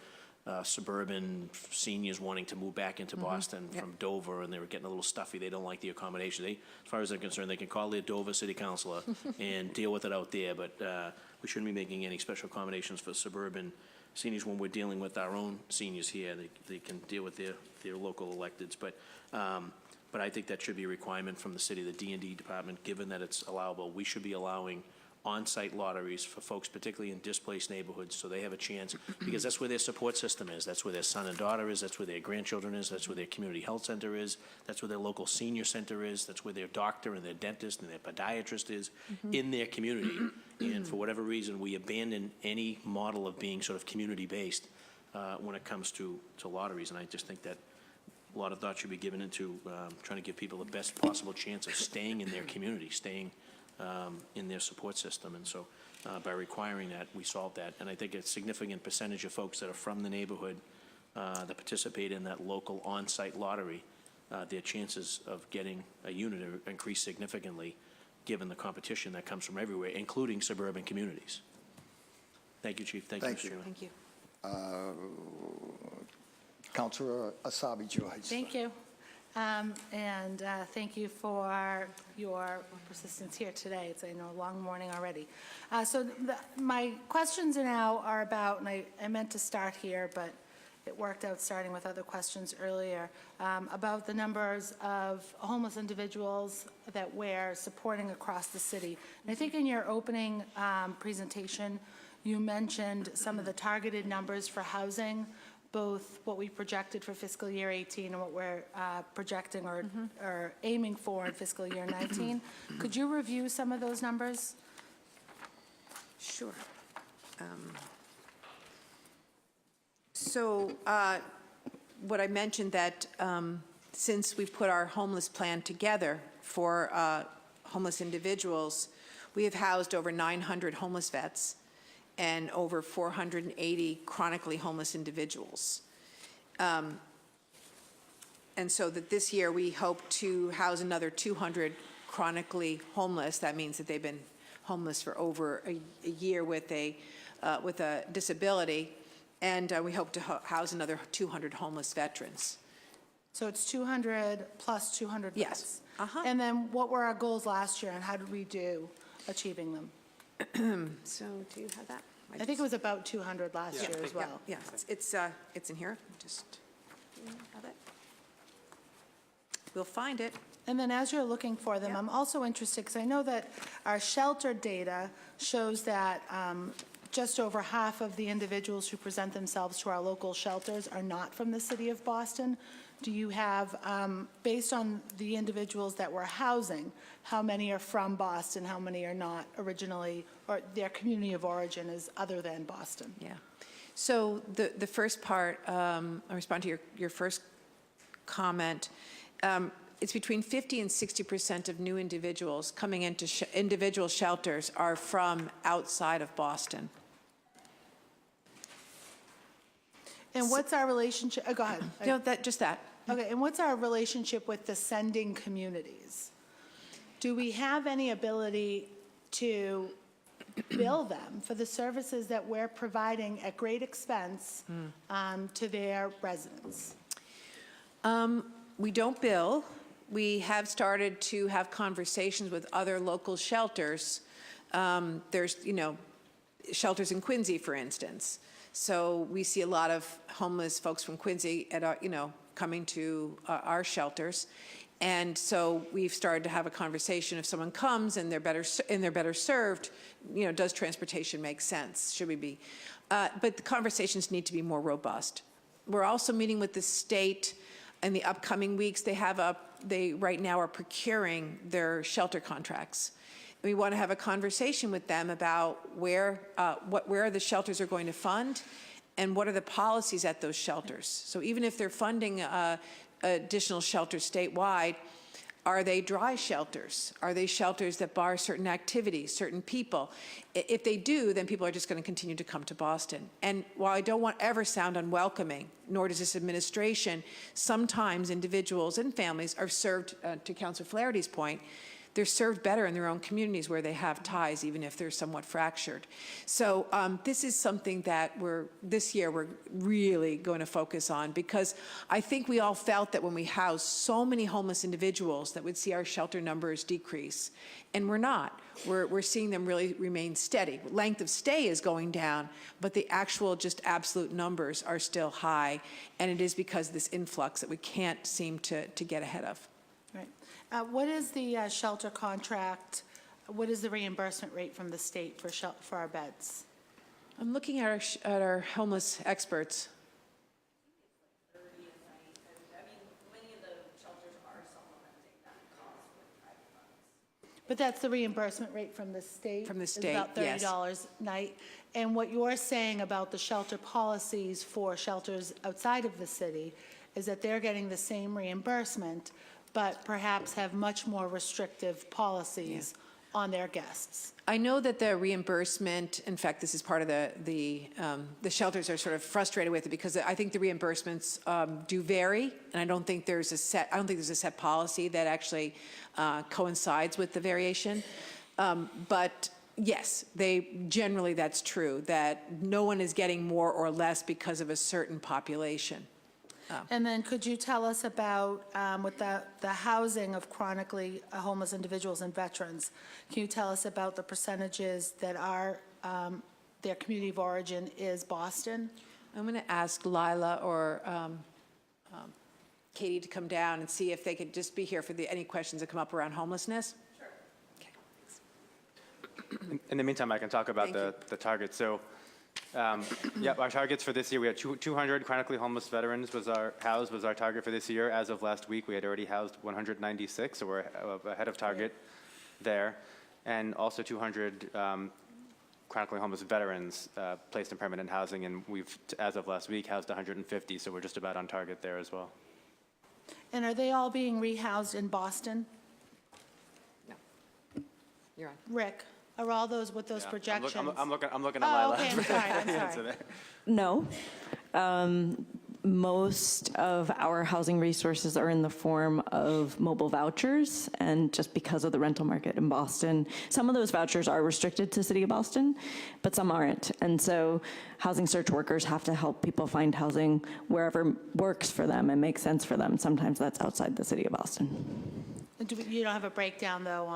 suburban seniors wanting to move back into Boston from Dover, and they were getting a little stuffy. They don't like the accommodation. As far as they're concerned, they can call their Dover city councilor and deal with it out there, but we shouldn't be making any special accommodations for suburban seniors when we're dealing with our own seniors here. They can deal with their local electeds, but I think that should be a requirement from the city, the D&D department, given that it's allowable. We should be allowing on-site lotteries for folks, particularly in displaced neighborhoods, so they have a chance, because that's where their support system is. That's where their son and daughter is. That's where their grandchildren is. That's where their community health center is. That's where their local senior center is. That's where their doctor and their dentist and their podiatrist is in their community. And for whatever reason, we abandon any model of being sort of community-based when it comes to lotteries. And I just think that a lot of thought should be given into trying to give people the best possible chance of staying in their community, staying in their support system. And so by requiring that, we solve that. And I think a significant percentage of folks that are from the neighborhood that participate in that local on-site lottery, their chances of getting a unit are increased significantly given the competition that comes from everywhere, including suburban communities. Thank you, Chief. Thank you, Mr. Chairman. Thank you. Councilor Asabi George. Thank you. And thank you for your persistence here today. It's, I know, a long morning already. My questions now are about, and I meant to start here, but it worked out starting with other questions earlier, about the numbers of homeless individuals that we're supporting across the city. And I think in your opening presentation, you mentioned some of the targeted numbers for housing, both what we projected for fiscal year 18 and what we're projecting or aiming for in fiscal year 19. Could you review some of those numbers? Sure. What I mentioned that since we put our homeless plan together for homeless individuals, we have housed over 900 homeless vets and over 480 chronically homeless individuals. And so that this year we hope to house another 200 chronically homeless. That means that they've been homeless for over a year with a disability. And we hope to house another 200 homeless veterans. So it's 200 plus 200 vets? Yes. And then what were our goals last year and how did we do achieving them? So do you have that? I think it was about 200 last year as well. Yeah, it's in here. Just do you have it? we'll find it. And then as you're looking for them, I'm also interested, because I know that our shelter data shows that just over half of the individuals who present themselves to our local shelters are not from the city of Boston. Do you have, based on the individuals that we're housing, how many are from Boston, how many are not originally, or their community of origin is other than Boston? Yeah. So the first part, I'll respond to your first comment. It's between 50 and 60% of new individuals coming into individual shelters are from outside of Boston. And what's our relationship, go ahead. No, just that. Okay, and what's our relationship with the sending communities? Do we have any ability to bill them for the services that we're providing at great expense to their residents? We don't bill. We have started to have conversations with other local shelters. There's, shelters in Quincy, for instance. So we see a lot of homeless folks from Quincy at our, coming to our shelters. And so we've started to have a conversation. If someone comes and they're better served, does transportation make sense? Should we be? But the conversations need to be more robust. We're also meeting with the state in the upcoming weeks. They right now are procuring their shelter contracts. We want to have a conversation with them about where the shelters are going to fund and what are the policies at those shelters. So even if they're funding additional shelters statewide, are they dry shelters? Are they shelters that bar certain activities, certain people? If they do, then people are just going to continue to come to Boston. And while I don't want to ever sound unwelcoming, nor does this administration, sometimes individuals and families are served, to Councilor Flaherty's point, they're served better in their own communities where they have ties, even if they're somewhat fractured. So this is something that this year we're really going to focus on, because I think we all felt that when we housed so many homeless individuals that we'd see our shelter numbers decrease. And we're not. We're seeing them really remain steady. Length of stay is going down, but the actual just absolute numbers are still high. And it is because of this influx that we can't seem to get ahead of. Right. What is the shelter contract? What is the reimbursement rate from the state for our beds? I'm looking at our homeless experts. But that's the reimbursement rate from the state? From the state, It's about $30 a night. And what you're saying about the shelter policies for shelters outside of the city is that they're getting the same reimbursement, but perhaps have much more restrictive policies on their guests. I know that the reimbursement, in fact, this is part of the shelters are sort of frustrated with it, because I think the reimbursements do vary, and I don't think there's a set policy that actually coincides with the variation. But yes, generally that's true, that no one is getting more or less because of a certain population. And then could you tell us about, with the housing of chronically homeless individuals and veterans, can you tell us about the percentages that are, their community of origin is Boston? I'm going to ask Lila or Katie to come down and see if they could just be here for any questions that come up around homelessness. Sure. Okay. In the meantime, I can talk about the targets. So, our targets for this year, we had 200 chronically homeless veterans was our target for this year. As of last week, we had already housed 196, so we're ahead of target there. And also 200 chronically homeless veterans placed in permanent housing, and we've, as of last week, housed 150, so we're just about on target there as well. And are they all being rehoused in Boston? No. You're on. Rick, are all those with those projections? I'm looking at Lila. Oh, okay, I'm sorry. No. Most of our housing resources are in the form of mobile vouchers, and just because of the rental market in Boston, some of those vouchers are restricted to City of Boston, but some aren't. And so housing search workers have to help people find housing wherever works for them and makes sense for them. Sometimes that's outside the City of Boston. You don't have a breakdown, though,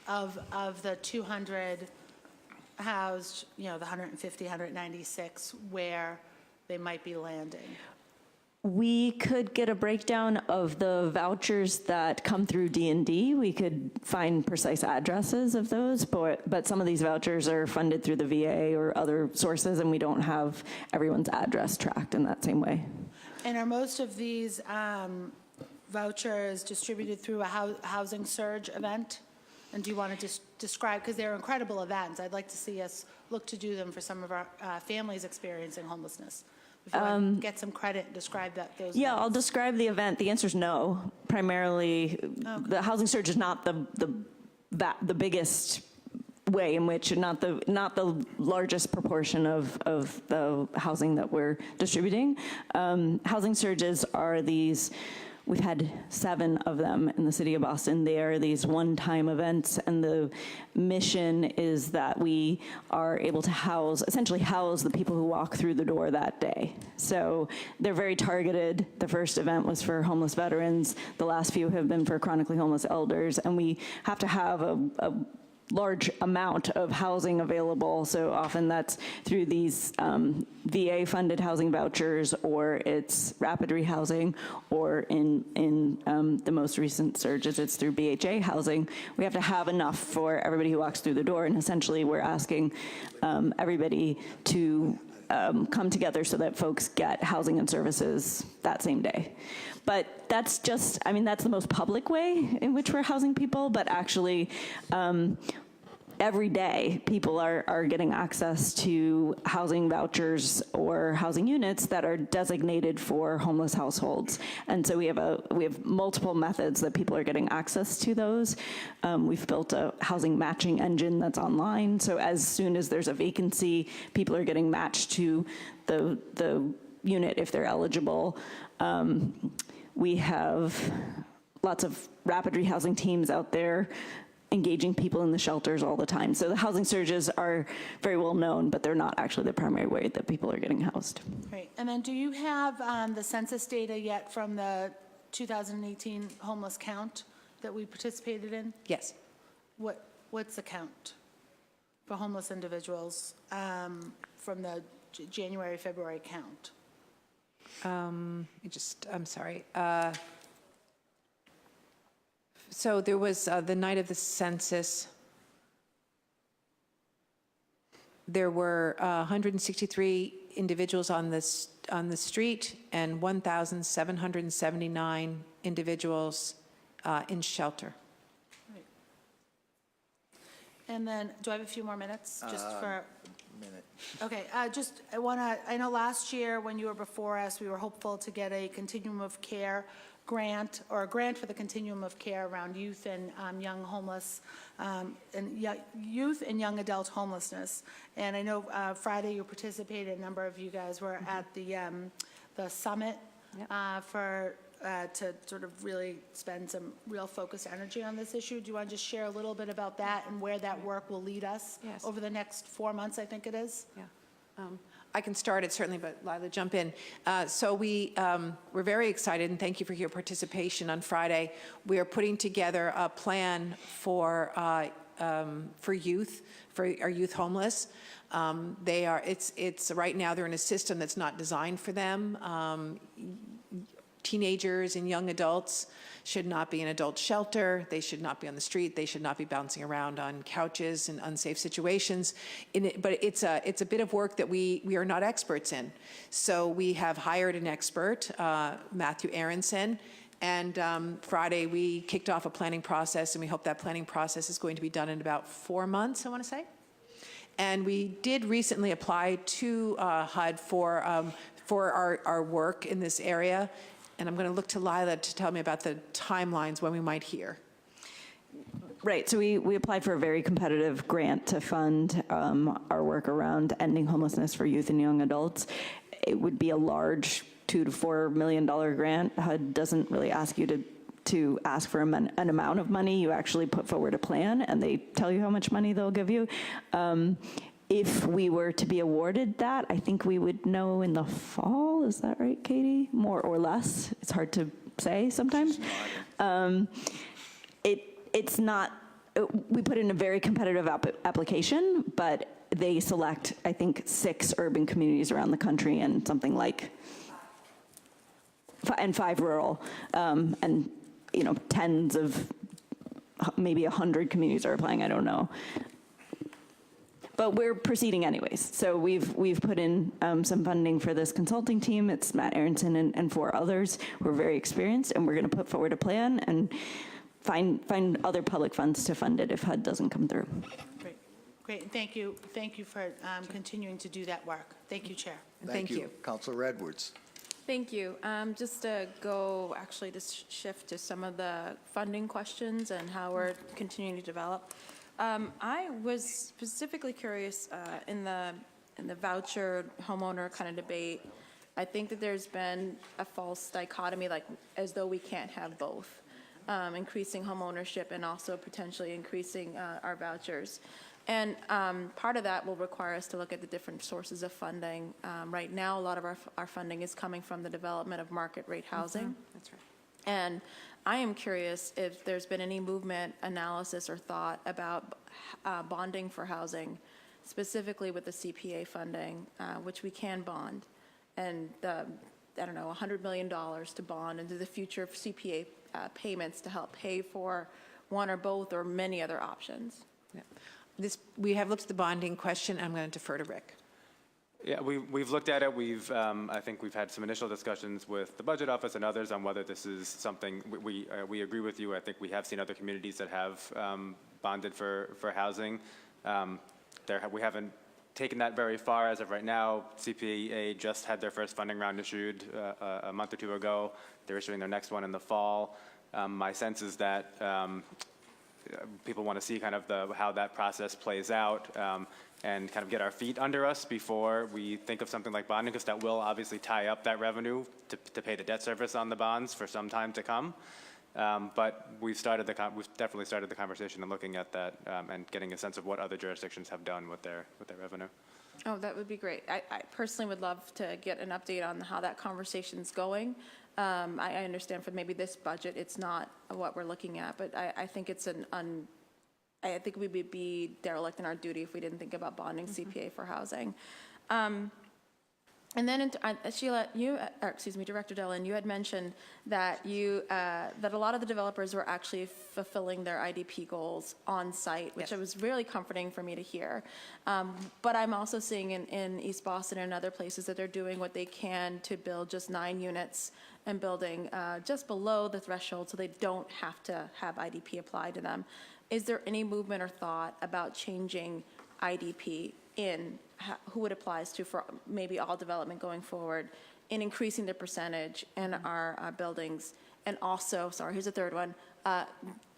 of the 200 housed, the 150, 196, where they might be landing? We could get a breakdown of the vouchers that come through D&D. We could find precise addresses of those, but some of these vouchers are funded through the VA or other sources, and we don't have everyone's address tracked in that same way. And are most of these vouchers distributed through a housing surge event? And do you want to just describe, because they're incredible events, I'd like to see us look to do them for some of our families experiencing homelessness. If you want to get some credit, describe those Yeah, events. I'll describe the event. The answer is no. Primarily, the housing surge is not the biggest way in which, not the largest proportion of the housing that we're distributing. Housing surges are these. We've had 7 of them in the city of Boston. They are these one-time events, and the mission is that we are able to essentially house the people who walk through the door that day. So they're very targeted. The first event was for homeless veterans. The last few have been for chronically homeless elders, and we have to have a large amount of housing available. So often that's through these VA-funded housing vouchers, or it's rapid rehousing, or in the most recent surges, it's through BHA housing. We have to have enough for everybody who walks through the door, and essentially we're asking everybody to come together so that folks get housing and services that same day. But that's just, that's the most public way in which we're housing people, but actually every day people are getting access to housing vouchers or housing units that are designated for homeless households. And so we have multiple methods that people are getting access to those. We've built a housing matching engine that's online. So as soon as there's a vacancy, people are getting matched to the unit if they're eligible. We have lots of rapid rehousing teams out there engaging people in the shelters all the time. So the housing surges are very well known, but they're not actually the primary way that people are getting housed. Great. And then do you have the census data yet from the 2018 homeless count that we participated in? Yes. What's the count for homeless individuals from the January, February count? I'm sorry. So there was the night of the census, there were 163 individuals on the street and 1,779 individuals in shelter. Right. And then, do I have a few more minutes? Just for Minute. Okay, I know last year when you were before us, we were hopeful to get a continuum of care grant, or a grant for the continuum of care around youth and young homeless, youth and young adult homelessness. And I know Friday you participated, a number of you guys were at the summit to sort of really spend some real focused energy on this issue. Do you want to just share a little bit about that and where that work will lead us over the next 4 months, I think it is? Yeah. I can start it certainly, but Lila, jump in. So we're very excited, and thank you for your participation on Friday. We are putting together a plan for youth, for our youth homeless. It's right now they're in a system that's not designed for them. Teenagers and young adults should not be in adult shelter. They should not be on the street. They should not be bouncing around on couches in unsafe situations. But it's a bit of work that we are not experts in. So we have hired an expert, Matthew Aronson, and Friday we kicked off a planning process, and we hope that planning process is going to be done in about 4 months, I want to say. And we did recently apply to HUD for our work in this area. And I'm going to look to Lila to tell me about the timelines when we might hear. Right, so we applied for a very competitive grant to fund our work around ending homelessness for youth and young adults. It would be a large $2 to $4 million grant. HUD doesn't really ask you to ask for an amount of money. You actually put forward a plan, and they tell you how much money they'll give you. If we were to be awarded that, I think we would know in the fall. Is that right, Katie? More or less. It's hard to say sometimes. It's not, we put in a very competitive application, but they select, I think, 6 urban communities around the country and something like and 5 rural, and, you know, tens of, maybe 100 communities are applying, I don't know. But we're proceeding anyways. So we've put in some funding for this consulting team. It's Matt Aronson and 4 others. We're very experienced, and we're going to put forward a plan and find other public funds to fund it if HUD doesn't come through. Great, great, and thank you for continuing to do that work. Thank you, Chair. Thank you. Councilor Edwards. Thank you. Just to shift to some of the funding questions and how we're continuing to develop. I was specifically curious in the voucher homeowner kind of debate. I think that there's been a false dichotomy, like as though we can't have both, increasing homeownership and also potentially increasing our vouchers. And part of that will require us to look at the different sources of funding. Right now, a lot of our funding is coming from the development of market rate housing. That's right. And I am curious if there's been any movement, analysis, or thought about bonding for housing, specifically with the CPA funding, which we can bond, and I don't know, $100 million to bond into the future of CPA payments to help pay for one or both or many other options. Yeah. We have looked at the bonding question. I'm going to defer to Rick. Yeah, we've looked at it. I think we've had some initial discussions with the Budget Office and others on whether this is something, we agree with you. I think we have seen other communities that have bonded for housing. We haven't taken that very far as of right now. CPA just had their first funding round issued a month or 2 ago. They're issuing their next one in the fall. My sense is that people want to see kind of how that process plays out and kind of get our feet under us before we think of something like bonding, because that will obviously tie up that revenue to pay the debt service on the bonds for some time to come. But we've definitely started the conversation and looking at that and getting a sense of what other jurisdictions have done with their revenue. Oh, that would be great. I personally would love to get an update on how that conversation's going. I understand for maybe this budget, it's not what we're looking at, but I think it's I think we would be derelict in our duty if we didn't think about bonding CPA for housing. And then, Sheila, Director Dillon, you had mentioned that that a lot of the developers were actually fulfilling their IDP goals on site, which was really comforting for me to hear. But I'm also seeing in East Boston and other places that they're doing what they can to build just 9 units and building just below the threshold so they don't have to have IDP applied to them. Is there any movement or thought about changing IDP in who it applies to for maybe all development going forward, in increasing the percentage in our buildings, and also, here's a third one,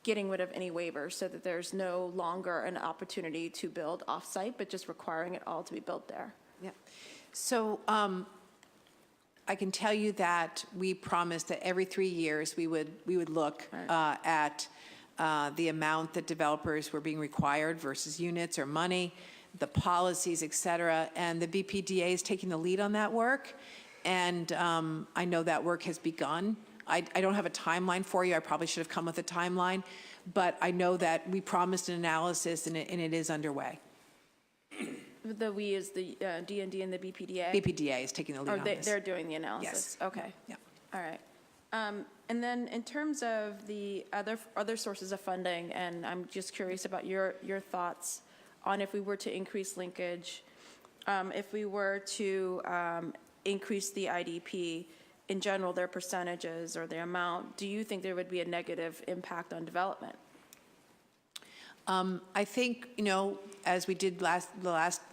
getting rid of any waivers so that there's no longer an opportunity to build off-site, but just requiring it all to be built there? Yeah. So I can tell you that we promised that every 3 years we would look at the amount that developers were being required versus units or money, the policies, et cetera, and the BPDA is taking the lead on that work, and I know that work has begun. I don't have a timeline for you. I probably should have come with a timeline, but I know that we promised an analysis, and it is underway. The we is the D&D and the BPDA? BPDA is taking the lead on this. They're doing the analysis? Yes. Okay. Yeah. All right. And then in terms of the other sources of funding, and I'm just curious about your thoughts on if we were to increase linkage, if we were to increase the IDP in general, their percentages or their amount, do you think there would be a negative impact on development? I think, as we did the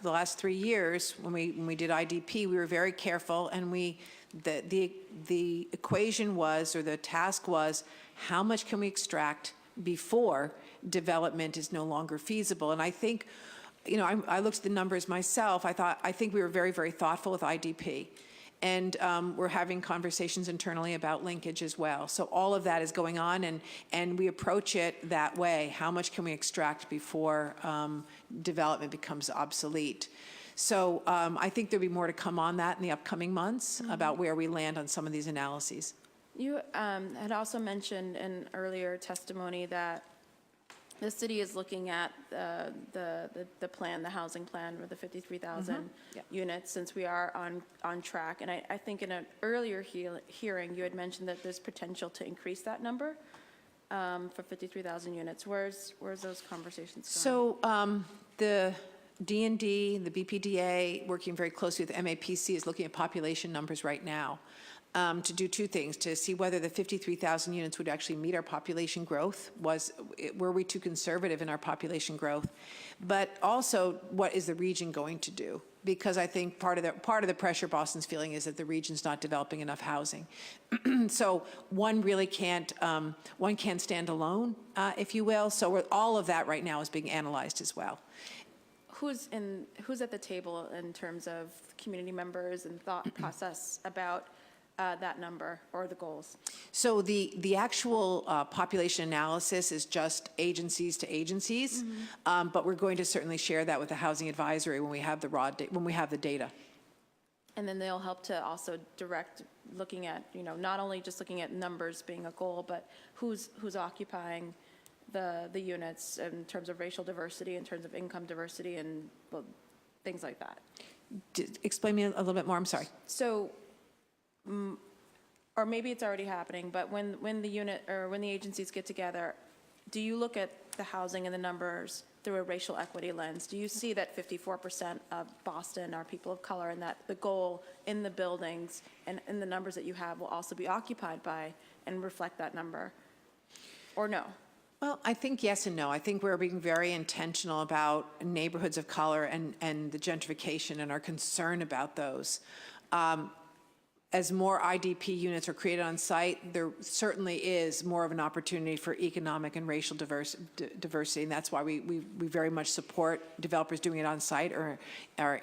last 3 years when we did IDP, we were very careful, and the equation was, or the task was, how much can we extract before development is no longer feasible? And I think, I looked at the numbers myself. I think we were very, very thoughtful with IDP. And we're having conversations internally about linkage as well. So all of that is going on, and we approach it that way. How much can we extract before development becomes obsolete? So I think there'll be more to come on that in the upcoming months about where we land on some of these analyses. You had also mentioned in earlier testimony that the city is looking at the plan, the housing plan with the 53,000 units, since we are on track. And I think in an earlier hearing, you had mentioned that there's potential to increase that number for 53,000 units. Where's those conversations going? So the D&D, the BPDA, working very closely with MAPC, is looking at population numbers right now to do two things: to see whether the 53,000 units would actually meet our population growth. Were we too conservative in our population growth? But also, what is the region going to do? Because I think part of the pressure Boston's feeling is that the region's not developing enough housing. So one really can't stand alone, if you will. So all of that right now is being analyzed as well. Who's at the table in terms of community members and thought process about that number or the goals? So the actual population analysis is just agencies to agencies, but we're going to certainly share that with the Housing Advisory when we have the data. And then they'll help to also direct looking at, not only just looking at numbers being a goal, but who's occupying the units in terms of racial diversity, in terms of income diversity, and things like that. Explain me a little bit more. I'm sorry. So, or maybe it's already happening, but when the unit or when the agencies get together, do you look at the housing and the numbers through a racial equity lens? Do you see that 54% of Boston are people of color, and that the goal in the buildings and in the numbers that you have will also be occupied by and reflect that number, or no? Well, I think yes and no. I think we're being very intentional about neighborhoods of color and the gentrification and our concern about those. As more IDP units are created on site, there certainly is more of an opportunity for economic and racial diversity, and that's why we very much support developers doing it on site or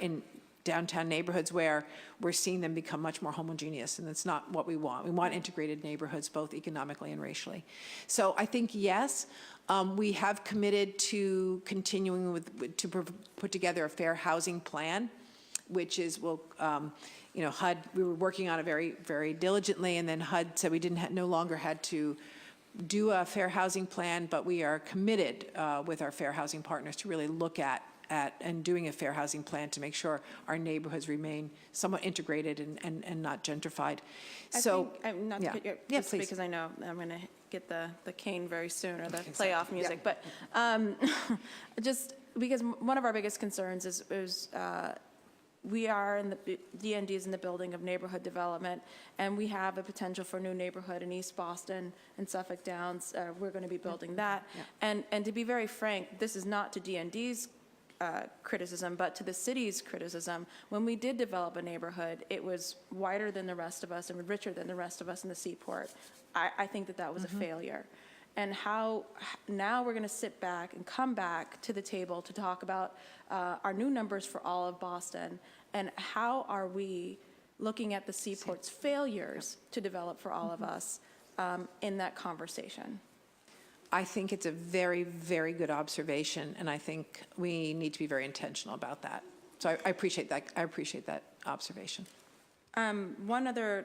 in downtown neighborhoods where we're seeing them become much more homogeneous, and that's not what we want. We want integrated neighborhoods, both economically and racially. So I think yes, we have committed to continuing to put together a fair housing plan, which is HUD, we were working on it very, very diligently, and then HUD said we no longer had to do a fair housing plan, but we are committed with our fair housing partners to really look at and doing a fair housing plan to make sure our neighborhoods remain somewhat integrated and not gentrified. Just because I know I'm going to get the cane very soon, or the playoff music, but just because one of our biggest concerns is we are in the DND is in the building of neighborhood development, and we have a potential for a new neighborhood in East Boston and Suffolk Downs. We're going to be building that. And to be very frank, this is not to DND's criticism, but to the city's criticism. When we did develop a neighborhood, it was wider than the rest of us and richer than the rest of us in the Seaport. I think that was a failure. And how now we're going to sit back and come back to the table to talk about our new numbers for all of Boston, and how are we looking at the Seaport's failures to develop for all of us in that conversation? I think it's a very, very good observation, and I think we need to be very intentional about that. So I appreciate that. I appreciate that observation. One other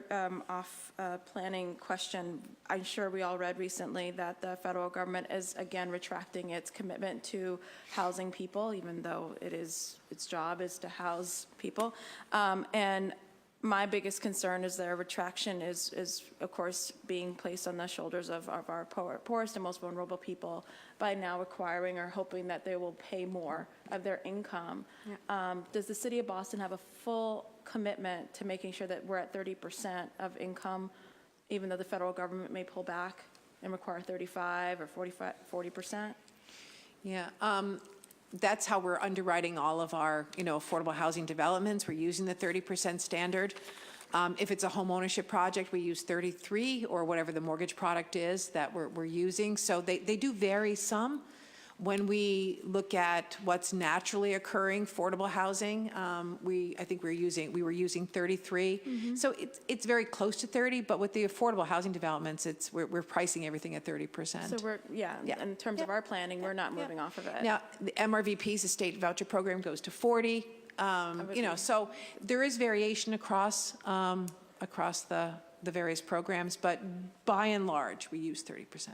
planning question. I'm sure we all read recently that the federal government is again retracting its commitment to housing people, even though its job is to house people. And my biggest concern is their retraction is of course being placed on the shoulders of our poorest and most vulnerable people by now requiring or hoping that they will pay more of their income. Does the city of Boston have a full commitment to making sure that we're at 30% of income, even though the federal government may pull back and require 35 or 40%? Yeah. That's how we're underwriting all of our, affordable housing developments. We're using the 30% standard. If it's a home ownership project, we use 33 or whatever the mortgage product is that we're using. So they do vary some. When we look at what's naturally occurring, affordable housing, I think we were using 33. So it's very close to 30, but with the affordable housing developments, we're pricing everything at 30%. So in terms of our planning, we're not moving off of it. Now, the MRVP's estate voucher program goes to 40. So there is variation across the various programs, but by and large, we use 30%.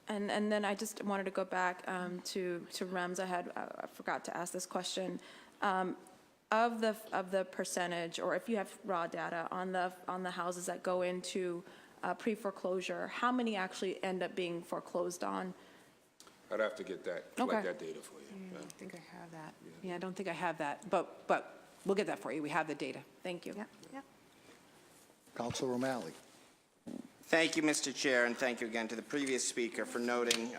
And then I just wanted to go back to REMS. I forgot to ask this question. Of the percentage, or if you have raw data on the houses that go into pre-foreclosure, how many actually end up being foreclosed on? I'd have to get that, Okay. collect that data for you. I don't think I have that. Yeah, I don't think I have that, but we'll get that for you. We have the data. Thank you. Yep. Counselor O'Malley. Thank you, Mr. Chair, and thank you again to the previous speaker for noting,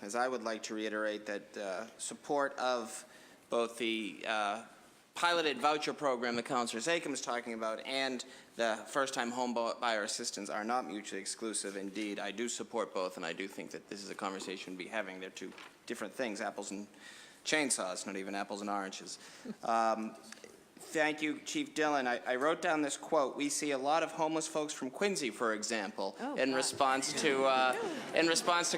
as I would like to reiterate, that support of both the piloted voucher program that Councilor Zakem is talking about and the first-time home buyer assistance are not mutually exclusive. Indeed, I do support both, and I do think that this is a conversation we'll be having. They're two different things, apples and chainsaws, not even apples and oranges. Thank you, Chief Dillon. I wrote down this quote. We see a lot of homeless folks from Quincy, for example, in response to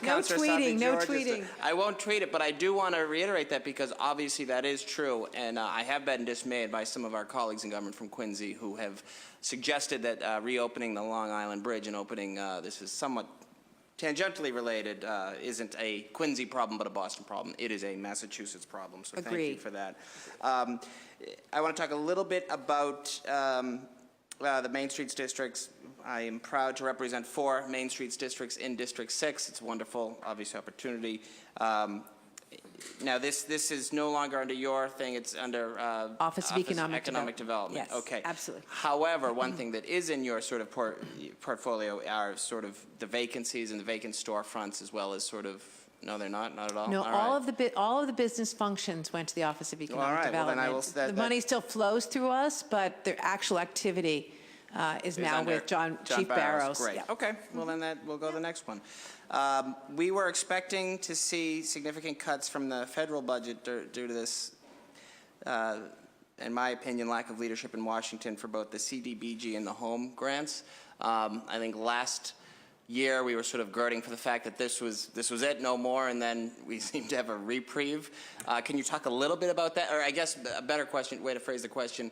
Councilor tweeting, no George's. tweeting. I won't tweet it, but I do want to reiterate that because obviously that is true, and I have been dismayed by some of our colleagues in government from Quincy who have suggested that reopening the Long Island Bridge and opening, this is somewhat tangentially related, isn't a Quincy problem but a Boston problem. It is a Massachusetts problem, so thank you for that. I want to talk a little bit about the Main Streets districts. I am proud to represent 4 Main Streets districts in District 6. It's a wonderful, obvious opportunity. Now, this is no longer under your thing. It's under Office of Economic Development. Yes, okay. absolutely. However, one thing that is in your sort of portfolio are sort of the vacancies and the vacant storefronts, as well as sort of. No, they're not at all. No, all right. all of the business functions went to the Office of Economic All right, well, Development. then I will. The money still flows through us, but their actual activity is now under with Chief Barrows. Great. Yeah. Okay. Well, then we'll go to the next one. We were expecting to see significant cuts from the federal budget due to this, in my opinion, lack of leadership in Washington for both the CDBG and the home grants. I think last year we were sort of girding for the fact that this was it, no more, and then we seem to have a reprieve. Can you talk a little bit about that? Or I guess a better question, way to phrase the question,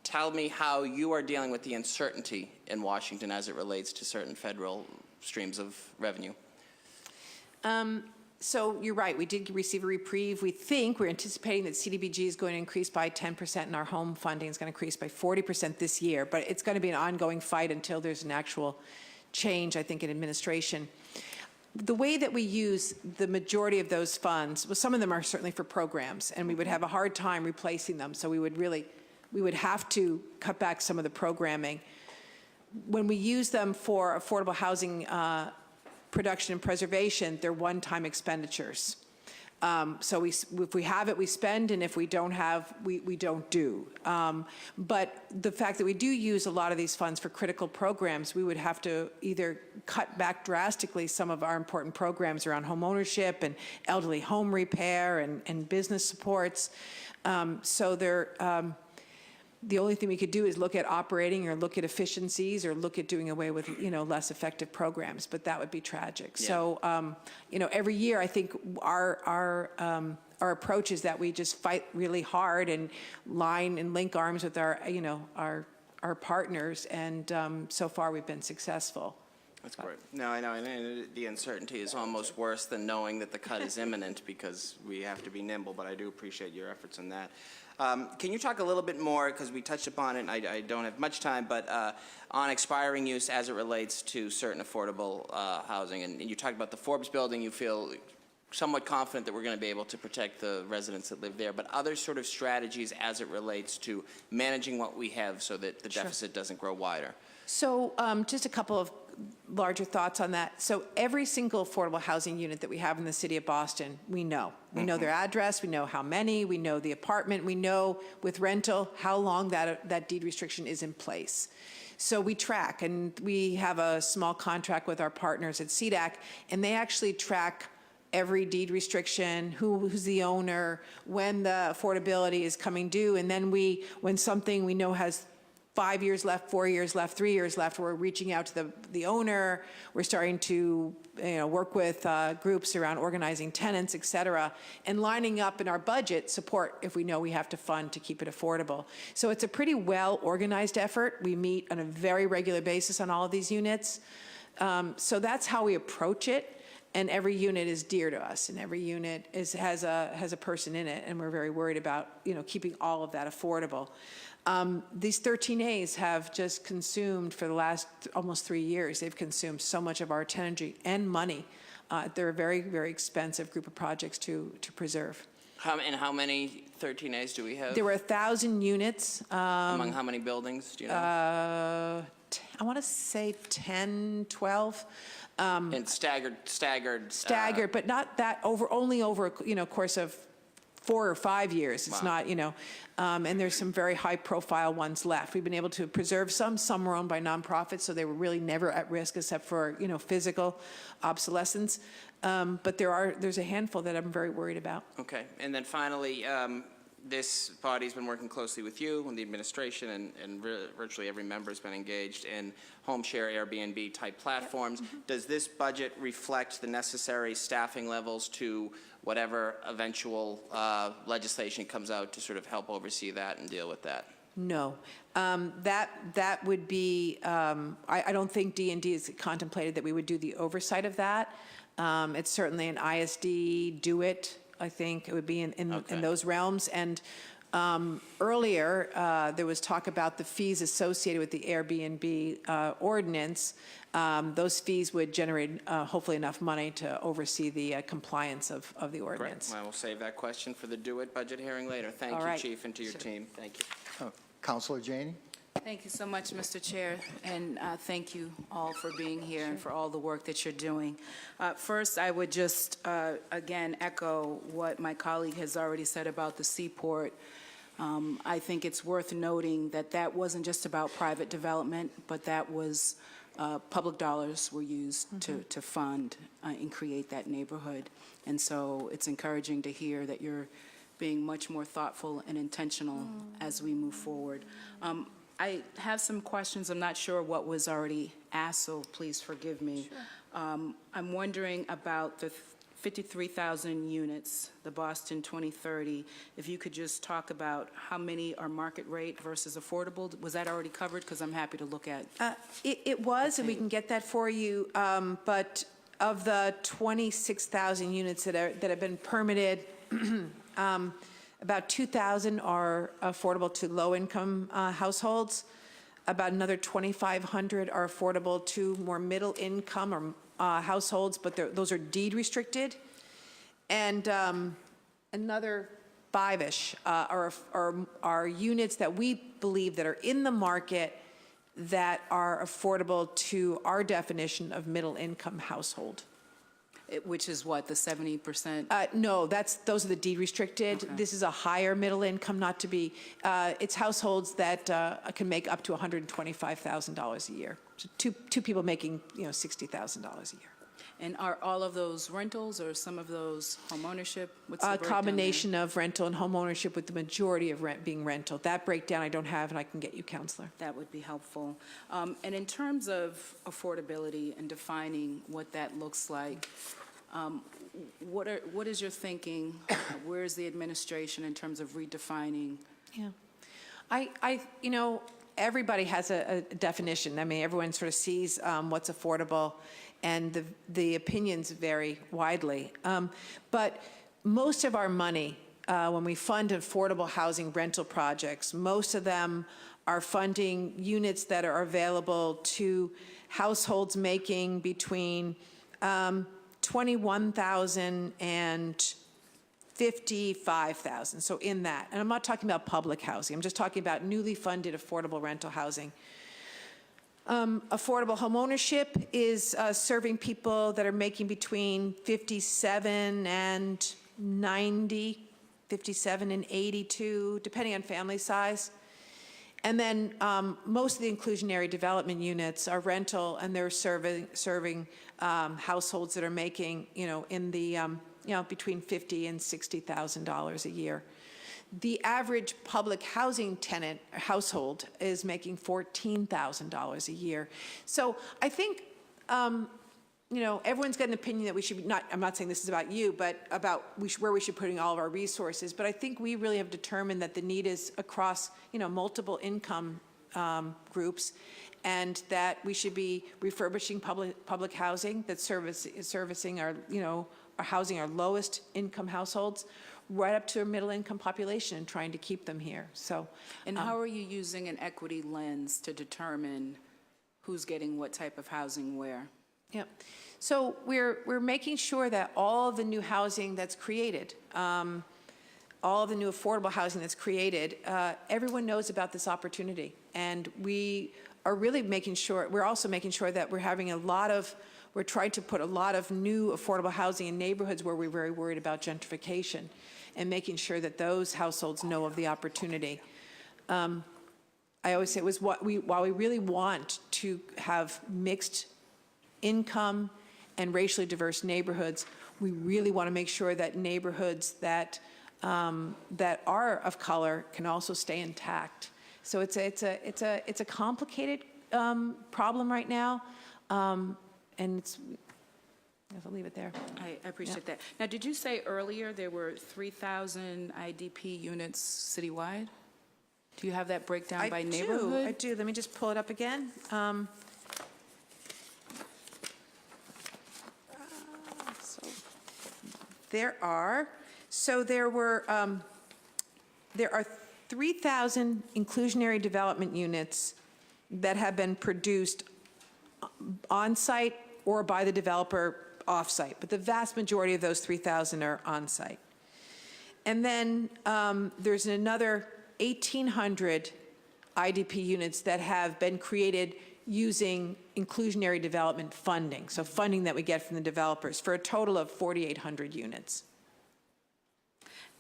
tell me how you are dealing with the uncertainty in Washington as it relates to certain federal streams of revenue. So you're right, we did receive a reprieve. We're anticipating that CDBG is going to increase by 10% and our home funding is going to increase by 40% this year, but it's going to be an ongoing fight until there's an actual change, I think, in administration. The way that we use the majority of those funds, well, some of them are certainly for programs, and we would have a hard time replacing them, so we would have to cut back some of the programming. When we use them for affordable housing production and preservation, they're one-time expenditures. So if we have it, we spend, and if we don't have, we don't do. But the fact that we do use a lot of these funds for critical programs, we would have to either cut back drastically some of our important programs around homeownership and elderly home repair and business supports. The only thing we could do is look at operating or look at efficiencies or look at doing away with, less effective programs, but that would be tragic. Yeah. So, every year I think our approach is that we just fight really hard and line and link arms with our partners, and so far we've been successful. That's great. No, I know, and the uncertainty is almost worse than knowing that the cut is imminent because we have to be nimble, but I do appreciate your efforts in that. Can you talk a little bit more, because we touched upon it, and I don't have much time, but on expiring use as it relates to certain affordable housing, and you talked about the Forbes building, you feel somewhat confident that we're going to be able to protect the residents that live there, but other sort of strategies as it relates to managing what we have so that the deficit doesn't grow wider? So just a couple of larger thoughts on that. So every single affordable housing unit that we have in the city of Boston, we know. We know their address, we know how many, we know the apartment, we know with rental how long that deed restriction is in place. So we track, and we have a small contract with our partners at CDAC, and they actually track every deed restriction, who's the owner, when the affordability is coming due, and then when something we know has 5 years left, 4 years left, 3 years left, we're reaching out to the owner. We're starting to work with groups around organizing tenants, et cetera, and lining up in our budget support if we know we have to fund to keep it affordable. So it's a pretty well-organized effort. We meet on a very regular basis on all of these units. So that's how we approach it. And every unit is dear to us, and every unit has a person in it, and we're very worried about, keeping all of that affordable. These 13As have just consumed, for the last almost 3 years, they've consumed so much of our energy and money. They're a very, very expensive group of projects to preserve. And how many 13As do we have? There were 1,000 units. Among how many buildings, do you know? I want to say 10, 12. And staggered. Staggered, but not that only over, a course of 4 or 5 years. It's Wow. not, and there's some very high-profile ones left. We've been able to preserve some. Some were owned by nonprofits, so they were really never at risk except for, physical obsolescence. But there's a handful that I'm very worried about. Okay, and then finally, this body's been working closely with you and the administration, and virtually every member's been engaged in home share Airbnb type platforms. Does this budget reflect the necessary staffing levels to whatever eventual legislation comes out to sort of help oversee that and deal with that? No. That would be, I don't think D&D has contemplated that we would do the oversight of that. It's certainly an ISD do-it. I think it would be in those realms. And earlier, there was talk about the fees associated with the Airbnb ordinance. Those fees would generate hopefully enough money to oversee the compliance of the ordinance. Great. I will save that question for the do-it budget hearing later. Thank All you, right. Chief, and to your team. Thank you. Councilor Janey? Thank you so much, Mr. Chair, and thank you all for being here and for all the work that you're doing. First, I would just, again, echo what my colleague has already said about the Seaport. I think it's worth noting that that wasn't just about private development, but that was public dollars were used to fund and create that neighborhood. And so it's encouraging to hear that you're being much more thoughtful and intentional as we move forward. I have some questions. I'm not sure what was already asked, so please forgive me. Sure. I'm wondering about the 53,000 units, the Boston 2030. If you could just talk about how many are market rate versus affordable. Was that already covered? Because I'm happy to look at. It was, and we can get that for you. But of the 26,000 units that have been permitted, about 2,000 are affordable to low-income households. About another 2,500 are affordable to more middle-income or households, but those are deed restricted. And another 5-ish are units that we believe that are in the market that are affordable to our definition of middle-income household. Which is what, the 70%? No, those are the deed restricted. Okay. This is a higher middle income, not to be, it's households that can make up to $125,000 a year. So two people making, $60,000 a year. And are all of those rentals or some of those homeownership? What's the A breakdown combination of rental and homeownership, with the majority of rent being rental. That breakdown I don't have, and I can get you, Counselor. That would be helpful. And in terms of affordability and defining what that looks like, what is your thinking? Where is the administration in terms of redefining? Yeah, everybody has a definition. I mean, everyone sort of sees what's affordable, and the opinions vary widely. But most of our money, when we fund affordable housing rental projects, most of them are funding units that are available to households making between $21,000 and $55,000, so in that. And I'm not talking about public housing. I'm just talking about newly funded affordable rental housing. Affordable homeownership is serving people that are making between 57 and 90, 57 and 82, depending on family size. And then most of the inclusionary development units are rental, and they're serving households that are making, in the, between $50,000 and $60,000 a year. The average public housing tenant household is making $14,000 a year. So I think, everyone's got an opinion that we should not, I'm not saying this is about you, but about where we should put in all of our resources. But I think we really have determined that the need is across, multiple income groups, and that we should be refurbishing public housing that's servicing our, our housing our lowest income households right up to a middle income population and trying to keep them here. So, And how are you using an equity lens to determine who's getting what type of housing where? yeah. So we're making sure that all of the new housing that's created, all of the new affordable housing that's created, everyone knows about this opportunity. And we are really making sure, we're also making sure that we're having we're trying to put a lot of new affordable housing in neighborhoods where we're very worried about gentrification, and making sure that those households know of the opportunity. I always say while we really want to have mixed income and racially diverse neighborhoods, we really want to make sure that neighborhoods that are of color can also stay intact. So it's a complicated problem right now, and I'll leave it there. I appreciate that. Now, did you say earlier there were 3,000 IDP units citywide? Do you have that breakdown by neighborhood? I do. Let me just pull it up again. There are 3,000 inclusionary development units that have been produced on-site or by the developer off-site, but the vast majority of those 3,000 are on-site. And then there's another 1,800 IDP units that have been created using inclusionary development funding, so funding that we get from the developers, for a total of 4,800 units.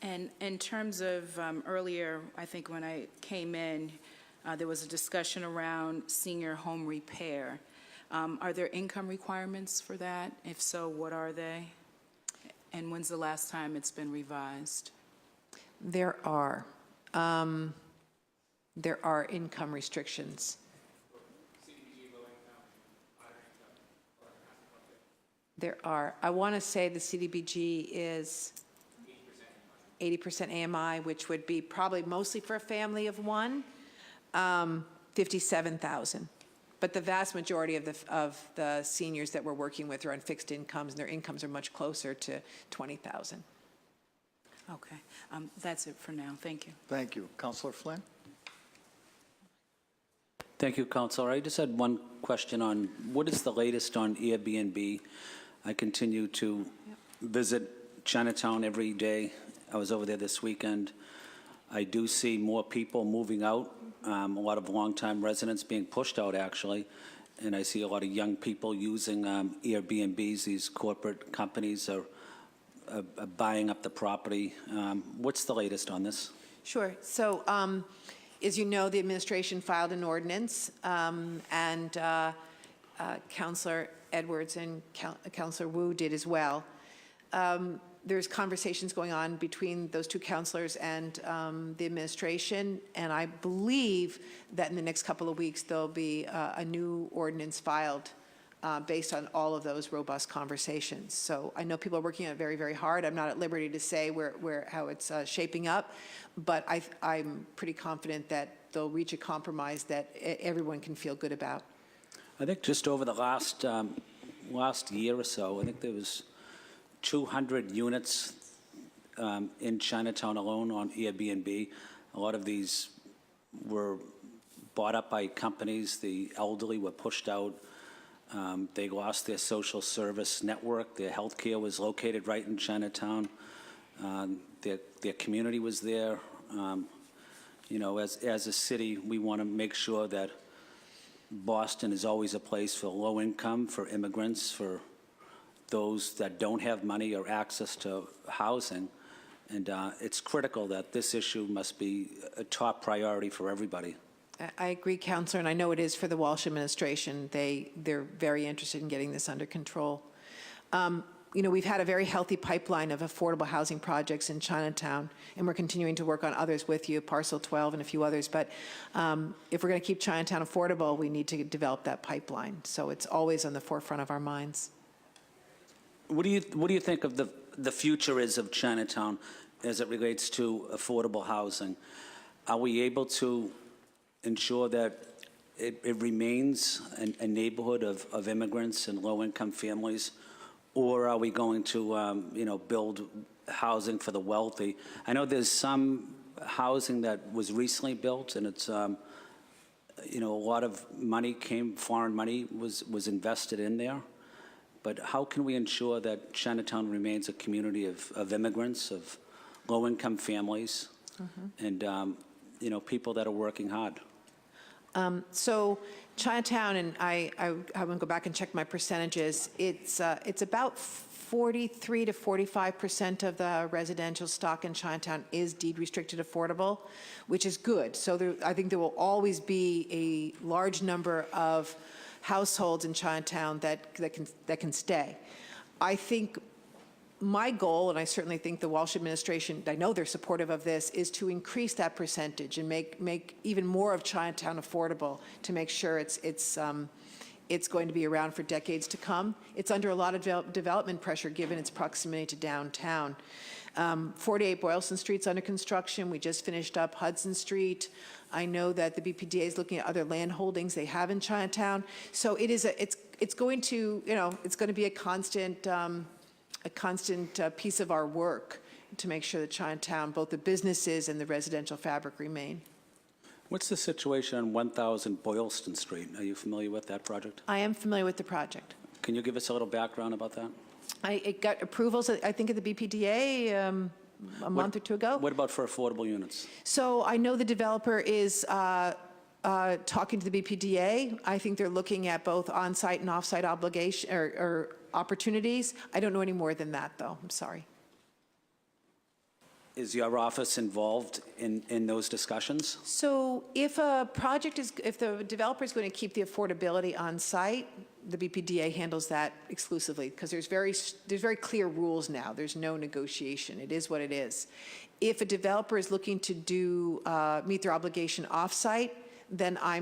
And in terms of earlier, I think when I came in, there was a discussion around senior home repair. Are there income requirements for that? If so, what are they? And when's the last time it's been revised? There are income restrictions. There are. I want to say the CDBG is 80% AMI, which would be probably mostly for a family of one, 57,000. But the vast majority of the seniors that we're working with are on fixed incomes, and their incomes are much closer to 20,000. Okay. That's it for now. Thank you. Thank you. Councilor Flynn? Thank you, Councilor. I just had one question on what is the latest on Airbnb? I continue to visit Chinatown every day. I was over there this weekend. I do see more people moving out, a lot of longtime residents being pushed out, actually, and I see a lot of young people using Airbnbs. These corporate companies are buying up the property. What's the latest on this? Sure. So, as you know, the administration filed an ordinance, and Councilor Edwards and Councilor Wu did as well. There's conversations going on between those two councilors and the administration, and I believe that in the next couple of weeks there'll be a new ordinance filed based on all of those robust conversations. So I know people are working on it very, very hard. I'm not at liberty to say how it's shaping up, but I'm pretty confident that they'll reach a compromise that everyone can feel good about. I think just over the last year or so, I think there was 200 units in Chinatown alone on Airbnb. A lot of these were bought up by companies. The elderly were pushed out. They lost their social service network. Their health care was located right in Chinatown. Their community was there. As a city, we want to make sure that Boston is always a place for low income, for immigrants, for those that don't have money or access to housing. And it's critical that this issue must be a top priority for everybody. I agree, Councilor, and I know it is for the Walsh administration. They're very interested in getting this under control. We've had a very healthy pipeline of affordable housing projects in Chinatown, and we're continuing to work on others with you, Parcel 12 and a few others. But if we're going to keep Chinatown affordable, we need to develop that pipeline. So it's always on the forefront of our minds. What do you think of the future is of Chinatown as it relates to affordable housing? Are we able to ensure that it remains a neighborhood of immigrants and low-income families? Or are we going to, build housing for the wealthy? I know there's some housing that was recently built, and it's, a lot of money foreign money was invested in there. But how can we ensure that Chinatown remains a community of immigrants, of low-income families, and, people that are working hard? So Chinatown, and I want to go back and check my percentages, it's about 43 to 45% of the residential stock in Chinatown is deed restricted affordable, which is good. So I think there will always be a large number of households in Chinatown that can stay. I think my goal, and I certainly think the Walsh administration, I know they're supportive of this, is to increase that percentage and make even more of Chinatown affordable to make sure it's going to be around for decades to come. It's under a lot of development pressure given its proximity to downtown. 48 Boylston Street's under construction. We just finished up Hudson Street. I know that the BPDA is looking at other land holdings they have in Chinatown. So it's going to be a constant piece of our work to make sure that Chinatown, both the businesses and the residential fabric, remain. What's the situation on 1000 Boylston Street? Are you familiar with that project? I am familiar with the project. Can you give us a little background about that? It got approvals, I think, at the BPDA a month or two ago. What about for affordable units? So I know the developer is talking to the BPDA. I think they're looking at both on-site and off-site obligation or opportunities. I don't know any more than that, though. I'm sorry. Is your office involved in those discussions? So if the developer is going to keep the affordability on site, the BPDA handles that exclusively because there's very clear rules now. There's no negotiation. It is what it is. If a developer is looking to meet their obligation off-site, then I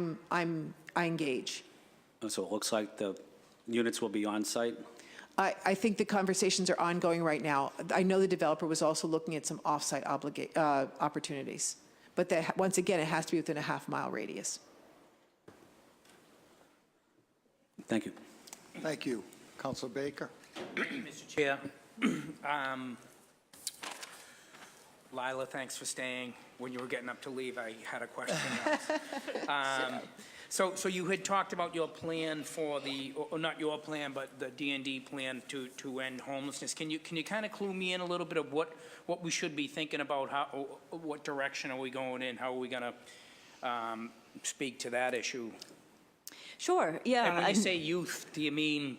engage. So it looks like the units will be on site? I think the conversations are ongoing right now. I know the developer was also looking at some off-site opportunities. But once again, it has to be within a half-mile radius. Thank you. Thank you. Councilor Baker. Mr. Chair, Lila, thanks for staying. When you were getting up to leave, I had a question. So you had talked about your plan for or not your plan, but the D&D plan to end homelessness. Can you kind of clue me in a little bit of what we should be thinking about? What direction are we going in? How are we going to speak to that issue? Sure, yeah. And when you say youth, do you mean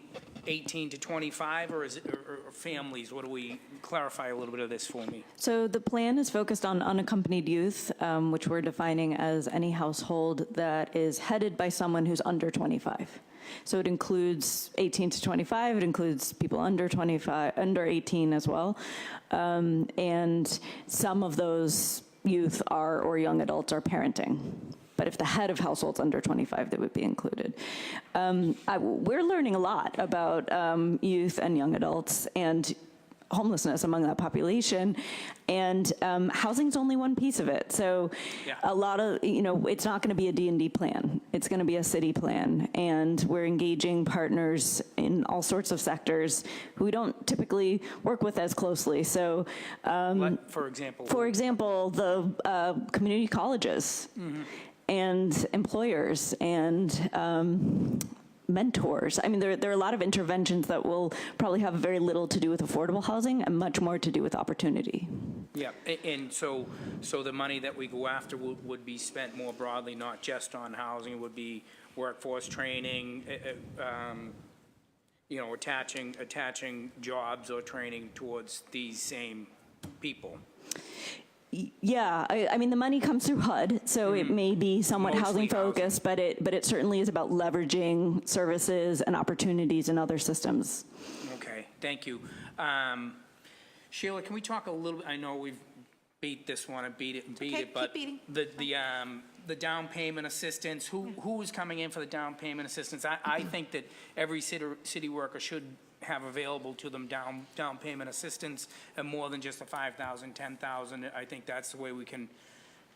18 to 25, or is it or families? What do we clarify a little bit of this for me? So the plan is focused on unaccompanied youth, which we're defining as any household that is headed by someone who's under 25. So it includes 18 to 25. It includes people under 25, under 18 as well, and some of those youth or young adults are parenting. But if the head of households under 25, they would be included. We're learning a lot about youth and young adults and homelessness among that population, and housing's only one piece of it. So a lot of, it's not going to be a D&D plan. It's going to be a city plan, and we're engaging partners in all sorts of sectors who we don't typically work with as closely. So, for example? For example, the community colleges. Mm-hmm. And employers and mentors. I mean, there are a lot of interventions that will probably have very little to do with affordable housing and much more to do with opportunity. Yeah, and so the money that we go after would be spent more broadly, not just on housing. It would be workforce training, attaching jobs or training towards these same people. Yeah, I mean, the money comes through HUD, so it may be somewhat housing focused, but it certainly is about leveraging services and opportunities in other systems. Okay, thank you. Sheila, can we talk a little bit? I know we've beat this one and beat it, but the down payment assistance. Who is coming in for the down payment assistance? I think that every city worker should have available to them down payment assistance, and more than just a $5,000, $10,000. I think that's the way we can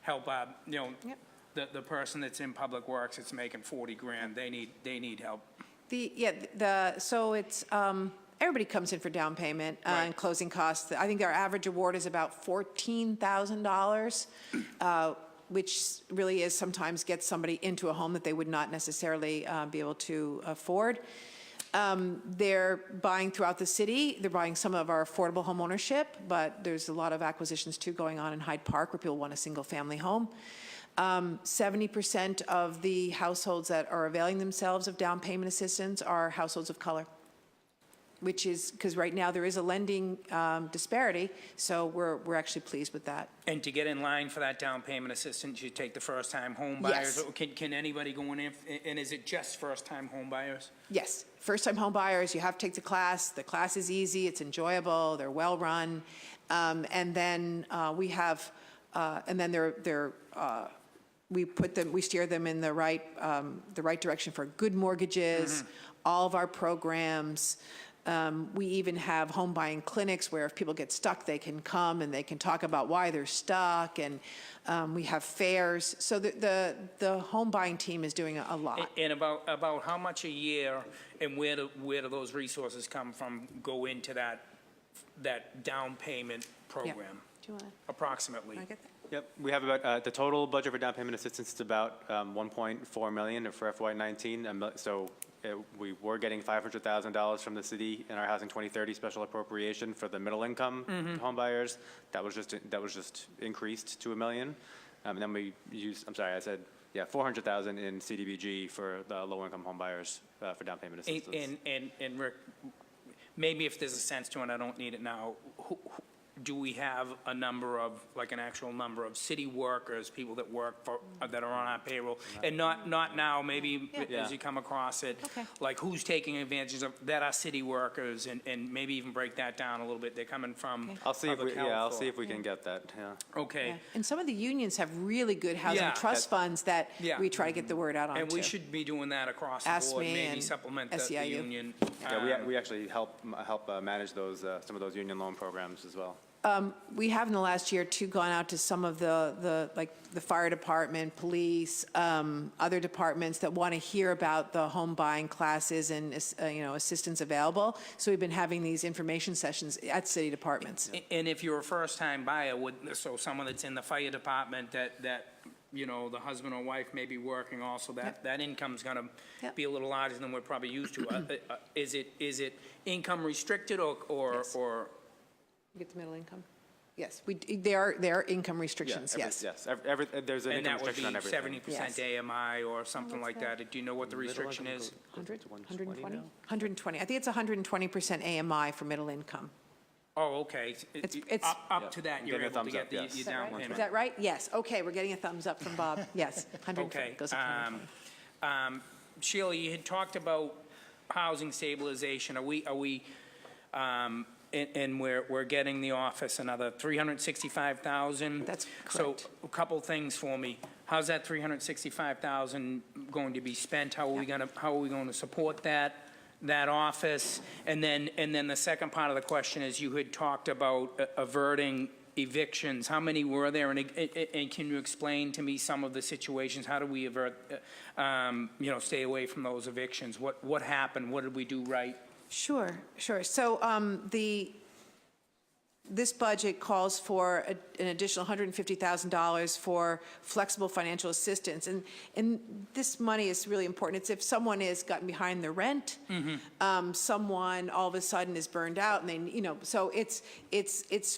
help. Yep. the person that's in Public Works that's making 40 grand, they need help. So it's, everybody comes in for down payment Right. and closing costs. I think our average award is about $14,000, which really is sometimes gets somebody into a home that they would not necessarily be able to afford. They're buying throughout the city. They're buying some of our affordable homeownership, but there's a lot of acquisitions too going on in Hyde Park where people want a single-family home. 70% of the households that are availing themselves of down payment assistance are households of color, which is because right now there is a lending disparity, so we're actually pleased with that. And to get in line for that down payment assistance, you take the first-time home buyers? Yes. Can anybody go in, and is it just first-time home buyers? Yes, first-time home buyers, you have to take the class. The class is easy, it's enjoyable, they're well-run. And then we have, and then we steer them in the right direction for good mortgages, all of our programs. We even have home buying clinics where if people get stuck, they can come and they can talk about why they're stuck, and we have fairs. So the home buying team is doing a lot. And about how much a year, and where do those resources come from, go into that down payment program? Do you want to? Approximately. I get that? Yep, we have about, the total budget for down payment assistance is about 1.4 million for FY19. So we were getting $500,000 from the city in our Housing 2030 special appropriation for the middle income home buyers. That was just increased to $1 million. And then we used, I'm sorry, I said, yeah, $400,000 in CDBG for the low income home buyers for down payment assistance. And Rick, maybe if there's a sense to it, I don't need it now. Do we have a number of, like an actual number of city workers, people that work for, that are on our payroll? And not now, maybe as you come across it, like who's taking advantage of, that are city workers, and maybe even break that down a little bit. They're coming from I'll see public health I'll or- see if we can get that, yeah. Okay. Yeah. And some of the unions have really good housing trust funds that we try to get the word out on And we too. should be doing that across the Ask board, me maybe and supplement the SEIU. union. Yeah, we actually help manage those, some of those union loan programs as well. We have in the last year too gone out to some of the fire department, police, other departments that want to hear about the home buying classes and assistance available. So we've been having these information sessions at city departments. And if you're a first-time buyer, so someone that's in the fire department that the husband or wife may be working also, that income's gonna be a little larger than we're probably used to. Is it income restricted or? Yes. You get the middle income? Yes, there are income restrictions, yes. Yes, there's an And income that would restriction on be everything. 70% AMI or something like that. Do you know what the restriction is? 120? 120. I think it's 120% AMI for middle income. Oh, okay. It's- Up to that, you're getting a able to thumbs get up, the yes. your Is that down right? payment. Is that right? Yes, okay, we're getting a thumbs up from Bob. Yes, 120, Okay. goes up to 120. Sheila, you had talked about housing stabilization. Are we, and we're getting the office another $365,000? That's So correct. a couple things for me. How's that $365,000 going to be spent? How are we going to support that office? And then the second part of the question is, you had talked about averting evictions. How many were there? And can you explain to me some of the situations? How do we avert, stay away from those evictions? What happened? What did we do right? Sure. So this budget calls for an additional $150,000 for flexible financial assistance. And this money is really important. It's if someone has gotten behind their rent, someone all of a sudden is burned out, and so it's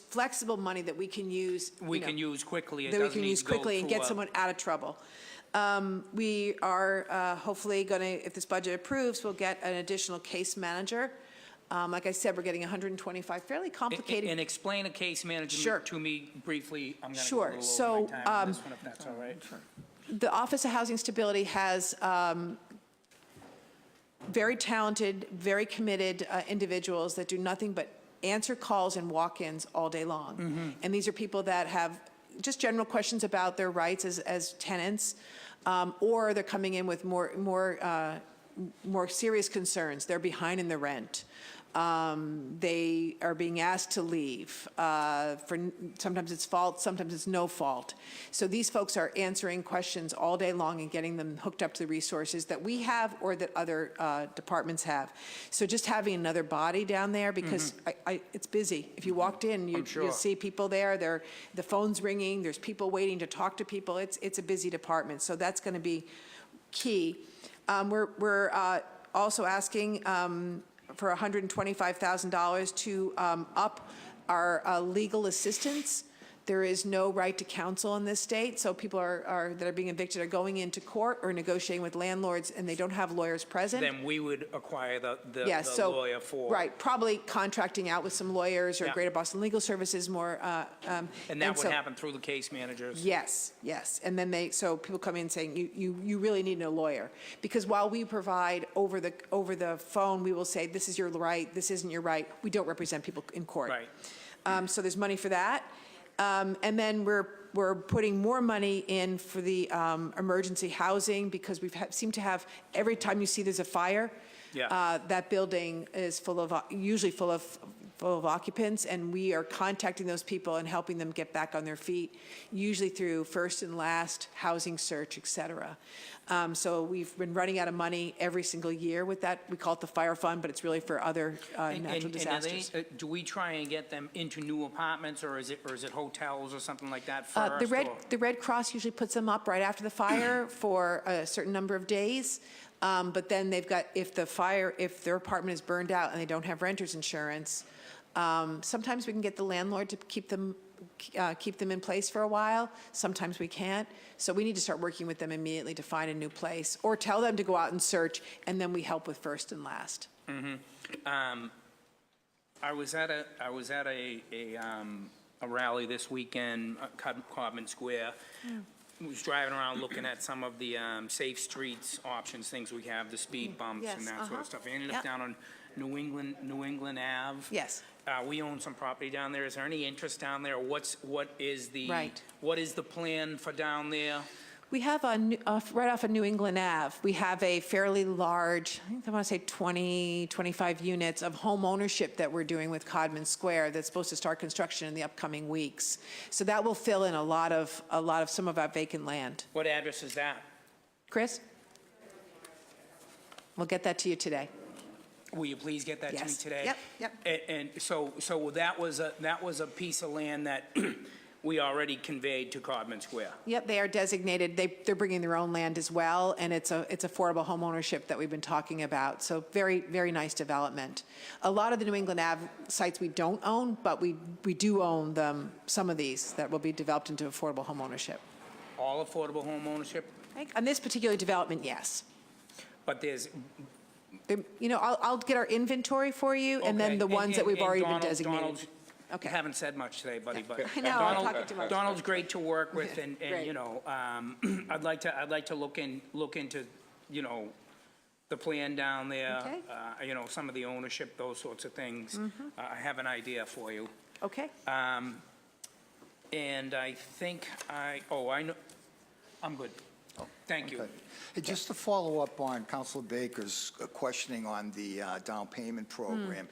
flexible money that we can use. We can use quickly. It That we doesn't can need use to go quickly and through get a- someone out of trouble. We are hopefully going to, if this budget approves, we'll get an additional case manager. Like I said, we're getting 125 fairly complicated. And explain a case management Sure. to me briefly. I'm going to go Sure. a little So, over my time on this one, if that's all right. The Office of Housing Stability has very talented, very committed individuals that do nothing but answer calls and walk-ins all day long. And these are people that have just general questions about their rights as tenants, or they're coming in with more serious concerns. They're behind in the rent. They are being asked to leave. Sometimes it's fault, sometimes it's no fault. So these folks are answering questions all day long and getting them hooked up to the resources that we have or that other departments have. So just having another body down there, because it's busy. If you walked in, you'll see people there. The phone's ringing. There's people waiting to talk to people. It's a busy department. So that's going to be key. We're also asking for $125,000 to up our legal assistance. There is no right to counsel in this state, so people that are being evicted are going into court or negotiating with landlords, and they don't have lawyers present. Then we would acquire the lawyer for. Right, probably contracting out with some lawyers or Yeah. Greater Boston Legal Services more. And that would happen through the case managers? Yes, yes. And then so people come in saying, you really need a lawyer. Because while we provide over the phone, we will say, this is your right, this isn't your right. We don't represent people in court. Right. So there's money for that. And then we're putting more money in for the emergency housing, because seem to have, every time you see there's a fire, that building is usually full of occupants, and we are contacting those people and helping them get back on their feet, usually through first and last, housing search, et cetera. So we've been running out of money every single year with that. We call it the fire fund, but it's really for other natural disasters. Do we try and get them into new apartments, or is it hotels or something like that first? The Red Cross usually puts them up right after the fire for a certain number of days. But then they've got, if their apartment is burned out and they don't have renter's insurance, sometimes we can get the landlord to keep them in place for a while. Sometimes we can't. So we need to start working with them immediately to find a new place, or tell them to go out and search, and then we help with first and last. I was at a rally this weekend, Codman Square. Was driving around looking at some of the safe streets options, things we have, the speed bumps and that sort of stuff. I ended up down on New England Ave. Yes. We own some property down there. Is there any interest down there? What is the plan for down there? We have right off of New England Ave, we have a fairly large, I want to say 20, 25 units of home ownership that we're doing with Codman Square that's supposed to start construction in the upcoming weeks. So that will fill in a lot of some of our vacant land. What address is that? Chris? We'll get that to you today. Will you please get that to me today? Yep. And so that was a piece of land that we already conveyed to Codman Square. Yep, they are designated. They're bringing their own land as well, and it's affordable home ownership that we've been talking about. So very, very nice development. A lot of the New England Ave sites we don't own, but we do own them. Some of these that will be developed into affordable home ownership. All affordable home ownership? On this particular development, yes. But there's. I'll get our inventory for you, and then the ones that we've already been designated. Okay. You haven't said much today, buddy, but I know, I'm talking too much. Donald's great to work with, and I'd like to look into, the plan down there. Okay. Some of the ownership, those sorts of things. I have an idea for you. Okay. And I think I know, I'm good. Thank you. Okay. Hey, just to follow up on Councilor Baker's questioning on the down payment program,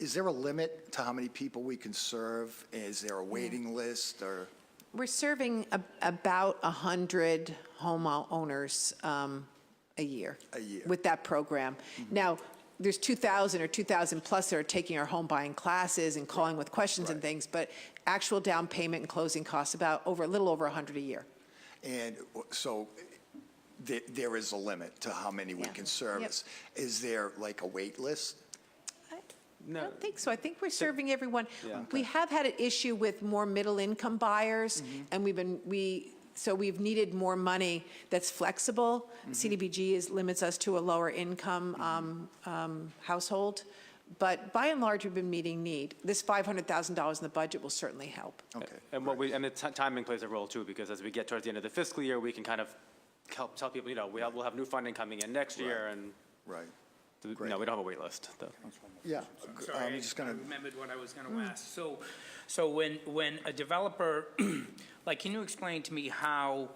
is there a limit to how many people we can serve? Is there a waiting list, or? We're serving about 100 homeowners a year. With that program. Now, there's 2,000 or 2,000 plus that are taking our home buying classes and calling with questions and things, but actual down payment and closing costs a little over 100 a year. And so there is a limit to how many we can service. Is there like a wait list? I don't think so. I think we're serving everyone. We have had an issue with more middle-income buyers, and we've needed more money that's flexible. CDBG limits us to a lower income household. But by and large, we've been meeting need. This $500,000 in the budget will certainly help. Okay. And the timing plays a role too, because as we get towards the end of the fiscal year, we can kind of help tell people, we'll have new funding coming in next year, and we don't have a wait list. Yeah. Sorry, I'm just gonna. I remembered what I was going to ask. So when a developer, can you explain to me how,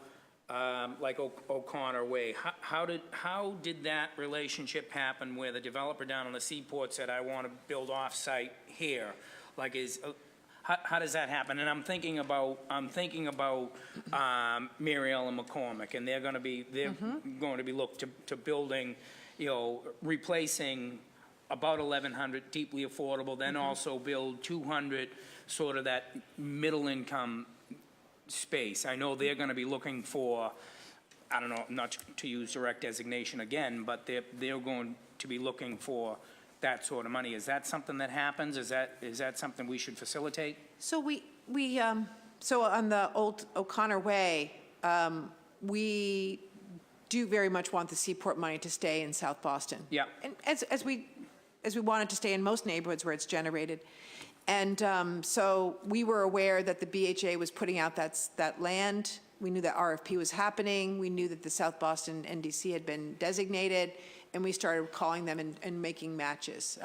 like O'Connor Way, how did that relationship happen where the developer down on the seaport said, I want to build off-site here? Like, how does that happen? And I'm thinking about Muriel and McCormick, and they're going to be looked to building, replacing about 1,100 deeply affordable, then also build 200 sort of that middle income space. I know they're going to be looking for, I don't know, not to use direct designation again, but they're going to be looking for that sort of money. Is that something that happens? Is that something we should facilitate? So so on the old O'Connor Way, we do very much want the Seaport money to stay in South Boston. Yeah. And as we want it to stay in most neighborhoods where it's generated. And so we were aware that the BHA was putting out that land. We knew that RFP was happening. We knew that the South Boston NDC had been designated, and we started calling them and making matches.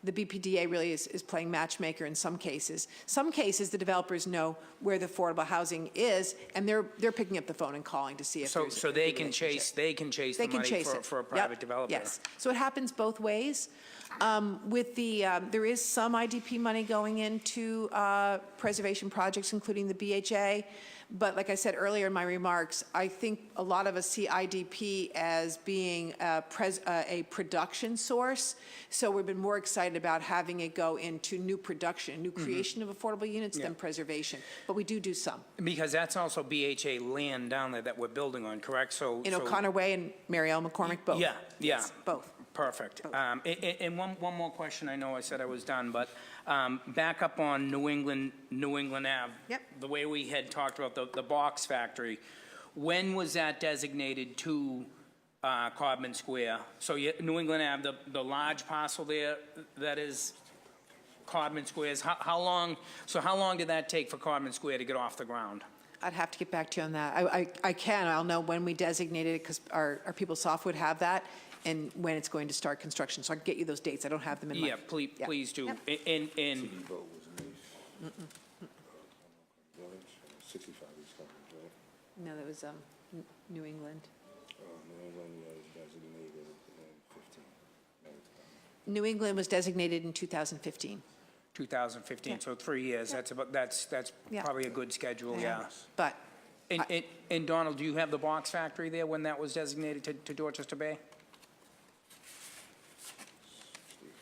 The BPDA really is playing matchmaker in some cases. Some cases, the developers know where the affordable housing is, and they're picking up the phone and calling to see if there's So they can chase the money for a private developer. Yes. So it happens both ways. With there is some IDP money going into preservation projects, including the BHA. But like I said earlier in my remarks, I think a lot of us see IDP as being a production source. So we've been more excited about having it go into new production, new creation of affordable units than preservation. But we do some. Because that's also BHA land down there that we're building on, correct? In O'Connor Way and Mariel McCormick, both. Yeah. Yes, both. Perfect. And one more question. I know I said I was done, but back up on New England Ave. Yep. The way we had talked about the box factory, when was that designated to Codman Square? So New England Ave, the large parcel there that is Codman Square's, how long did that take for Codman Square to get off the ground? I'd have to get back to you on that. I'll know when we designated it because our PeopleSoft would have that, and when it's going to start construction. So I can get you those dates. I don't have them in mind. Yeah, please do. Yep. And 65 East Coast, right? No, that was New England. New England was designated in 15. New England was designated in 2015. 2015, so 3 years. That's Yeah. probably a good schedule, yeah. But And Donald, do you have the box factory there when that was designated to Dorchester Bay?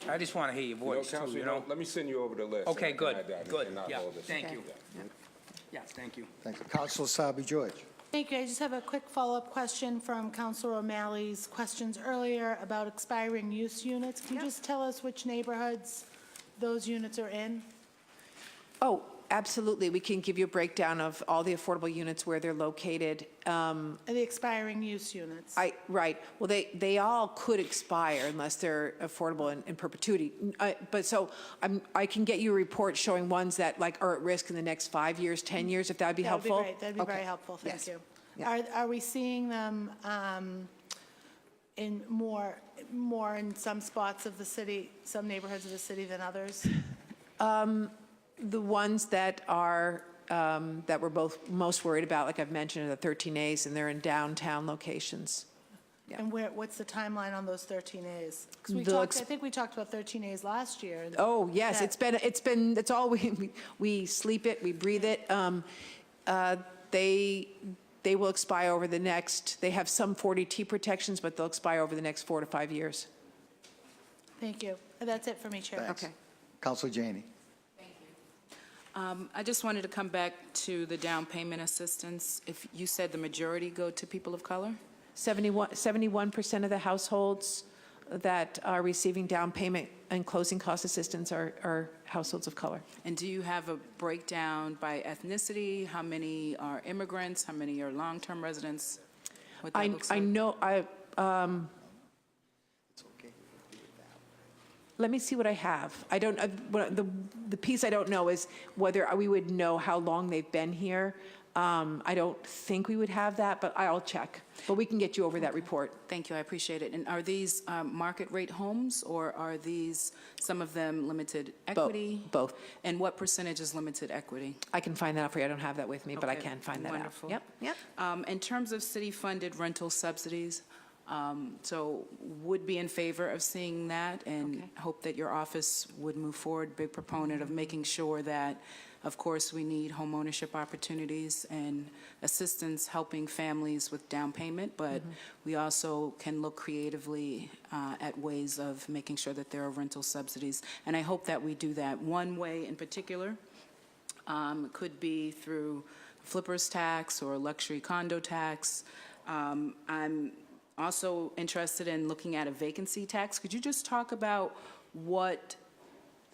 I just want to hear your voice, too, Council, you know? let me send you over the list. Okay, and I can good, add that good, and not yeah, all this. thank you. Yeah. Yeah, thank you. Thank you. Councilor Sabi George. Thank you. I just have a quick follow-up question from Councilor O'Malley's questions earlier about expiring use units. Can you just tell us which neighborhoods those units are in? Oh, absolutely. We can give you a breakdown of all the affordable units where they're located. The expiring use units. Right. Well, they all could expire unless they're affordable in perpetuity. But so I can get you a report showing ones that are at risk in the next 5 years, 10 years, if that would be helpful. That'd be very helpful. Thank you. Yeah. Are we seeing them in more in some spots of the city, some neighborhoods of the city than others? The ones that are that we're both most worried about, like I've mentioned, are the 13As, and they're in downtown locations. Yeah. And what's the timeline on those 13As? Because I think we talked about 13As last year. Oh, yes, it's all we sleep it, we breathe it. They will expire over the next, they have some 40T protections, but they'll expire over the next 4 to 5 years. Thank you. That's it for me, Chair. Thanks. Councilor Janey. I just wanted to come back to the down payment assistance. If you said the majority go to people of color? 71% of the households that are receiving down payment and closing cost assistance are households of color. And do you have a breakdown by ethnicity? How many are immigrants? How many are long-term residents? What that looks like? I know, let me see what I have. I don't, the piece I don't know is whether we would know how long they've been here. I don't think we would have that, but I'll check. But we can get you over that report. Thank you, I appreciate it. And are these market rate homes, or are these, some of them limited equity? Both. And what percentage is limited equity? I can find that out for you. I don't have that with me, but I Okay, can find that wonderful. out. Yep. In terms of city-funded rental subsidies, So would be in favor of seeing that, and Okay. hope that your office would move forward, big proponent of making sure that, of course, we need homeownership opportunities and assistance helping families with down payment, but we also can look creatively at ways of making sure that there are rental subsidies. And I hope that we do that. One way in particular could be through flipper's tax or luxury condo tax. I'm also interested in looking at a vacancy tax. Could you just talk about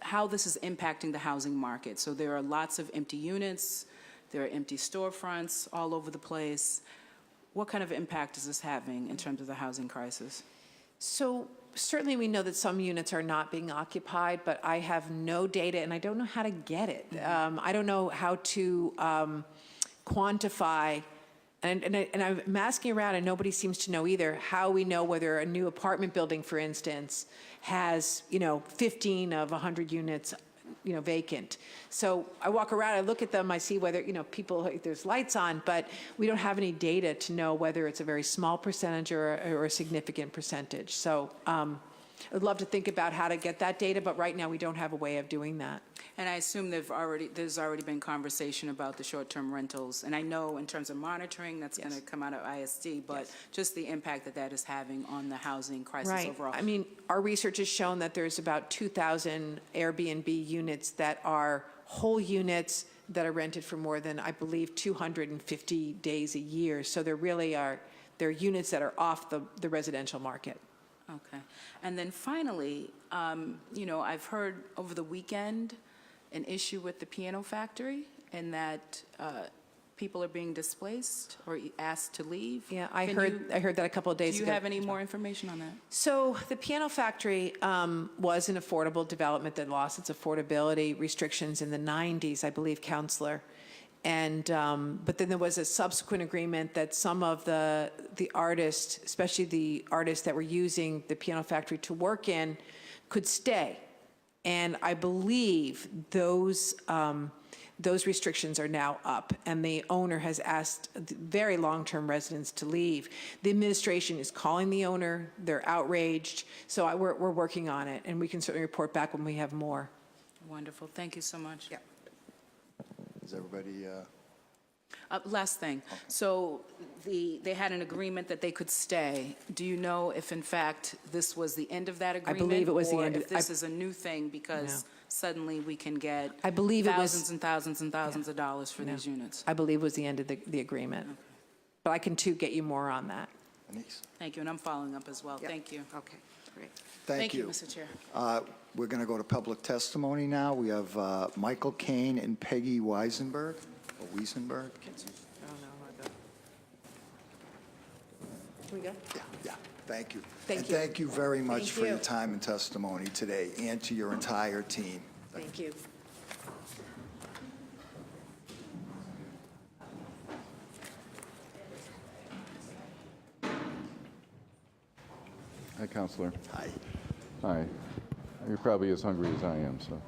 how this is impacting the housing market? So there are lots of empty units, there are empty storefronts all over the place. What kind of impact is this having in terms of the housing crisis? So certainly we know that some units are not being occupied, but I have no data and I don't know how to get it. I don't know how to quantify, and I'm asking around and nobody seems to know either, how we know whether a new apartment building, for instance, has, 15 of 100 units, vacant. So I walk around, I look at them, I see whether, there's lights on, but we don't have any data to know whether it's a very small percentage or a significant percentage. So I'd love to think about how to get that data, but right now we don't have a way of doing that. And I assume there's already been conversation about the short-term rentals. And I know in terms of monitoring, that's going to come out of ISD, but just the impact that is having on the housing crisis overall. I mean, our research has shown that there's about 2,000 Airbnb units that are whole units that are rented for more than, I believe, 250 days a year. So there really are, they're units that are off the residential market. Okay. And then finally, I've heard over the weekend an issue with the piano factory and that people are being displaced or asked to leave. Yeah, I heard that a couple of days ago. Do you have any more information on that? So the piano factory was an affordable development that lost its affordability restrictions in the 90s, I believe, Counselor. And but then there was a subsequent agreement that some of the artists, especially the artists that were using the piano factory to work in, could stay. And I believe those restrictions are now up, and the owner has asked very long-term residents to leave. The administration is calling the owner. They're outraged. So we're working on it, and we can certainly report back when we have more. Wonderful. Thank you so much. Yeah. Is everybody? Last thing. So they had an agreement that they could stay. Do you know if, in fact, this was the end of that agreement? I believe it was the end. Or if this is a new thing because suddenly we can get I believe thousands and thousands and thousands of dollars for these units? I believe it was the end of the agreement. Okay. But I can, too, get you more on that. Thank you, and I'm following up as well. Yep. Thank you. Okay, great. Thank you. Mr. Chair. We're going to go to public testimony now. We have Michael Kane and Peggy Weisenberg. Here we go. Yeah. Thank you. Thank you. Thank you very much Thank for you. your time and testimony today, and to your entire team. Thank you. Hi, Counselor. Hi. Hi. You're probably as hungry as I am, so.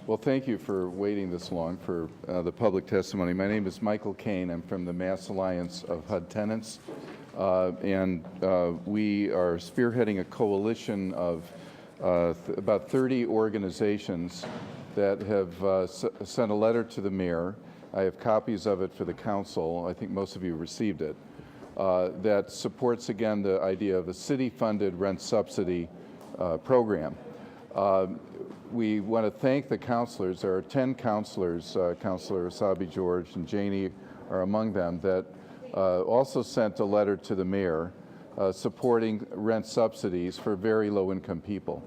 Well, thank you for waiting this long for the public testimony. My name is Michael Kane. I'm from the Mass Alliance of HUD Tenants, and we are spearheading a coalition of about 30 organizations that have sent a letter to the mayor. I have copies of it for the council. I think most of you received it. That supports, again, the idea of a city-funded rent subsidy program. We want to thank the counselors. There are 10 counselors, Counselor Asabi George and Janie are among them, that also sent a letter to the mayor supporting rent subsidies for very low-income people.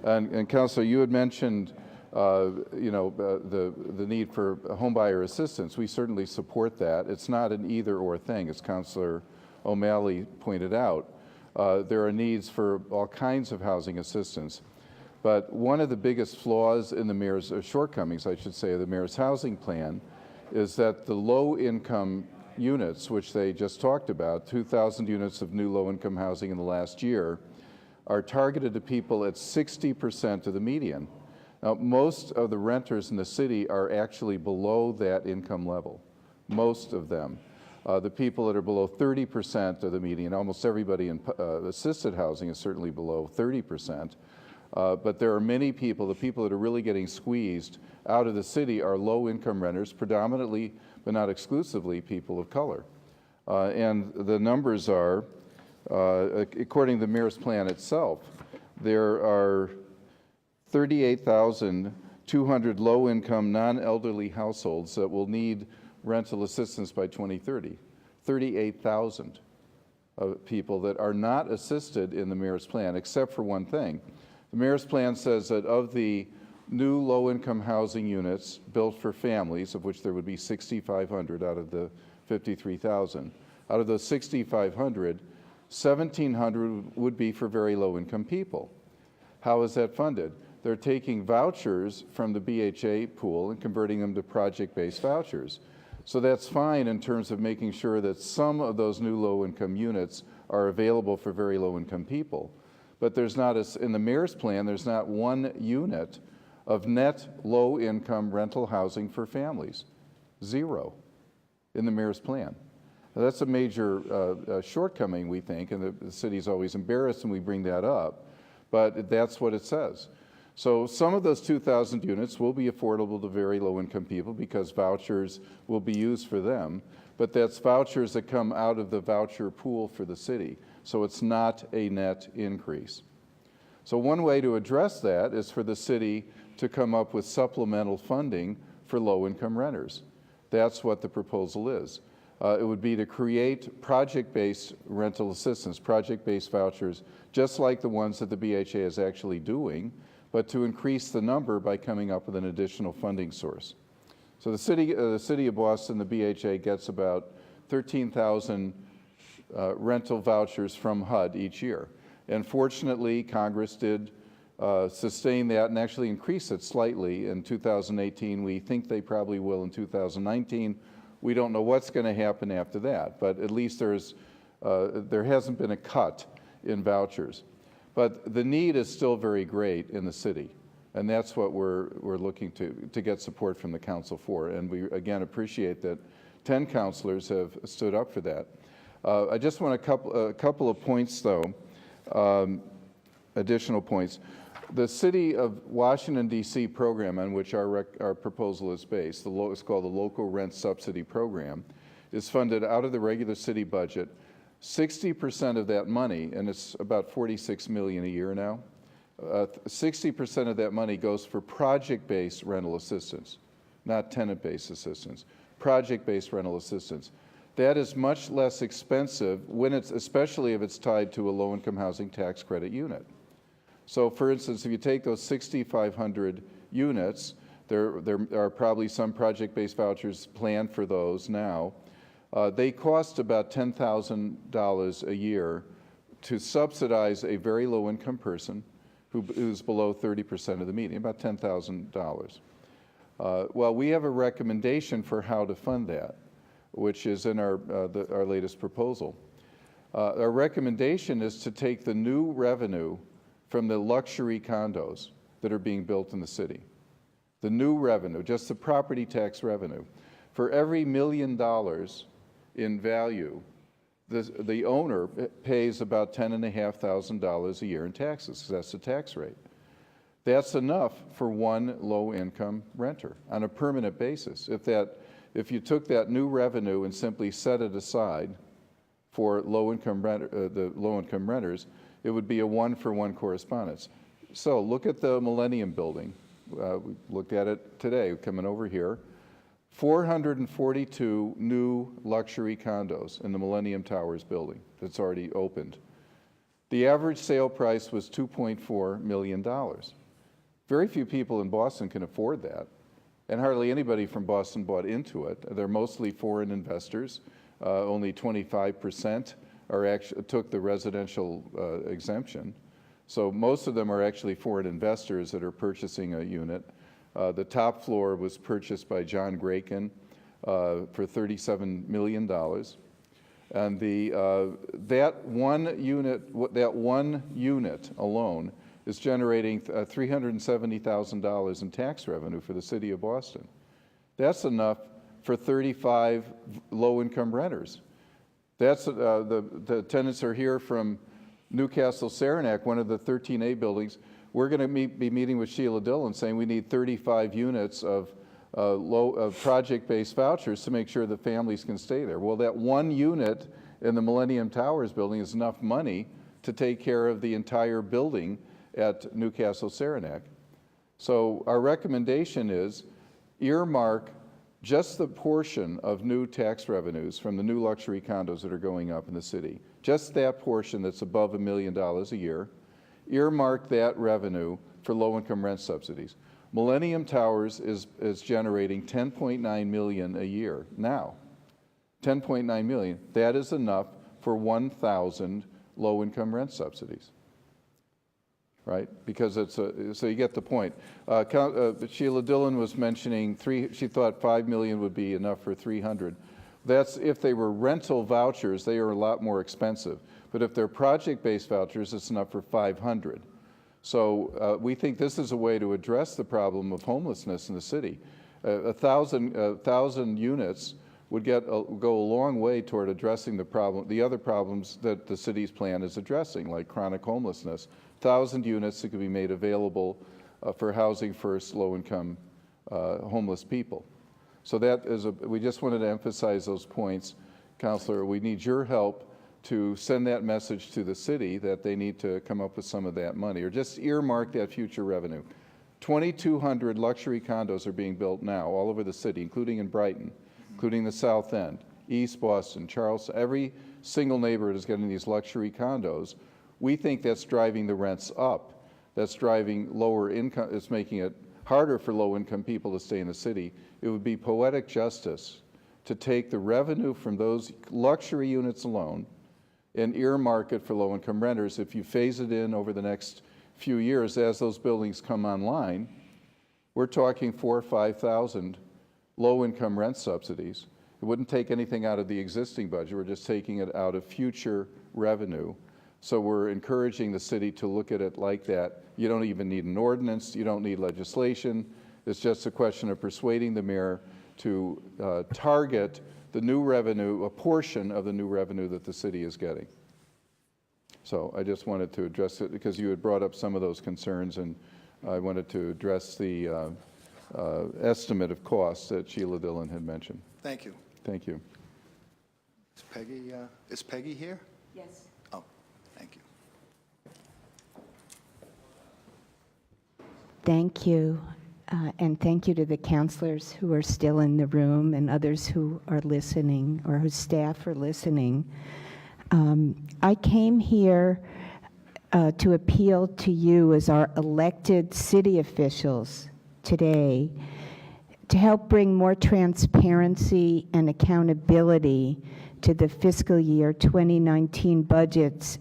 And Counselor, you had mentioned the need for homebuyer assistance. We certainly support that. It's not an either-or thing, as Counselor O'Malley pointed out. There are needs for all kinds of housing assistance. But one of the biggest flaws in the mayor's, shortcomings, I should say, of the mayor's housing plan is that the low-income units, which they just talked about, 2,000 units of new low-income housing in the last year, are targeted to people at 60% of the median. Now, most of the renters in the city are actually below that income level, most of them. The people that are below 30% of the median, almost everybody in assisted housing is certainly below 30%. But there are many people, the people that are really getting squeezed out of the city are low-income renters, predominantly, but not exclusively, people of color. And the numbers are, according to the mayor's plan itself, there are 38,200 low-income, non-elderly households that will need rental assistance by 2030. 38,000 people that are not assisted in the mayor's plan, except for one thing. The mayor's plan says that of the new low-income housing units built for families, of which there would be 6,500 out of the 53,000, out of those 6,500, 1,700 would be for very low-income people. How is that funded? They're taking vouchers from the BHA pool and converting them to project-based vouchers. So that's fine in terms of making sure that some of those new low-income units are available for very low-income people. But there's not, in the mayor's plan, there's not one unit of net low-income rental housing for families. Zero in the mayor's plan. Now, that's a major shortcoming, we think, and the city's always embarrassed when we bring that up, but that's what it says. So some of those 2,000 units will be affordable to very low-income people because vouchers will be used for them, but that's vouchers that come out of the voucher pool for the city. So it's not a net increase. So one way to address that is for the city to come up with supplemental funding for low-income renters. That's what the proposal is. It would be to create project-based rental assistance, project-based vouchers, just like the ones that the BHA is actually doing, but to increase the number by coming up with an additional funding source. So the city of Boston, the BHA, gets about 13,000 rental vouchers from HUD each year. And fortunately, Congress did sustain that and actually increase it slightly in 2018. We think they probably will in 2019. We don't know what's going to happen after that, but at least there hasn't been a cut in vouchers. But the need is still very great in the city, and that's what we're looking to get support from the council for. And we, again, appreciate that 10 councilors have stood up for that. I just want a couple of points, though, additional points. The City of Washington, D.C. program on which our proposal is based, it's called the Local Rent Subsidy Program, is funded out of the regular city budget. 60% of that money, and it's about $46 million a year now, 60% of that money goes for project-based rental assistance, not tenant-based assistance, project-based rental assistance. That is much less expensive when especially if it's tied to a low-income housing tax credit unit. So for instance, if you take those 6,500 units, there are probably some project-based vouchers planned for those now. They cost about $10,000 a year to subsidize a very low-income person who's below 30% of the median, about $10,000. Well, we have a recommendation for how to fund that, which is in our latest proposal. Our recommendation is to take the new revenue from the luxury condos that are being built in the city. The new revenue, just the property tax revenue. For every $1 million in value, the owner pays about $10,500 a year in taxes. That's the tax rate. That's enough for one low-income renter on a permanent basis. If you took that new revenue and simply set it aside for the low-income renters, it would be a one-for-one correspondence. So look at the Millennium Building. We looked at it today, coming over here. 442 new luxury condos in the Millennium Towers building that's already opened. The average sale price was $2.4 million. Very few people in Boston can afford that, and hardly anybody from Boston bought into it. They're mostly foreign investors. Only 25% took the residential exemption. So most of them are actually foreign investors that are purchasing a unit. The top floor was purchased by John Graken for $37 million. And that one unit alone is generating $370,000 in tax revenue for the city of Boston. That's enough for 35 low-income renters. That's, the tenants are here from Newcastle Saranac, one of the 13A buildings. We're going to be meeting with Sheila Dillon saying we need 35 units of project-based vouchers to make sure that families can stay there. Well, that one unit in the Millennium Towers building is enough money to take care of the entire building at Newcastle Saranac. So our recommendation is earmark just the portion of new tax revenues from the new luxury condos that are going up in the city, just that portion that's above $1 million a year, earmark that revenue for low-income rent subsidies. Millennium Towers is generating $10.9 million a year now. $10.9 million. That is enough for 1,000 low-income rent subsidies. Right? Because it's so you get the point. Sheila Dillon was mentioning she thought $5 million would be enough for 300. That's if they were rental vouchers, they are a lot more expensive. But if they're project-based vouchers, it's enough for 500. So we think this is a way to address the problem of homelessness in the city. 1,000 units would go a long way toward addressing the other problems that the city's plan is addressing, like chronic homelessness. 1,000 units that could be made available for housing first low-income homeless people. So that is we just wanted to emphasize those points. Councilor, we need your help to send that message to the city that they need to come up with some of that money, or just earmark that future revenue. 2,200 luxury condos are being built now all over the city, including in Brighton, including the South End, East Boston, Charleston. Every single neighborhood is getting these luxury condos. We think that's driving the rents up. That's driving lower income. It's making it harder for low-income people to stay in the city. It would be poetic justice to take the revenue from those luxury units alone and earmark it for low-income renters. If you phase it in over the next few years as those buildings come online, we're talking 4,000 or 5,000 low-income rent subsidies. It wouldn't take anything out of the existing budget. We're just taking it out of future revenue. So we're encouraging the city to look at it like that. You don't even need an ordinance. You don't need legislation. It's just a question of persuading the mayor to target the new revenue, a portion of the new revenue that the city is getting. So I just wanted to address it because you had brought up some of those concerns, and I wanted to address the estimate of costs that Sheila Dillon had mentioned. Thank you. Thank you. Is Peggy here? Yes. Oh, thank you. Thank you. And thank you to the counselors who are still in the room and others who are listening or whose staff are listening. I came here to appeal to you as our elected city officials today to help bring more transparency and accountability to the fiscal year 2019 budgets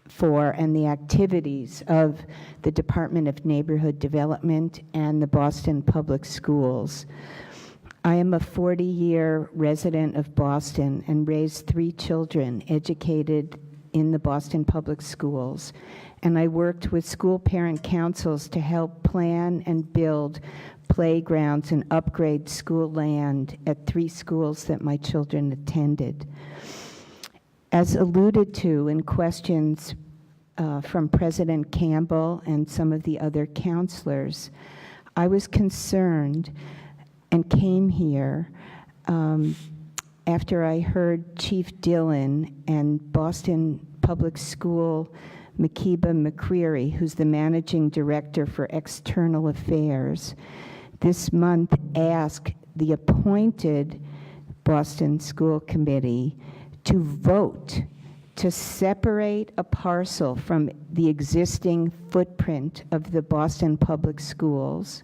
for and the activities of the Department of Neighborhood Development and the Boston Public Schools. I am a 40-year resident of Boston and raised 3 children educated in the Boston Public Schools. And I worked with school parent councils to help plan and build playgrounds and upgrade school land at 3 schools that my children attended. As alluded to in questions from President Campbell and some of the other counselors, I was concerned and came here after I heard Chief Dillon and Boston Public School Makiba McCreary, who's the Managing Director for External Affairs, this month ask the appointed Boston School Committee to vote to separate a parcel from the existing footprint of the Boston Public Schools,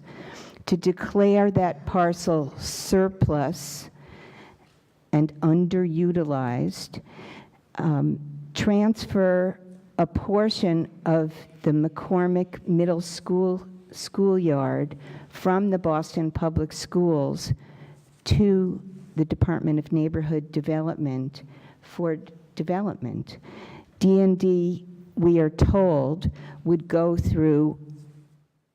to declare that parcel surplus and underutilized, transfer a portion of the McCormick Middle School schoolyard from the Boston Public Schools to the Department of Neighborhood Development for development. D&D, we are told, would go through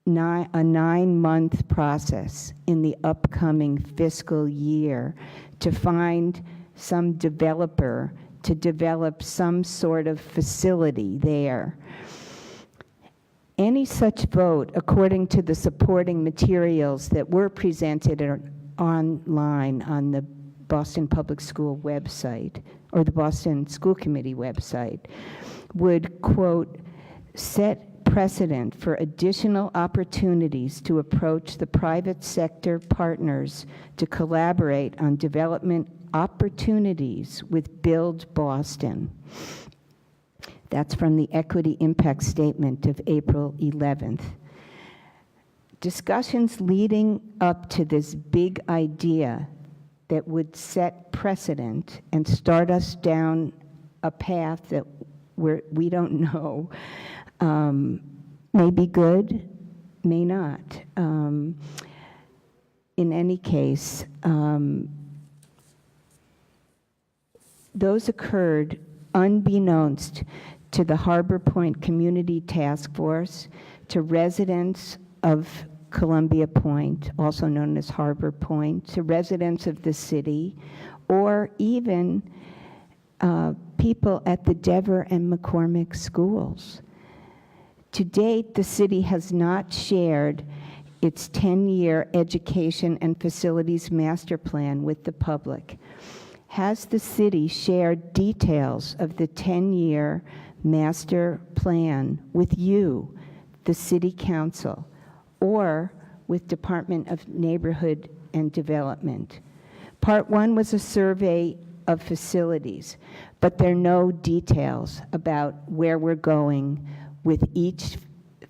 a 9-month process in the upcoming fiscal year to find some developer to develop some sort of facility there. Any such vote, according to the supporting materials that were presented online on the Boston Public School website, or the Boston School Committee website, would, quote, set precedent for additional opportunities to approach the private sector partners to collaborate on development opportunities with Build Boston. That's from the Equity Impact Statement of April 11th. Discussions leading up to this big idea that would set precedent and start us down a path that we don't know may be good, may not. In any case, those occurred unbeknownst to the Harbor Point Community Task Force, to residents of Columbia Point, also known as Harbor Point, to residents of the city, or even people at the Dever and McCormick schools. To date, the city has not shared its 10-year education and facilities master plan with the public. Has the city shared details of the 10-year master plan with you, the City Council, or with Department of Neighborhood and Development? Part 1 was a survey of facilities, but there are no details about where we're going with each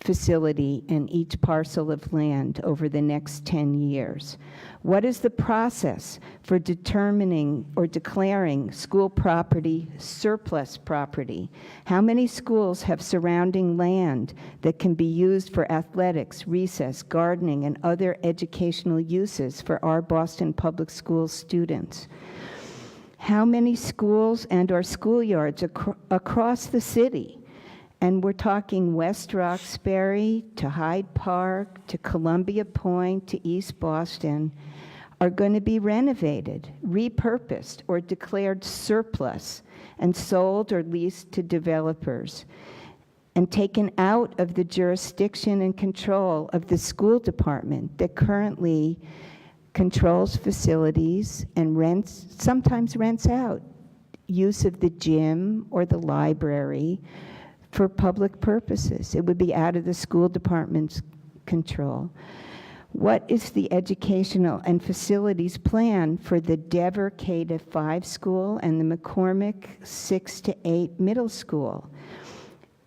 facility and each parcel of land over the next 10 years. What is the process for determining or declaring school property surplus property? How many schools have surrounding land that can be used for athletics, recess, gardening, and other educational uses for our Boston Public Schools students? How many schools and/or schoolyards across the city? And we're talking West Roxbury to Hyde Park to Columbia Point to East Boston, are going to be renovated, repurposed, or declared surplus and sold or leased to developers and taken out of the jurisdiction and control of the school department that currently controls facilities and sometimes rents out use of the gym or the library for public purposes. It would be out of the school department's control. What is the educational and facilities plan for the Dever K-5 school and the McCormick 6 to 8 middle school?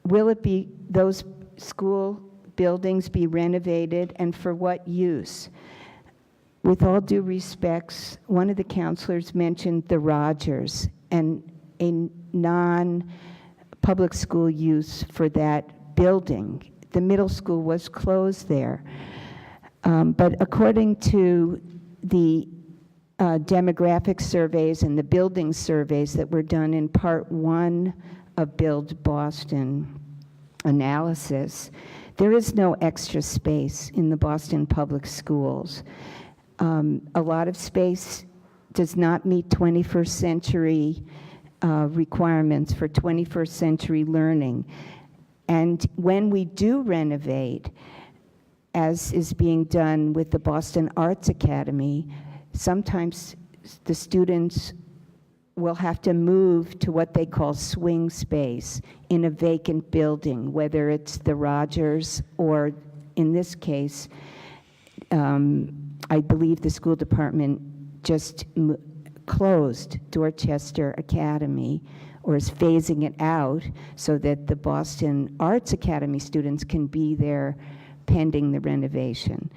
Will it be, those school buildings be renovated, and for what use? With all due respects, one of the counselors mentioned the Rogers and a non-public school use for that building. The middle school was closed there. But according to the demographic surveys and the building surveys that were done in Part 1 of Build Boston analysis, there is no extra space in the Boston Public Schools. A lot of space does not meet 21st century requirements for 21st century learning. And when we do renovate, as is being done with the Boston Arts Academy, sometimes the students will have to move to what they call swing space in a vacant building, whether it's the Rogers or, in this case, I believe the school department just closed Dorchester Academy, or is phasing it out so that the Boston Arts Academy students can be there pending the renovation.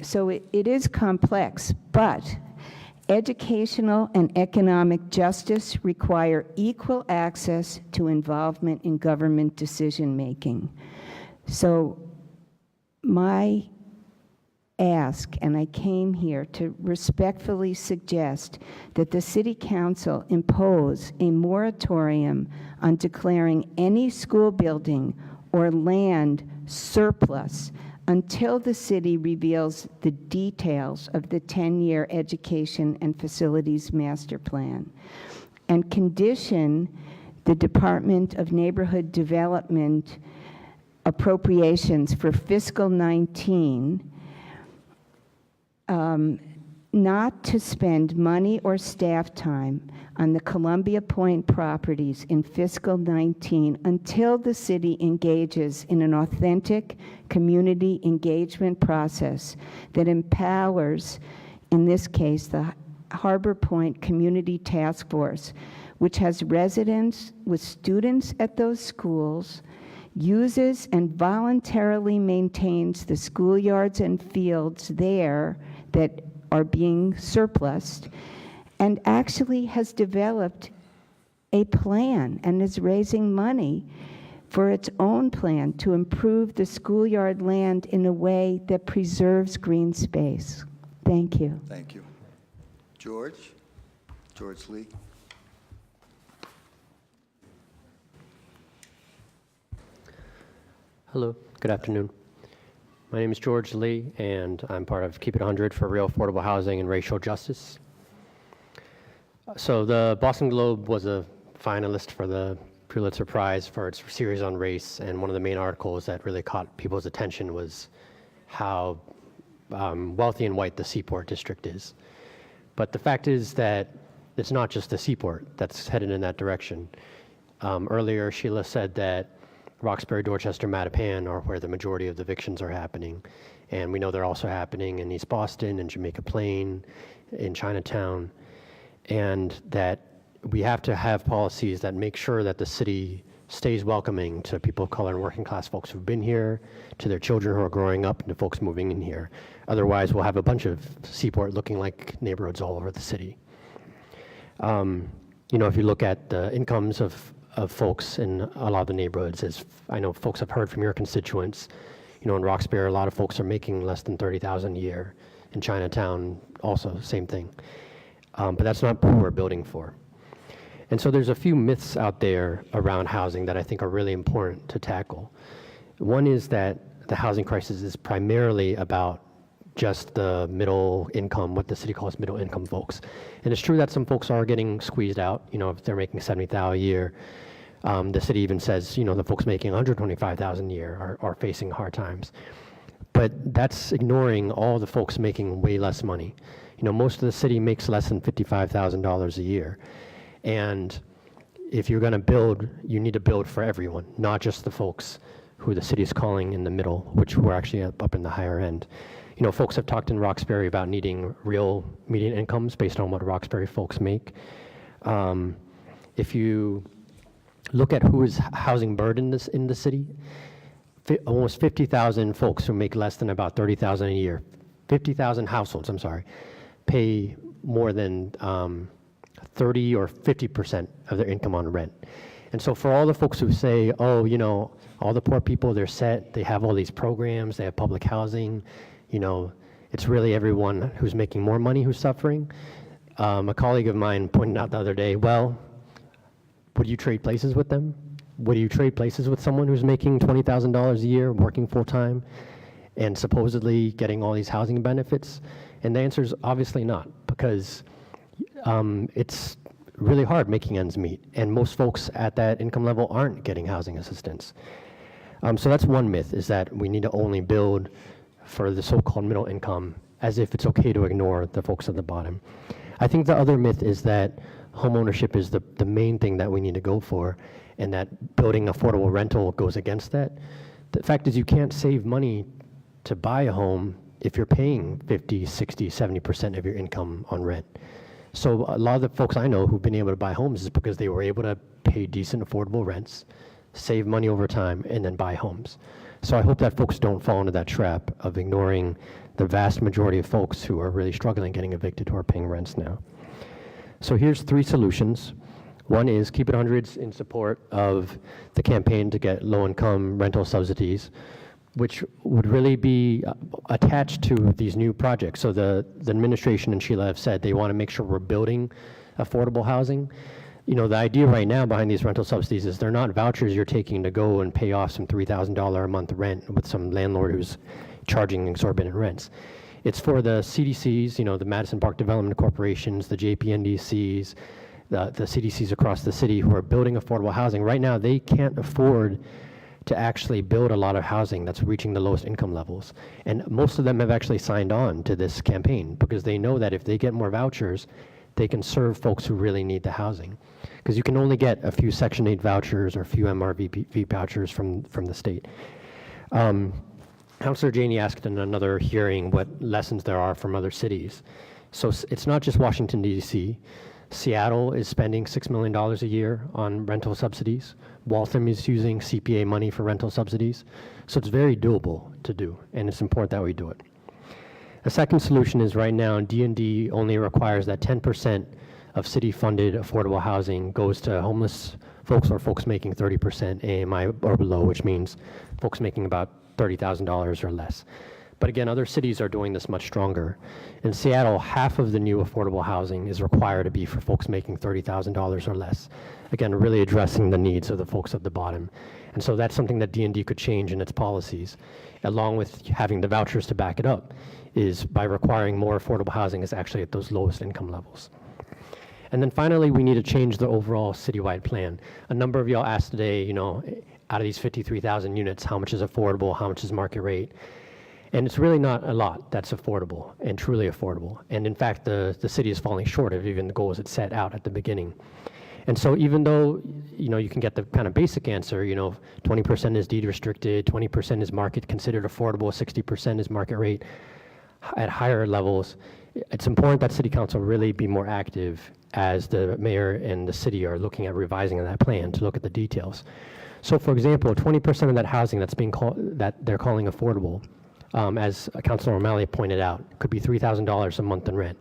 So it is complex, but educational and economic justice require equal access to involvement in government decision-making. So my ask, and I came here to respectfully suggest that the City Council impose a moratorium on declaring any school building or land surplus until the city reveals the details of the 10-year education and facilities master plan, and condition the Department of Neighborhood Development appropriations for fiscal 19 not to spend money or staff time on the Columbia Point properties in fiscal 19 until the city engages in an authentic community engagement process that empowers, in this case, the Harbor Point Community Task Force, which has residents with students at those schools, uses and voluntarily maintains the schoolyards and fields there that are being surplused, and actually has developed a plan and is raising money for its own plan to improve the schoolyard land in a way that preserves green space. Thank you. Thank you. George Lee. Hello, good afternoon. My name is George Lee, and I'm part of Keep It 100 for Real Affordable Housing and Racial Justice. So the Boston Globe was a finalist for the Pulitzer Prize for its series on race, and one of the main articles that really caught people's attention was how wealthy and white the Seaport District is. But the fact is that it's not just the Seaport that's headed in that direction. Earlier, Sheila said that Roxbury, Dorchester, Mattapan are where the majority of the evictions are happening. And we know they're also happening in East Boston, in Jamaica Plain, in Chinatown. And that we have to have policies that make sure that the city stays welcoming to people of color and working class folks who've been here, to their children who are growing up, and to folks moving in here. Otherwise, we'll have a bunch of Seaport looking like neighborhoods all over the city. You know, if you look at the incomes of folks in a lot of the neighborhoods, as I know folks have heard from your constituents, you know, in Roxbury, a lot of folks are making less than $30,000 a year. In Chinatown, also, same thing. But that's not who we're building for. And so there's a few myths out there around housing that I think are really important to tackle. One is that the housing crisis is primarily about just the middle income, what the city calls middle income folks. And it's true that some folks are getting squeezed out, you know, if they're making $70,000 a year. The city even says, you know, the folks making $125,000 a year are facing hard times. But that's ignoring all the folks making way less money. You know, most of the city makes less than $55,000 a year. And if you're gonna build, you need to build for everyone, not just the folks who the city is calling in the middle, which we're actually up in the higher end. You know, folks have talked in Roxbury about needing real median incomes based on what Roxbury folks make. If you look at who is housing burden in the city, almost 50,000 folks who make less than about $30,000 a year, 50,000 households, I'm sorry, pay more than 30 or 50% of their income on rent. And so for all the folks who say, oh, you know, all the poor people, they're set, they have all these programs, they have public housing, you know, it's really everyone who's making more money who's suffering. A colleague of mine pointed out the other day, well, would you trade places with them? Would you trade places with someone who's making $20,000 a year, working full-time, and supposedly getting all these housing benefits? And the answer is obviously not, because it's really hard making ends meet, and most folks at that income level aren't getting housing assistance. So that's one myth, is that we need to only build for the so-called middle income, as if it's okay to ignore the folks at the bottom. I think the other myth is that homeownership is the main thing that we need to go for, and that building affordable rental goes against that. The fact is, you can't save money to buy a home if you're paying 50, 60, 70% of your income on rent. So a lot of the folks I know who've been able to buy homes is because they were able to pay decent affordable rents, save money over time, and then buy homes. So I hope that folks don't fall into that trap of ignoring the vast majority of folks who are really struggling getting evicted who are paying rents now. So here's 3 solutions. One is Keep It 100's in support of the campaign to get low-income rental subsidies, which would really be attached to these new projects. So the administration and Sheila have said they want to make sure we're building affordable housing. You know, the idea right now behind these rental subsidies is they're not vouchers you're taking to go and pay off some $3,000 a month rent with some landlord who's charging exorbitant rents. It's for the CDCs, you know, the Madison Park Development Corporations, the JPNDCs, the CDCs across the city who are building affordable housing. Right now, they can't afford to actually build a lot of housing that's reaching the lowest income levels. And most of them have actually signed on to this campaign because they know that if they get more vouchers, they can serve folks who really need the housing. Because you can only get a few Section 8 vouchers or a few MRVP vouchers from the state. Councilor Janey asked in another hearing what lessons there are from other cities. So it's not just Washington, D.C. Seattle is spending $6 million a year on rental subsidies. Waltham is using CPA money for rental subsidies. So it's very doable to do, and it's important that we do it. A second solution is right now, D&D only requires that 10% of city-funded affordable housing goes to homeless folks or folks making 30% AMI or below, which means folks making about $30,000 or less. But again, other cities are doing this much stronger. In Seattle, half of the new affordable housing is required to be for folks making $30,000 or less. Again, really addressing the needs of the folks at the bottom. And so that's something that D&D could change in its policies, along with having the vouchers to back it up, is by requiring more affordable housing is actually at those lowest income levels. And then finally, we need to change the overall citywide plan. A number of y'all asked today, you know, out of these 53,000 units, how much is affordable, how much is market rate? And it's really not a lot that's affordable and truly affordable. And in fact, the city is falling short of even the goals it set out at the beginning. And so even though, you know, you can get the kind of basic answer, you know, 20% is deed restricted, 20% is market considered affordable, 60% is market rate at higher levels, it's important that City Council really be more active as the mayor and the city are looking at revising that plan to look at the details. So for example, 20% of that housing that's being that they're calling affordable, as Councilor O'Malley pointed out, could be $3,000 a month in rent.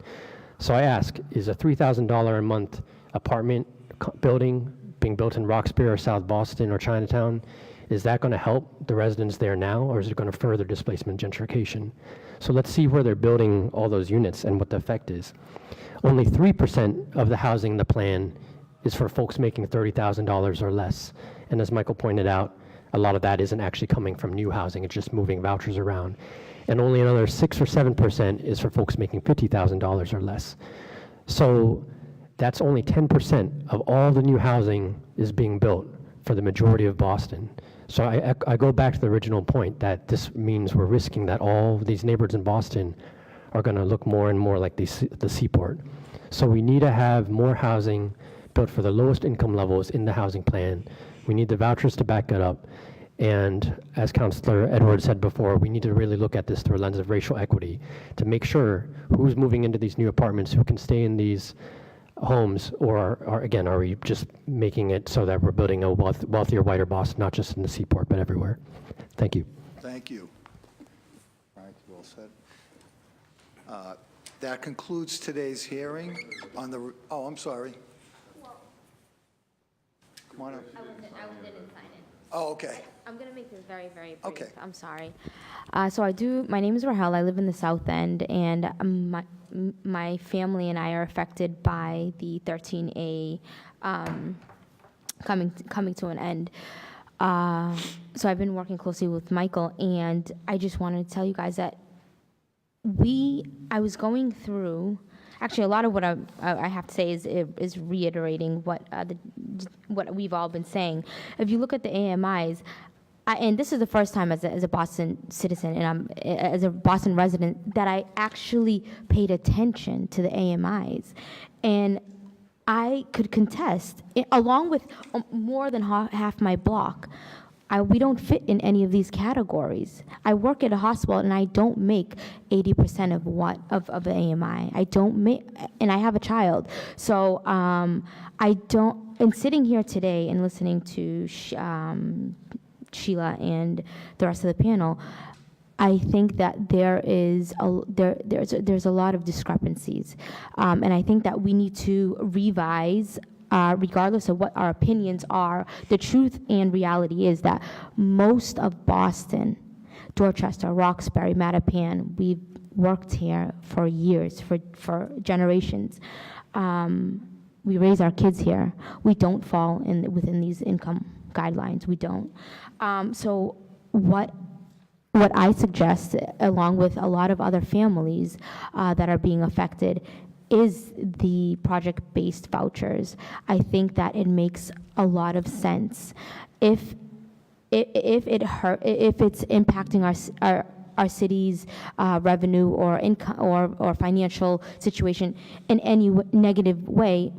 So I ask, is a $3,000 a month apartment building being built in Roxbury or South Boston or Chinatown, is that going to help the residents there now, or is it going to further displacement gentrification? So let's see where they're building all those units and what the effect is. Only 3% of the housing in the plan is for folks making $30,000 or less. And as Michael pointed out, a lot of that isn't actually coming from new housing, it's just moving vouchers around. And only another 6 or 7% is for folks making $50,000 or less. So that's only 10% of all the new housing is being built for the majority of Boston. So I go back to the original point that this means we're risking that all these neighborhoods in Boston are going to look more and more like the seaport. So we need to have more housing built for the lowest income levels in the housing plan. We need the vouchers to back it up. And as Councilor Edwards said before, we need to really look at this through a lens of racial equity to make sure who's moving into these new apartments, who can stay in these homes, or again, are we just making it so that we're building a wealthier, whiter Boston, not just in the seaport, but everywhere? Thank you. Thank you. All right, well said. That concludes today's hearing on the, oh, I'm sorry. Come on up. I didn't sign it. Oh, okay. I'm going to make this very, very brief. Okay. I'm sorry. My name is Rahel. I live in the South End, and my family and I are affected by the 13A coming to an end. So I've been working closely with Michael, and I just wanted to tell you guys that I was going through, actually a lot of what I have to say is reiterating what we've all been saying. If you look at the AMIs, and this is the first time as a Boston citizen and as a Boston resident that I actually paid attention to the AMIs, and I could contest, along with more than half my block, we don't fit in any of these categories. I work at a hospital and I don't make 80% of the AMI. I don't make, and I have a child. So I don't, and sitting here today and listening to Sheila and the rest of the panel, I think that there's a lot of discrepancies. And I think that we need to revise regardless of what our opinions are, the truth and reality is that most of Boston, Dorchester, Roxbury, Mattapan, we've worked here for years, for generations. we raise our kids here. We don't fall within these income guidelines. We don't. So what I suggest, along with a lot of other families that are being affected, is the project-based vouchers. I think that it makes a lot of sense. If it's impacting our city's revenue or income or financial situation in any negative way,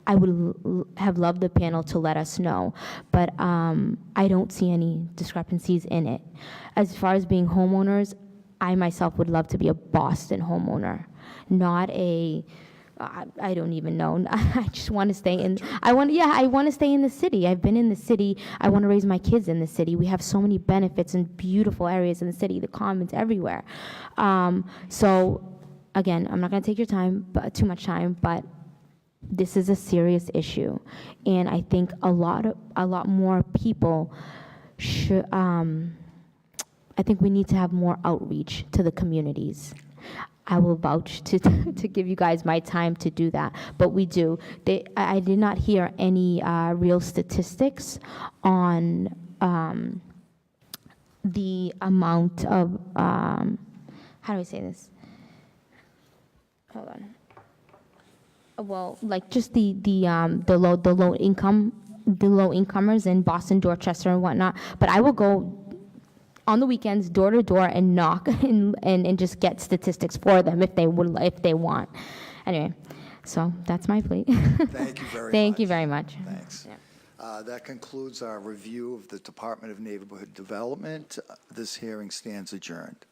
I would have loved the panel to let us know, but I don't see any discrepancies in it. As far as being homeowners, I myself would love to be a Boston homeowner, not a, I don't even know. I just want to stay in, I want to stay in the city. I've been in the city. I want to raise my kids in the city. We have so many benefits and beautiful areas in the city, the commons everywhere. So again, I'm not going to take your time, but too much time, but this is a serious issue, and I think a lot more people should. I think we need to have more outreach to the communities. I will vouch to give you guys my time to do that, but we do. I did not hear any real statistics on the amount of how do I say this? Hold on. Well, like just the low incomers in Boston, Dorchester, and whatnot. But I will go on the weekends, door to door, and knock and just get statistics for them if they want. Anyway, so that's my plea. Thank you very much. Thank you very much. Thanks. That concludes our review of the Department of Neighborhood Development. This hearing stands adjourned.